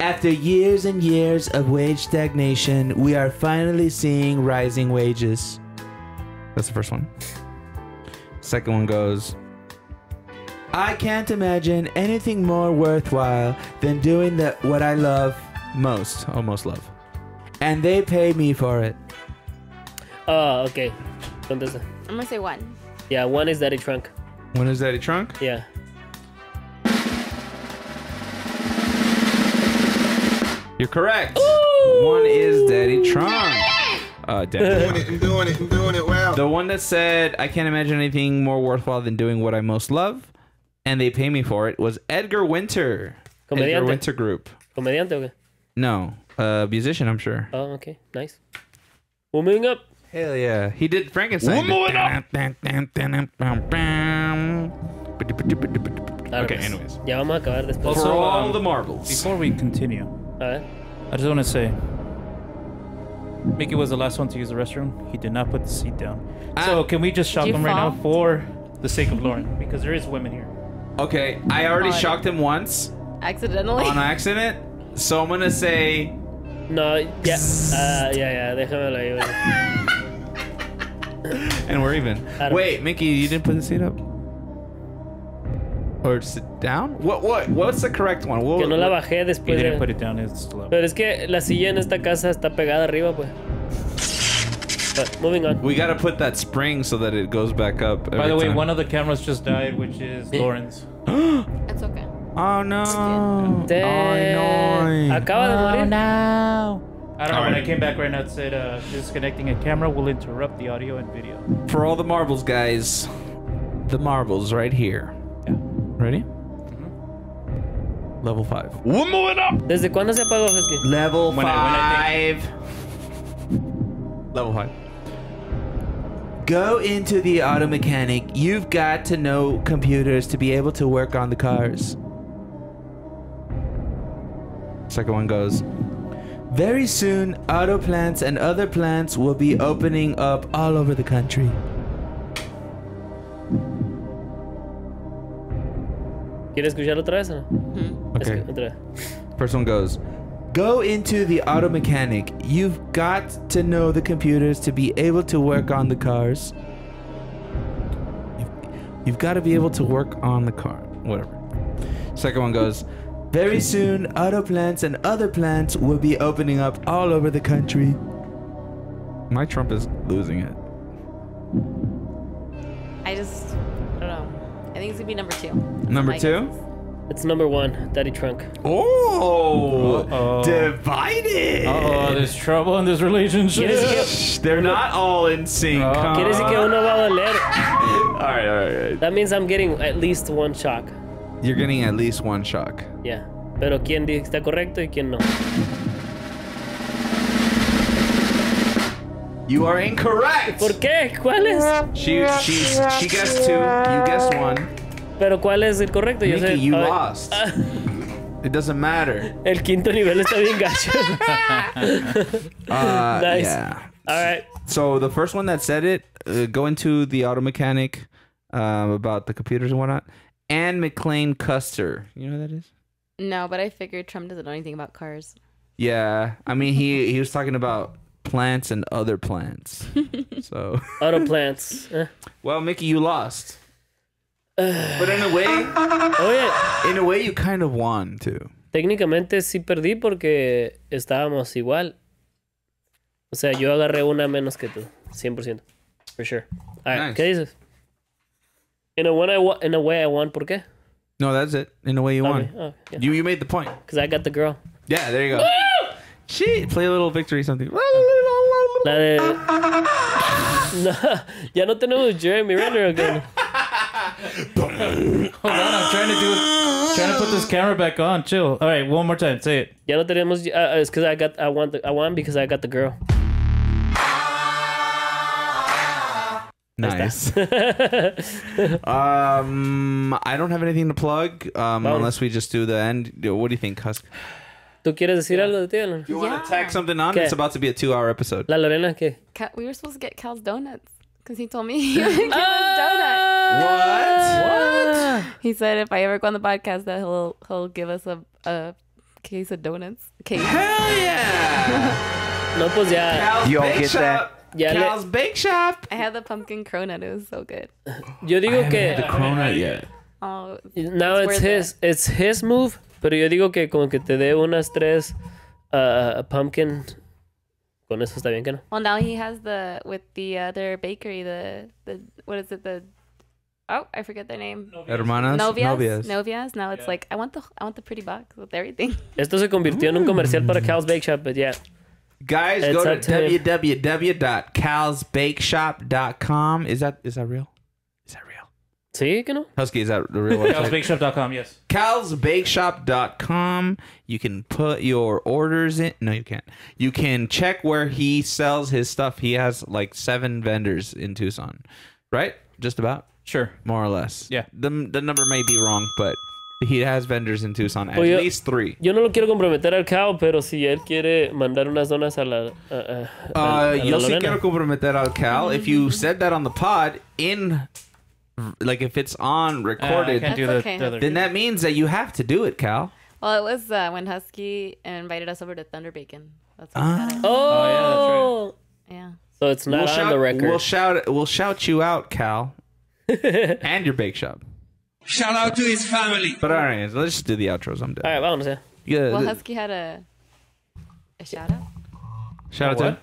After years and years of wage stagnation, we are finally seeing rising wages. That's the first one. Second one goes. I can't imagine anything more worthwhile than doing what I love most. Oh, most love. And they pay me for it. Oh, okay. Contesta. I'm gonna say 1. Yeah, 1 is Daddy Trunk. 1 is Daddy Trunk? Yeah. You're correct. Ooh! 1 is Daddy Trunk. Daddy Trunk. Doing it well. The one that said, I can't imagine anything more worthwhile than doing what I most love, and they pay me for it, was Edgar Winter. Comediante. Edgar Winter Group. ¿Comediante o qué? No. Musician, I'm sure. Oh, okay. Nice. We're moving up. Hell yeah. He did Frankenstein. We're moving up. Okay, anyways. Ya vamos a acabar después. For all the marbles. Before we continue, A ver. I just want to say, Mickey was the last one to use the restroom. He did not put the seat down. So can we just shock Did you him right now fall? for the sake of Lauren? Because there is women here. Okay, I already God. shocked him once Accidentally. on accident, so I'm gonna say. No, ya. Ya, déjamelo ahí, güey. And we're even. Adam. Wait, Mickey, you didn't put the seat up? Or sit down? What's the correct one? Que no la bajé He después didn't de... put it down. It's still up. Pero es que la silla en esta casa está pegada arriba, pues. But moving on. We gotta put that spring so that it goes back up. By the way, time. one of the cameras just died, which is Lauren's. It's okay. Oh no! Damn. Acaba de morir. No. I don't know. When I came back right now, it said disconnecting a camera will interrupt the audio and video. For all the marbles, guys, the marbles right here. Yeah. Ready? Level 5. We're moving up. ¿Desde cuándo se apagó, Husky? Level When I 5. Level 5. Go into the auto mechanic. You've got to know computers to be able to work on the cars. Second one goes. Very soon, auto plants and other plants will be opening up all over the country. ¿Quieres escuchar otra vez o no? Okay. Otra vez. First one goes. Go into the auto mechanic. You've got to know the computers to be able to work on the cars. You've got to be able to work on the car. Whatever. Second one goes, very soon, auto plants and other plants will be opening up all over the country. My Trump is losing it. I don't know. I think it's gonna be number 2. Number 2? It's number 1, Daddy Trunk. Oh, divided. There's trouble in this relationship. They're not all in sync. Quiere decir que uno va a doler. All right. That means I'm getting at least 1 shock. You're getting at least 1 shock. Yeah. Pero quién está correcto y quién no. You are incorrect. ¿Por qué? ¿Cuál es? She guessed 2. You guessed 1. Pero ¿cuál es el correcto? Yo Miki, sé. you lost. It doesn't matter. El quinto nivel está bien gacho. Nice. Yeah. All right. So the first one that said it, go into the auto mechanic about the computers and whatnot. Ann McLean Custer. You know who that is? No, but I figured Trump doesn't know anything about cars. Yeah. I mean, he was talking about plants and other plants. So auto plants. Well, Mickey, you lost. But in a way, you kind of won too. Técnicamente sí perdí porque estábamos igual. O sea, yo agarré una menos que tú, 100%. For sure. All right, nice. ¿Qué dices? In a way I won, ¿por qué? No, that's it. In a way you won. Oh, yeah. You made the point. Because I got the girl. Yeah, there you go. Shit, play a little victory something. La de... No, ya no tenemos Jeremy Renner again. Hold on, I'm trying to put this camera back on. Chill. All right, one more time. Say it. Ya no tenemos. It's because I won because I got the girl. Nice. I don't have anything to plug unless we just do the end. What do you think, Husk? ¿Tú quieres decir algo de ti, Alan? You want to tag something on? ¿Qué? It's about to be a 2-hour episode. La Lorena, ¿qué? We were supposed to get Cal's donuts because he told me he would give us donuts. What? He said if I ever go on the podcast that he'll give us a case of donuts. Case. Hell yeah! No, pues ya. Cal's You all Bake get Shop. Ya Cal's Bake Shop. I had the pumpkin cronut. It was so good. Yo digo que the cronut yet. Oh, now it's his move, pero yo digo que como que te dé unas 3 pumpkin. Con eso está bien, ¿que no? Well, now he has with the other bakery, the what is it, I forget their name. Hermanas. Novias. Now it's like I want the pretty box with everything. Esto se convirtió en un comercial para Cal's Bake Shop, but yeah. Guys, It's go to up to him. www.calsbakeshop.com. Is that real? Is that real? ¿Sí, que no? Husky, is that the real website? Calsbakeshop.com, yes. Calsbakeshop.com. You can put your orders in. No, you can't. You can check where he sells his stuff. He has like 7 vendors in Tucson, right? Just about. Sure. More or less. Yeah. The number may be wrong, but he has vendors in Tucson. At Oye, least 3. Yo no lo quiero comprometer al Cal, pero si él quiere mandar unas donas a la Yo sí Lorena. quiero comprometer al Cal. If you said that on the pod, like if it's on recorded, I can't do That's the okay. other. then that means that you have to do it, Cal. Well, it was when Husky invited us over to Thunder Bacon. That's what we had it. Oh, Yeah. So it's not on the record. We'll shout you out, Cal, and your bake shop. Shout out to his family. But all right, let's just do the outros. I'm done. All right, vámonos ya. Yeah, Well, Husky had a shout out. shout out to him.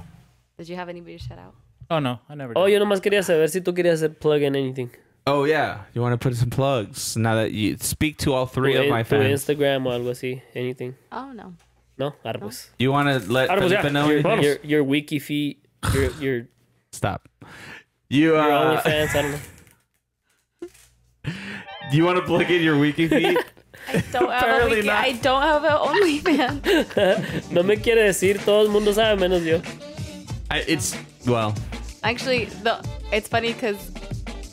Did you have anybody to shout out? Oh, no, I never did. Oh, yo nomás quería saber si tú querías hacer plug in anything. Oh yeah, you want to put some plugs now that you speak to all 3 of my Tu fans. Instagram o algo así, anything. Oh no. No, ahora pues. You want to let Ahora pues ya. Felipe know anything? Your wiki feed, your Stop. You your OnlyFans, I don't know. Do you want to plug in your wiki feed? I don't have a Apparently wiki. not. I don't have an OnlyFans. No me quiere decir, todo el mundo sabe menos yo. Actually, it's funny because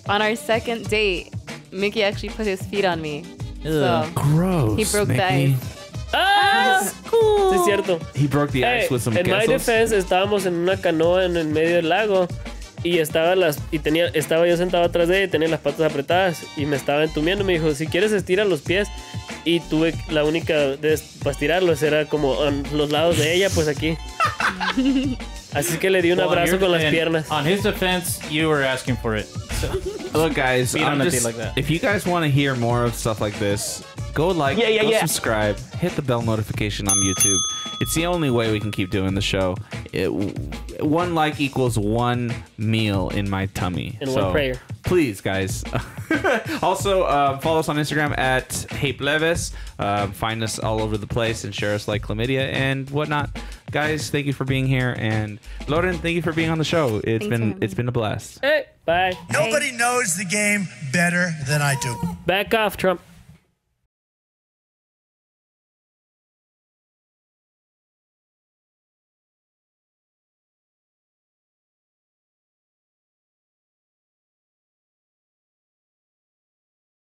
on our second date, Mickey actually put his feet on me. So Gross. he broke the Mickey. ice. ¡Ah! Sí, es cierto. He broke the ice with some En my quesos. defense, estábamos en una canoa en el medio del lago y estaba yo sentado atrás de ella y tenía las patas apretadas y me estaba entumiendo. Me dijo, si quieres estira los pies, y tuve la única para estirarlos era como en los lados de ella, pues aquí. Así que le di un abrazo con las piernas. On his defense, you were asking for it. Look, guys, We don't I'm do just, like that. if you guys want to hear more of stuff like this, go like, go subscribe, hit the bell notification on YouTube. It's the only way we can keep doing the show. One like equals one meal in my tummy. And one prayer. Please, guys. Also, follow us on Instagram at Plebes. Find us all over the place and share us like chlamydia and whatnot. Guys, thank you for being here, and Lauren, thank you for being on the show. It's been a blast. Hey, bye. Nobody knows the game better than I do. Back off, Trump.